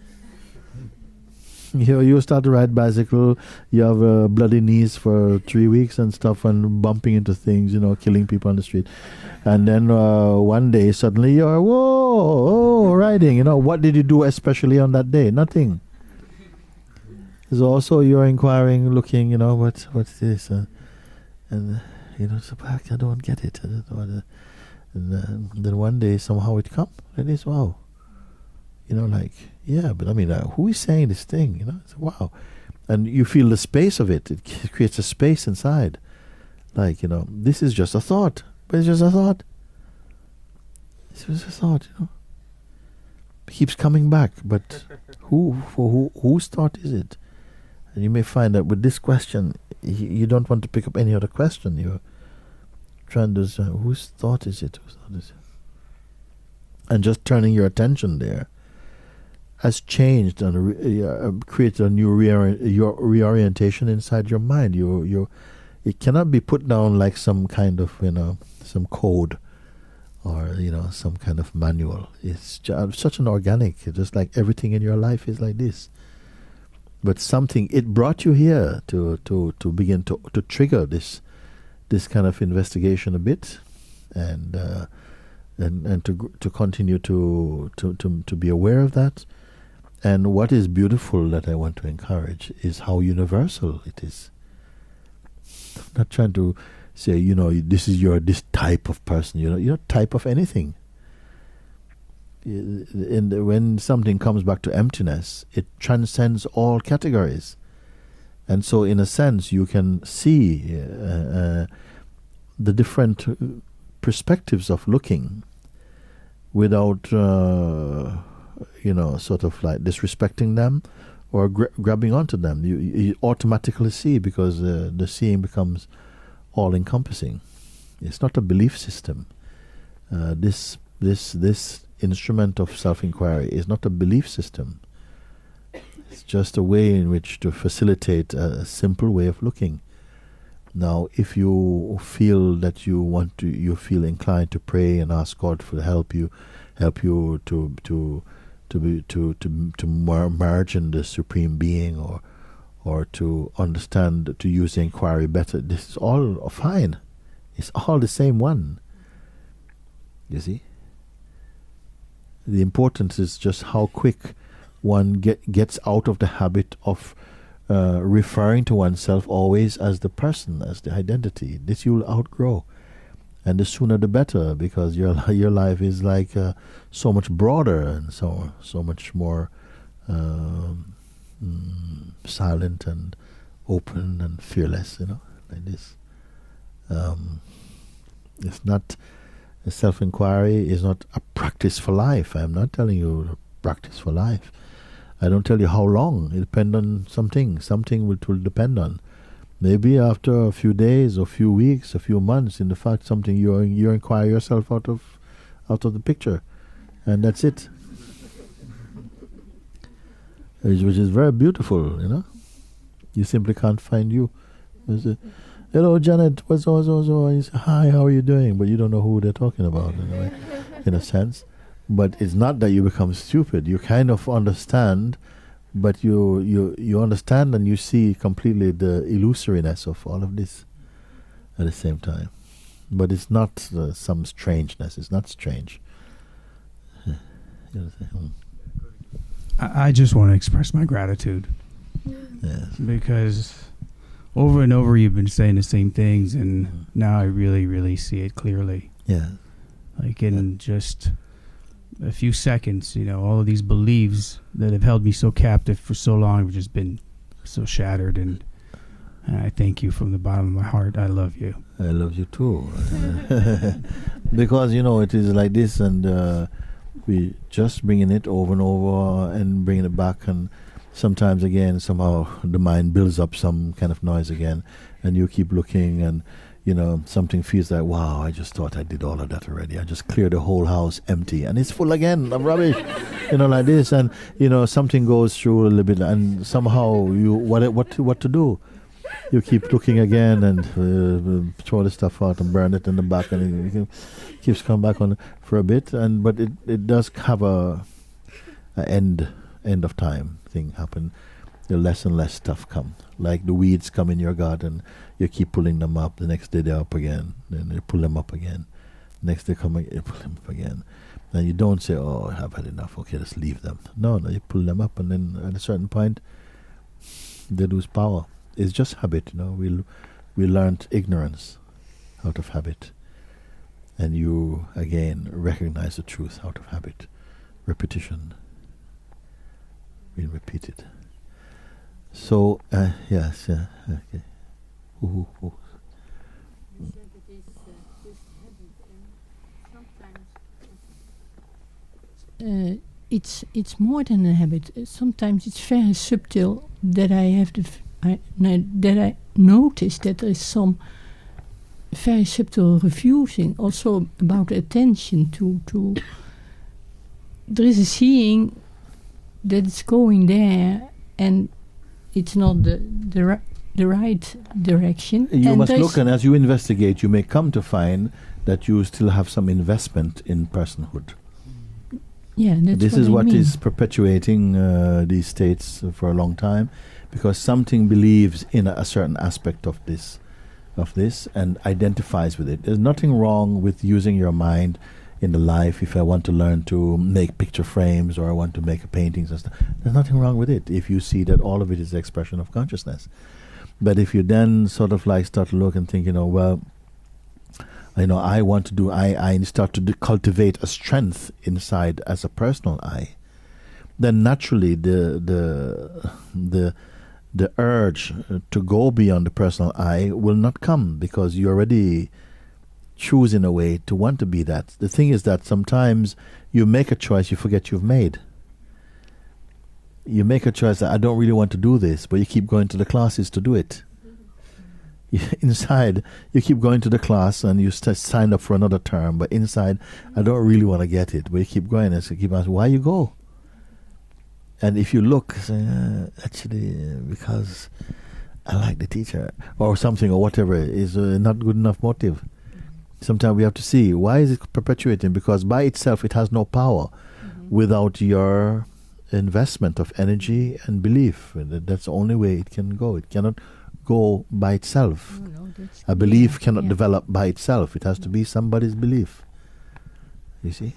S2: You start to ride bicycle, you have bloody knees for 3 weeks and stuff, and bumping into things, killing people on the street. And then one day, suddenly you're, riding. What did you do especially on that day? Nothing. So also you're inquiring, looking, what's this? And so back, I don't get it. And then one day, somehow it comes. It is, wow. But I mean, who is saying this thing? It's, wow. And you feel the space of it. It creates a space inside. This is just a thought. But it's just a thought. It's just a thought, It keeps coming back. But whose thought is it? And you may find that with this question, you don't want to pick up any other question. You're trying to say, whose thought is it? Whose thought is it? And just turning your attention there has changed and created a new reorientation inside your mind. It cannot be put down like some kind of some code or some kind of manual. It's such an organic, just like everything in your life is like this. But it brought you here to begin to trigger this kind of investigation a bit, and to continue to be aware of that. And what is beautiful that I want to encourage is how universal it is. I'm not trying to say, this is this type of person. You're a type of anything. When something comes back to emptiness, it transcends all categories. And so, in a sense, you can see the different perspectives of looking without sort of like disrespecting them or grabbing onto them. You automatically see, because the seeing becomes all-encompassing. It's not a belief system. This instrument of self-inquiry is not a belief system. It's just a way in which to facilitate a simple way of looking. Now, if you feel that you feel inclined to pray and ask God to help you to merge in the Supreme Being, or to understand, to use the inquiry better, this is all fine. It's all the same one. You see? The importance is just how quick one gets out of the habit of referring to oneself always as the person, as the identity. This you'll outgrow. And the sooner the better, because your life is like so much broader and so much more silent and open and fearless, like this. It's not self-inquiry is not a practice for life. I'm not telling you to practice for life. I don't tell you how long. It depends on something. Something it will depend on. Maybe after a few days, or few weeks, a few months, in the fact something you inquire yourself out of the picture, and that's it. Which is very beautiful, You simply can't find you. You say, hello, Janet. What's so? You say, hi, how are you doing? But you don't know who they're talking about, in a sense. But it's not that you become stupid. You kind of understand. But you understand and you see completely the illusoriness of all of this at the same time. But it's not some strangeness. It's not strange.
S17: I just want to express my gratitude.
S2: Yes.
S17: Because over and over you've been saying the same things, and now I really, really see it clearly.
S2: Yeah.
S17: Like in just a few seconds, all of these beliefs that have held me so captive for so long have just been so shattered, and I thank you from the bottom of my heart. I love you.
S2: I love you too. Because, it is like this, and we just bringing it over and over and bringing it back, and sometimes again, somehow the mind builds up some kind of noise again, and you keep looking, and something feels like, wow, I just thought I did all of that already. I just cleared the whole house empty, and it's full again of rubbish, like this. And something goes through a little bit, and somehow you what to do? You keep looking again and throw the stuff out and burn it in the back, and it keeps coming back on for a bit. But it does have a end of time thing happen. The less and less stuff come. Like the weeds come in your garden, you keep pulling them up. The next day they're up again. Then you pull them up again. Next day come again, you pull them up again. And you don't say, oh, I have had enough. Okay, let's leave them. No, you pull them up, and then at a certain point, they lose power. It's just habit, We learned ignorance out of habit. And you, again, recognize the truth out of habit. Repetition. Being repeated. So, yes, yeah, okay.
S7: You said it is just habit, and sometimes
S12: it's more than a habit. Sometimes it's very subtle that I have that I notice that there is some very subtle refusing, also about attention to. There is a seeing that it's going there, and it's not the right direction.
S2: You
S12: and
S2: must look, and as you investigate, you may come to find that you still have some investment in personhood.
S12: Yeah, that's
S2: this is
S12: I
S2: what
S12: mean.
S2: is perpetuating these states for a long time, because something believes in a certain aspect of this, and identifies with it. There's nothing wrong with using your mind in the life. If I want to learn to make picture frames, or I want to make paintings and stuff, there's nothing wrong with it if you see that all of it is the expression of consciousness. But if you then sort of like start to look and think, well, I want to do, I start to cultivate a strength inside as a personal I, then naturally the urge to go beyond the personal I will not come, because you already choose in a way to want to be that. The thing is that sometimes you make a choice you forget you've made. You make a choice that I don't really want to do this, but you keep going to the classes to do it. Inside, you keep going to the class and you sign up for another term, but inside, I don't really want to get it, but you keep going and so keep asking, why you go? And if you look, say, actually, because I like the teacher, or something, or whatever, is not good enough motive. Sometimes we have to see, why is it perpetuating? Because by itself, it has no power without your investment of energy and belief. That's the only way it can go. It cannot go by itself. A belief cannot develop by itself. It has to be somebody's belief. You see?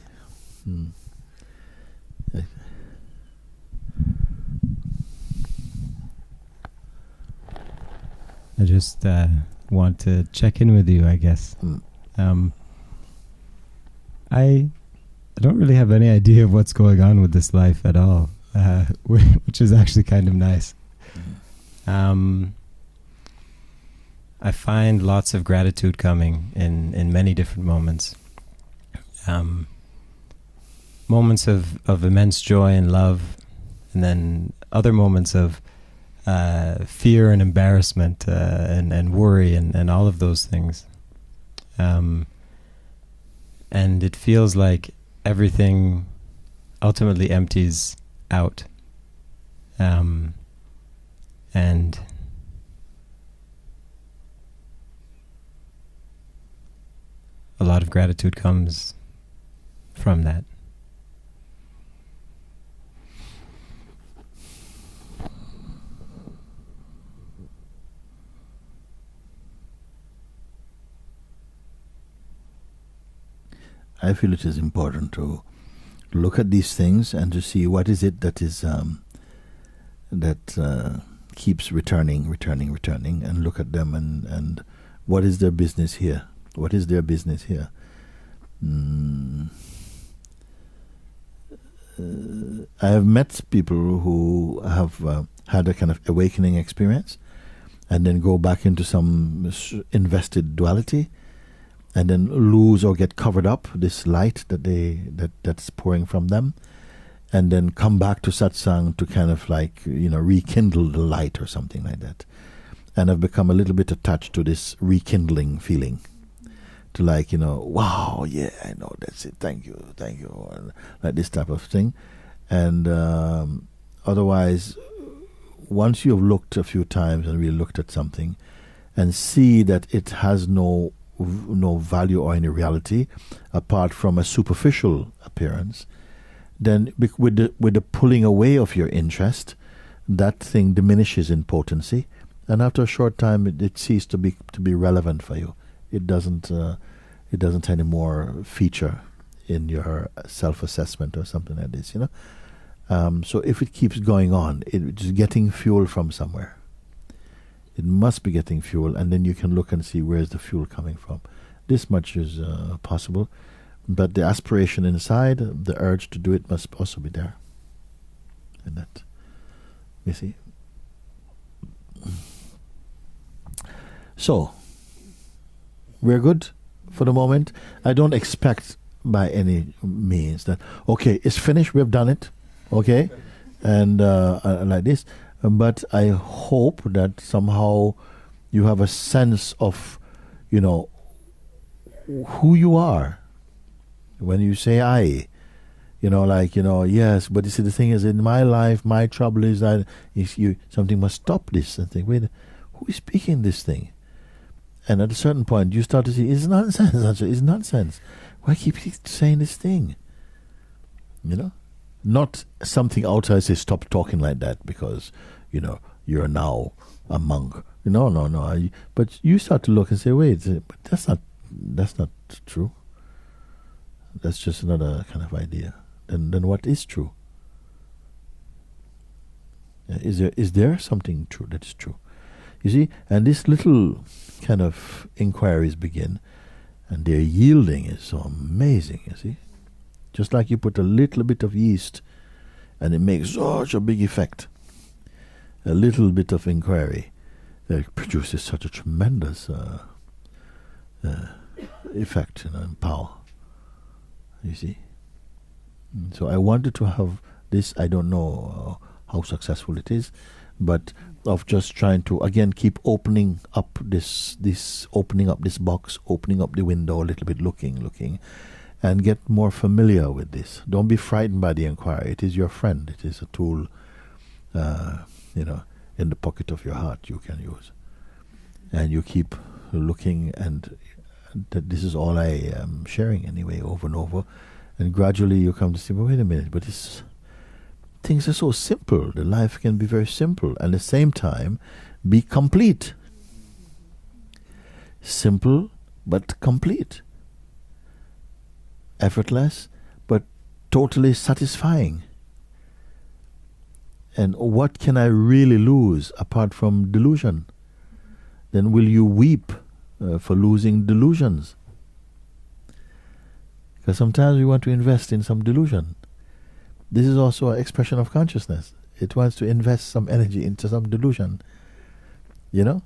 S18: I just want to check in with you, I guess. I don't really have any idea of what's going on with this life at all, which is actually kind of nice. I find lots of gratitude coming in many different moments. Moments of immense joy and love, and then other moments of fear and embarrassment and worry and all of those things. And it feels like everything ultimately empties out. And a lot of gratitude comes from that.
S2: I feel it is important to look at these things and to see what is it that is keeps returning, and look at them and what is their business here? What is their business here? I have met people who have had a kind of awakening experience and then go back into some invested duality and then lose or get covered up this light that's pouring from them, and then come back to satsang to kind of like, rekindle the light or something like that. And I've become a little bit attached to this rekindling feeling. To like, wow, yeah, I know, that's it, thank you, and like this type of thing. And otherwise, once you've looked a few times and really looked at something and see that it has no value or any reality apart from a superficial appearance, then with the pulling away of your interest, that thing diminishes in potency, and after a short time it ceases to be relevant for you. It doesn't anymore feature in your self-assessment or something like this, So if it keeps going on, it's getting fuel from somewhere. It must be getting fuel, and then you can look and see where is the fuel coming from. This much is possible, but the aspiration inside, the urge to do it, must also be there. And that, you see. So, we're good for the moment. I don't expect by any means that, okay, it's finished, we've done it, okay, and like this. But I hope that somehow you have a sense of, who you are. When you say I, yes, but you see, the thing is, in my life, my trouble is that something must stop this and think, wait, who is speaking this thing? And at a certain point, you start to see, it's nonsense, actually, it's nonsense. Why keep saying this thing? Not something outside says, stop talking like that because, you're now a monk. No. But you start to look and say, wait, but that's not true. That's just another kind of idea. Then what is true? Is there something true that is true? You see, and this little kind of inquiries begin, and their yielding is so amazing, you see. Just like you put a little bit of yeast, and it makes such a big effect. A little bit of inquiry that produces such a tremendous effect, and power. You see. So I wanted to have this. I don't know how successful it is, but of just trying to again keep opening up this opening up this box, opening up the window a little bit, looking, and get more familiar with this. Don't be frightened by the inquiry. It is your friend. It is a tool, in the pocket of your heart you can use, and you keep looking, and this is all I am sharing anyway, over and over, and gradually you come to see, well, wait a minute, but things are so simple. The life can be very simple, and at the same time be complete. Simple but complete. Effortless but totally satisfying. And what can I really lose apart from delusion? Then will you weep for losing delusions? Because sometimes we want to invest in some delusion. This is also an expression of consciousness. It wants to invest some energy into some delusion. You know?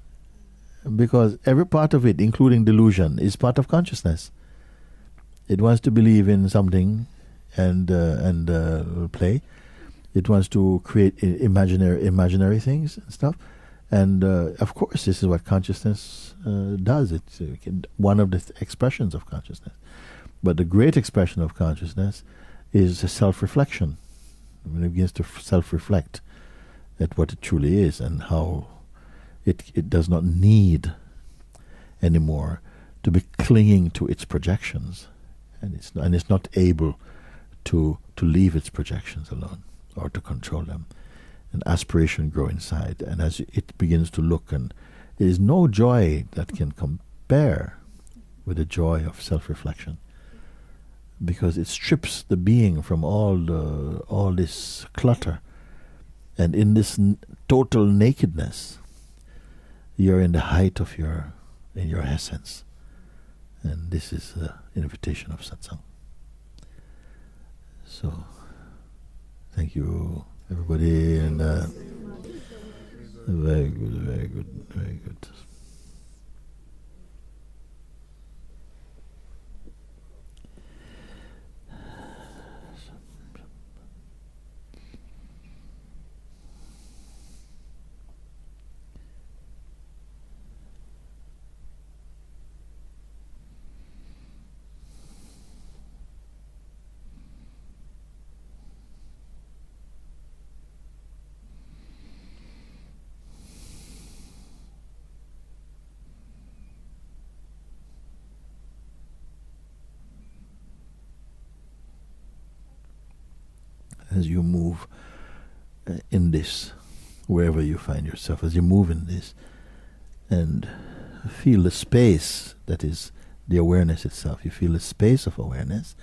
S2: Because every part of it, including delusion, is part of consciousness. It wants to believe in something and play. It wants to create imaginary things and stuff. And of course, this is what consciousness does. It's one of the expressions of consciousness. But the great expression of consciousness is a self-reflection. When it begins to self-reflect at what it truly is and how it does not need anymore to be clinging to its projections, and it's not able to leave its projections alone or to control them. And aspiration grow inside, and as it begins to look, and there is no joy that can compare with the joy of self-reflection, because it strips the being from all this clutter, and in this total nakedness, you're in the height of your essence, and this is the invitation of Satsang. So, thank you, everybody, and very good, very good, very good. As you move in this, wherever you find yourself, as you move in this, and feel the space that is the awareness itself. You feel the space of awareness,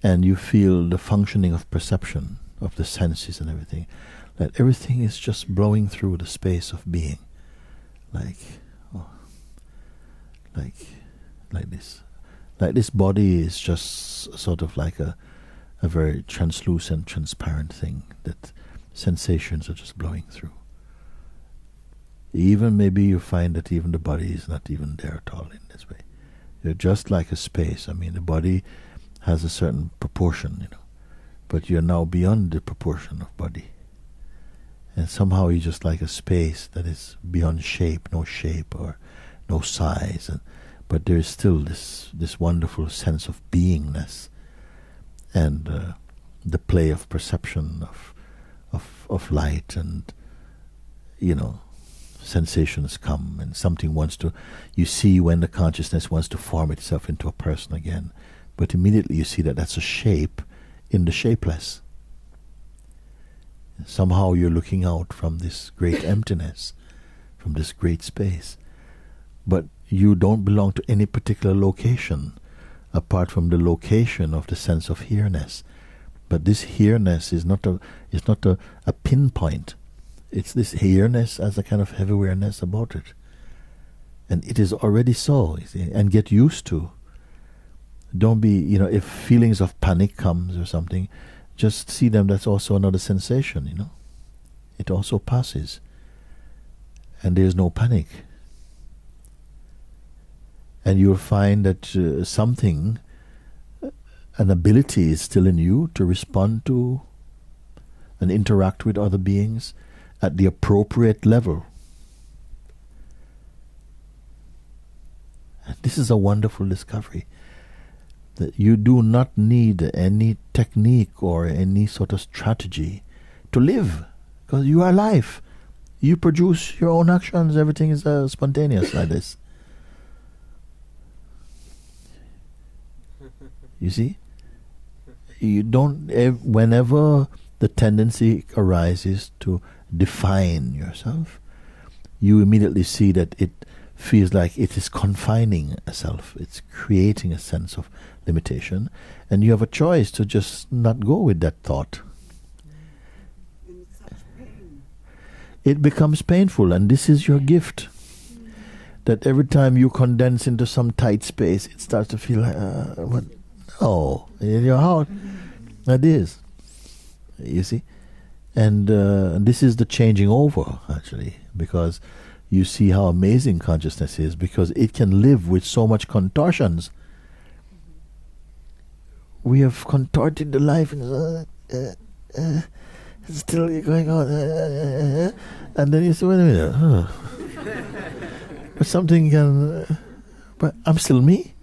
S2: and you feel the functioning of perception, of the senses and everything. That everything is just blowing through the space of being, like this. Like this body is just sort of like a very translucent, transparent thing that sensations are just blowing through. Even maybe you find that even the body is not even there at all in this way. You're just like a space. I mean, the body has a certain proportion, but you're now beyond the proportion of body. And somehow you're just like a space that is beyond shape or no size. But there is still this wonderful sense of beingness, and the play of perception of light, and sensations come, and something wants to, you see when the consciousness wants to form itself into a person again, but immediately you see that that's a shape in the shapeless. Somehow you're looking out from this great emptiness, from this great space, but you don't belong to any particular location apart from the location of the sense of here-ness. But this here-ness is not a pinpoint. It's this here-ness as a kind of heavy awareness about it. And it is already so, you see, and get used to. Don't be, if feelings of panic comes or something, just see them, that's also another sensation, It also passes. And there's no panic. And you'll find that something, an ability is still in you to respond to and interact with other beings at the appropriate level. And this is a wonderful discovery, that you do not need any technique or any sort of strategy to live, because you are life. You produce your own actions, everything is spontaneous like this. You see? You don't, whenever the tendency arises to define yourself, you immediately see that it feels like it is confining a self. It's creating a sense of limitation, and you have a choice to just not go with that thought. It becomes painful, and this is your gift. That every time you condense into some tight space, it starts to feel like, No, in your heart, that is. You see? And this is the changing over, actually, because you see how amazing consciousness is, because it can live with so much contortions. We have contorted the life, and it's still going on. And then you say, wait a minute. But something can... but I'm still me.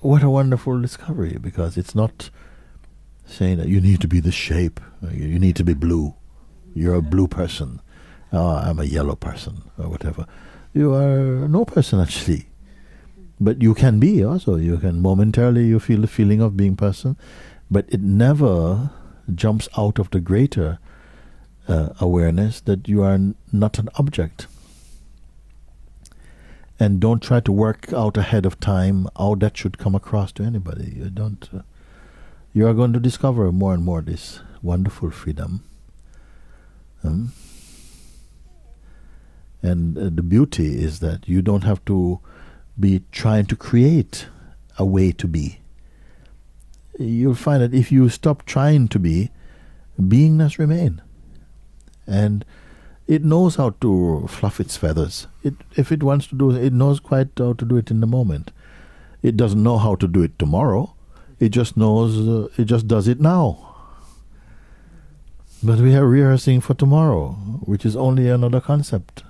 S2: What a wonderful discovery, because it's not saying that you need to be this shape, you need to be blue, you're a blue person, I'm a yellow person, or whatever. You are no person, actually. But you can be also. You can momentarily, you feel the feeling of being person, but it never jumps out of the greater awareness that you are not an object. And don't try to work out ahead of time how that should come across to anybody. You don't. You are going to discover more and more this wonderful freedom. And the beauty is that you don't have to be trying to create a way to be. You'll find that if you stop trying to be, beingness remain. And it knows how to fluff its feathers. If it wants to do it, it knows quite how to do it in the moment. It doesn't know how to do it tomorrow. It just knows, it just does it now. But we are rehearsing for tomorrow, which is only another concept.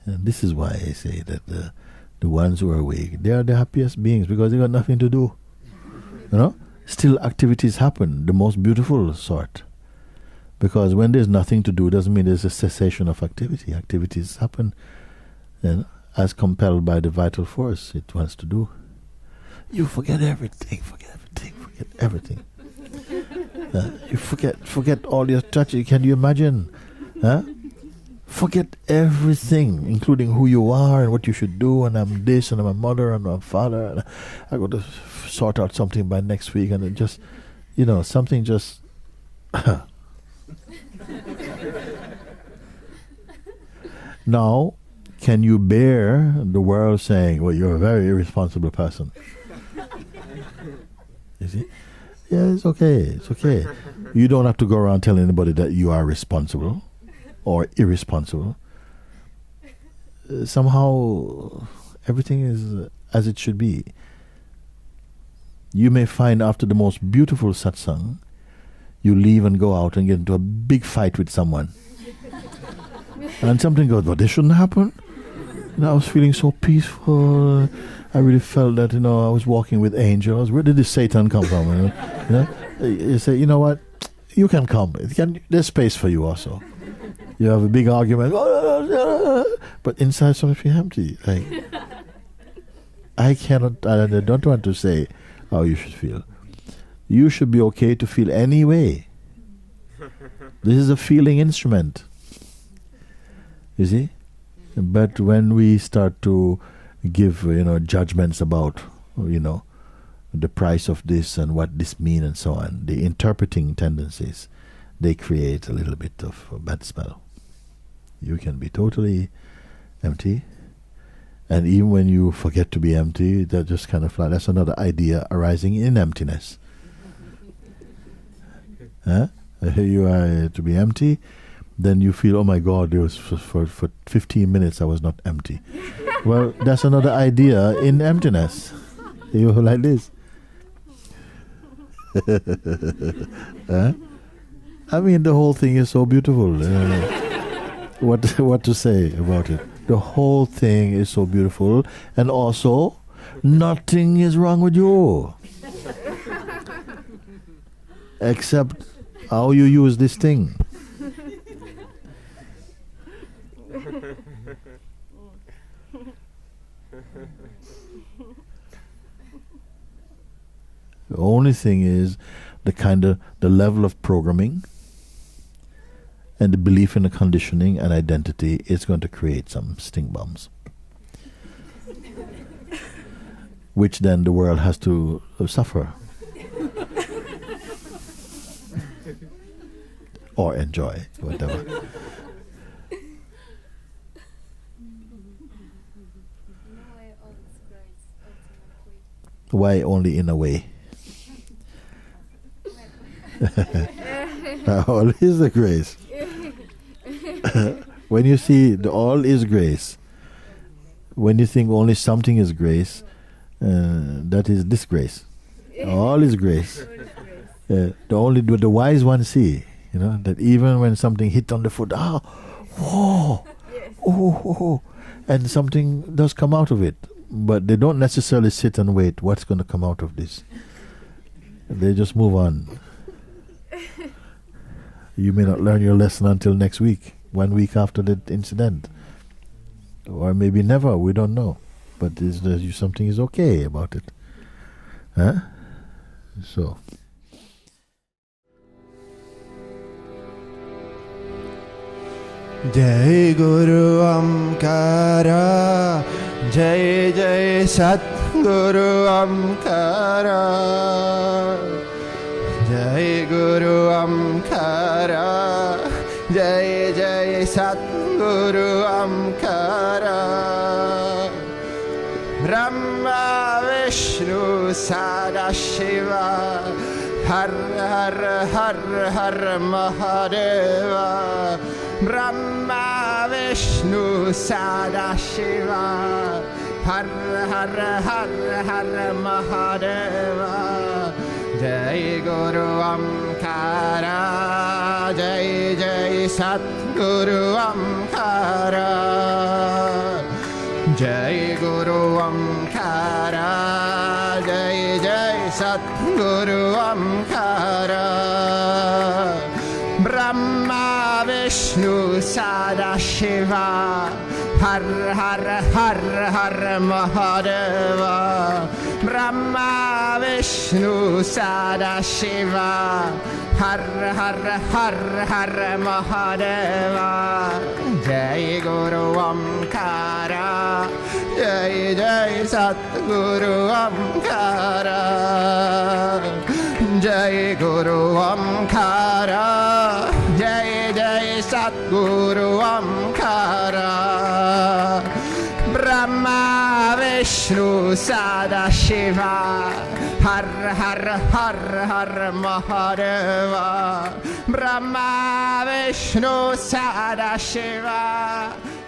S2: And this is why I say that the ones who are awake, they are the happiest beings, because they got nothing to do. You know? Still activities happen, the most beautiful sort. Because when there's nothing to do, doesn't mean there's a cessation of activity. Activities happen, and as compelled by the vital force it wants to do. You forget everything, forget everything. You forget all your touch. Can you imagine? Forget everything, including who you are and what you should do, and I'm this, and I'm a mother, and I'm a father, and I got to sort out something by next week, and it just, something just... Now, can you bear the world saying, well, you're a very irresponsible person? You see? Yeah, it's okay. You don't have to go around telling anybody that you are responsible or irresponsible. Somehow, everything is as it should be. You may find after the most beautiful satsang, you leave and go out and get into a big fight with someone. And something goes, well, this shouldn't happen. I was feeling so peaceful. I really felt that, I was walking with angels. Where did this Satan come from? You say, you know what? You can come. There's space for you also. You have a big argument, but inside something empty. Like, I don't want to say how you should feel. You should be okay to feel any way. This is a feeling instrument. You see? But when we start to give, judgments about, the price of this and what this means and so on, the interpreting tendencies, they create a little bit of a bad smell. You can be totally empty, and even when you forget to be empty, that just kind of that's another idea arising in emptiness. Here you are to be empty, then you feel, oh my God, there was for 15 minutes I was not empty. Well, that's another idea in emptiness. You like this. I mean, the whole thing is so beautiful. What to say about it? The whole thing is so beautiful, and also, nothing is wrong with you, except how you use this thing. The only thing is the level of programming and the belief in the conditioning and identity is going to create some stink bombs, which then the world has to suffer or enjoy, whatever. Why only in a way? All is the grace. When you see the all is grace, when you think only something is grace, that is disgrace. All is grace. The wise ones see, that even when something hit on the foot, and something does come out of it, but they don't necessarily sit and wait. What's going to come out of this? They just move on. You may not learn your lesson until next week, 1 week after the incident, or maybe never. We don't know. But something is okay about it, huh? So.
S19: Jai Guru Amkara, Jai Jai Sat Guru Amkara, Jai Guru Amkara, Jai Jai Sat Guru Amkara, Brahma Vishnu Sadashiva, Har Har Har Har Mahadeva, Brahma Vishnu Sadashiva, Har Har Har Har Mahadeva, Jai Guru Amkara, Jai Jai Sat Guru Amkara, Jai Guru Amkara, Jai Jai Sat Guru Amkara, Brahma Vishnu Sadashiva, Har Har Har Har Mahadeva, Brahma Vishnu Sadashiva, Har Har Har Har Mahadeva, Jai Guru Amkara, Jai Jai Sat Guru Amkara, Jai Guru Amkara, Jai Jai Sat Guru Amkara, Brahma Vishnu Sadashiva, Har Har Har Har Mahadeva, Brahma Vishnu Sadashiva,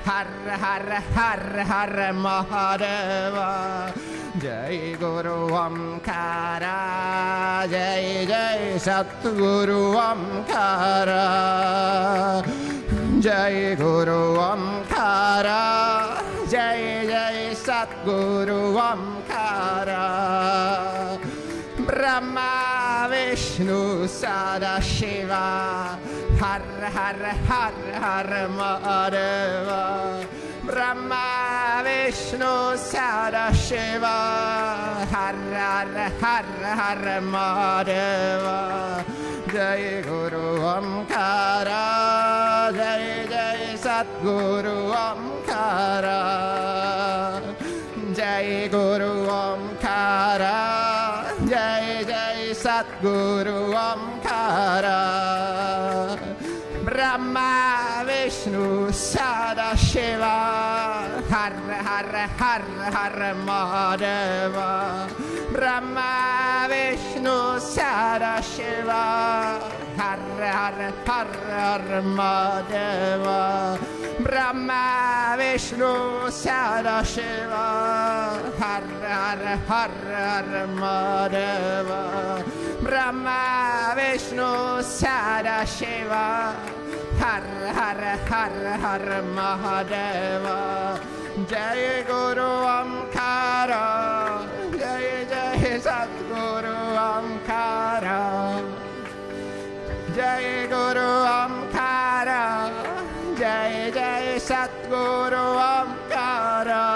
S19: Har Har Har Har Mahadeva, Jai Guru Amkara, Jai Jai Sat Guru Amkara, Jai Guru Amkara, Jai Jai Sat Guru Amkara, Brahma Vishnu Sadashiva, Har Har Har Har Mahadeva, Brahma Vishnu Sadashiva, Har Har Har Har Mahadeva, Jai Guru Amkara, Jai Jai Sat Guru Amkara, Jai Guru Amkara, Jai Jai Sat Guru Amkara, Brahma Vishnu Sadashiva, Har Har Har Har Mahadeva, Brahma Vishnu Sadashiva, Har Har Har Har Mahadeva, Brahma Vishnu Sadashiva, Har Har Har Har Mahadeva, Brahma Vishnu Sadashiva, Har Har Har Har Mahadeva, Jai Guru Amkara, Jai Jai Sat Guru Amkara, Jai Guru Amkara, Jai Jai Sat Guru Amkara,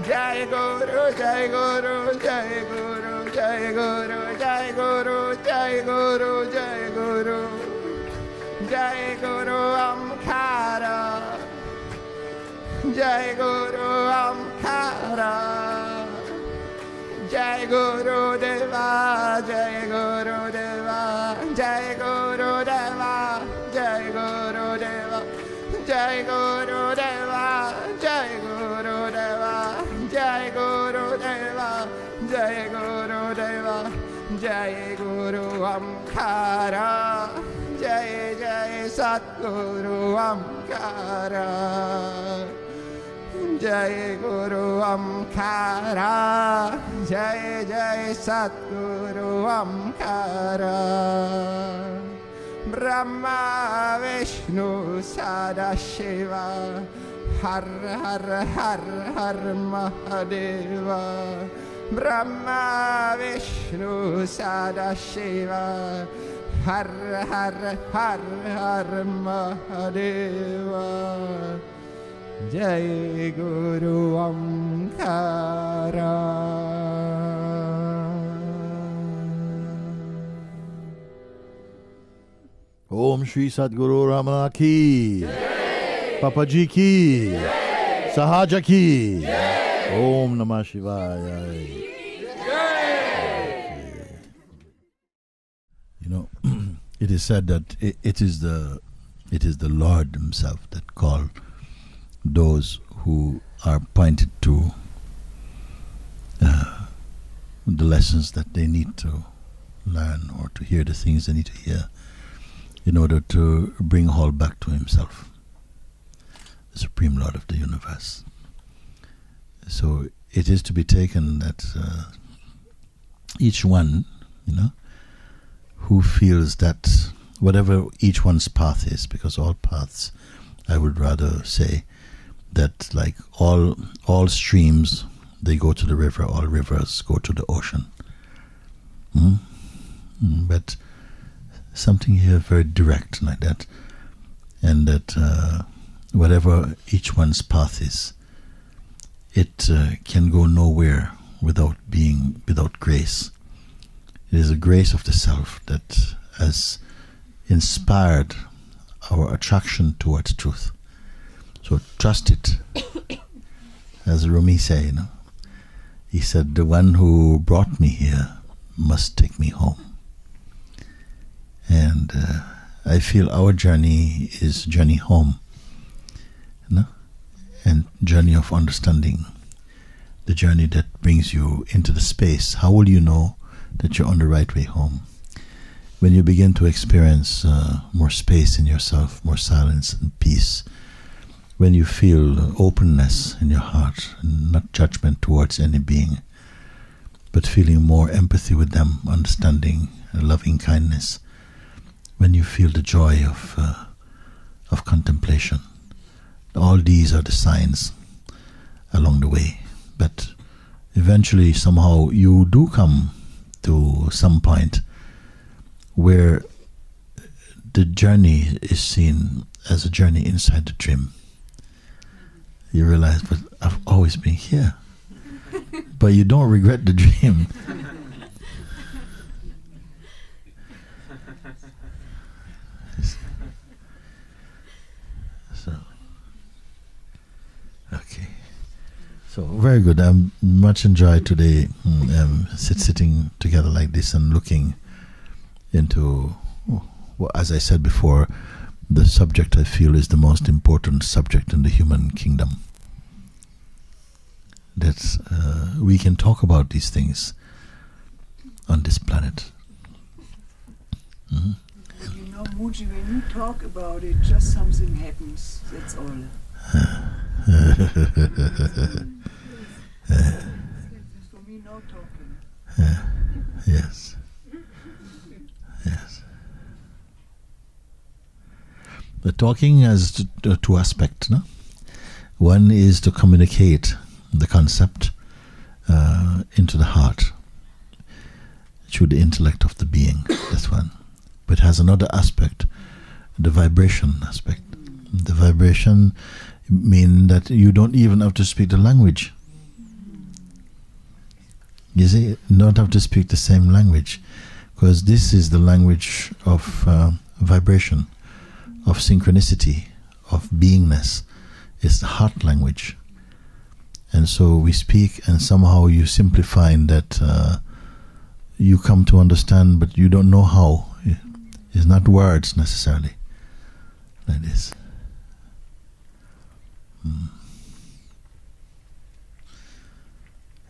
S19: Jai Guru, Jai Guru, Jai Guru, Jai Guru, Jai Guru, Jai Guru, Jai Guru, Jai Guru Amkara, Jai Guru Amkara, Jai Guru Deva, Jai Guru Deva, Jai Guru Deva, Jai Guru Deva, Jai Guru Deva, Jai Guru Deva, Jai Guru Deva, Jai Guru Deva, Jai Guru Amkara, Jai Jai Satguru Amkara, Jai Guru Amkara, Jai Jai Satguru Amkara, Brahma Vishnu Sadashiva, Har Har Har Har Mahadeva, Brahma Vishnu Sadashiva, Har Har Har Har Mahadeva, Jai Guru Amkara.
S2: Om Shri Sadguru Ramana ki, Papaji ki, Sahaja ki, Om Namah Shivaya. You know, it is said that it is the Lord Himself that called those who are pointed to the lessons that they need to learn, or to hear the things they need to hear, in order to bring all back to Himself, the Supreme Lord of the universe. So it is to be taken that each one, who feels that whatever each one's path is, because all paths, I would rather say that, like all streams, they go to the river, all rivers go to the ocean. But something here very direct like that, and that whatever each one's path is, it can go nowhere without grace. It is the grace of the self that has inspired our attraction towards truth. So trust it. As Rumi said, he said, the one who brought me here must take me home. And I feel our journey is journey home, and journey of understanding, the journey that brings you into the space. How will you know that you're on the right way home? When you begin to experience more space in yourself, more silence and peace, when you feel openness in your heart, and not judgment towards any being, but feeling more empathy with them, understanding, loving kindness, when you feel the joy of contemplation. All these are the signs along the way. But eventually, somehow, you do come to some point where the journey is seen as a journey inside the dream. You realize, but I've always been here. But you don't regret the dream. Okay. So very good. I'm much enjoyed today sitting together like this and looking into, as I said before, the subject I feel is the most important subject in the human kingdom. That we can talk about these things on this planet.
S20: You know, Mooji, when you talk about it, just something happens. That's all. For me, no talking.
S2: Yes. Yes. The talking has two aspects. No? One is to communicate the concept into the heart through the intellect of the being. That's one. But it has another aspect, the vibration aspect. The vibration mean that you don't even have to speak the language. You see, you don't have to speak the same language, because this is the language of vibration, of synchronicity, of beingness. It's the heart language. And so we speak, and somehow you simply find that you come to understand, but you don't know how. It's not words necessarily, like this.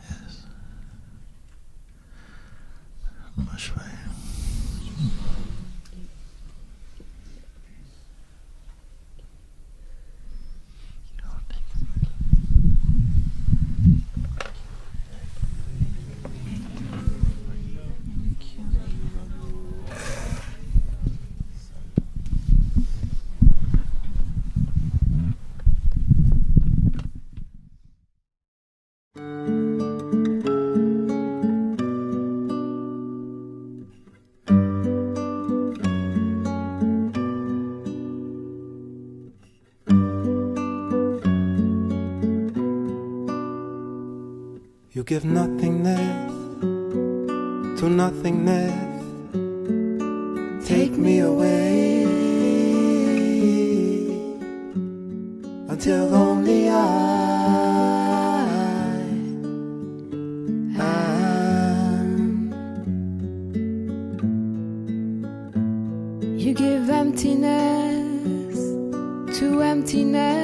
S2: Yes.
S21: You give nothingness to nothingness. Take me away until only I am.
S22: You give emptiness to emptiness.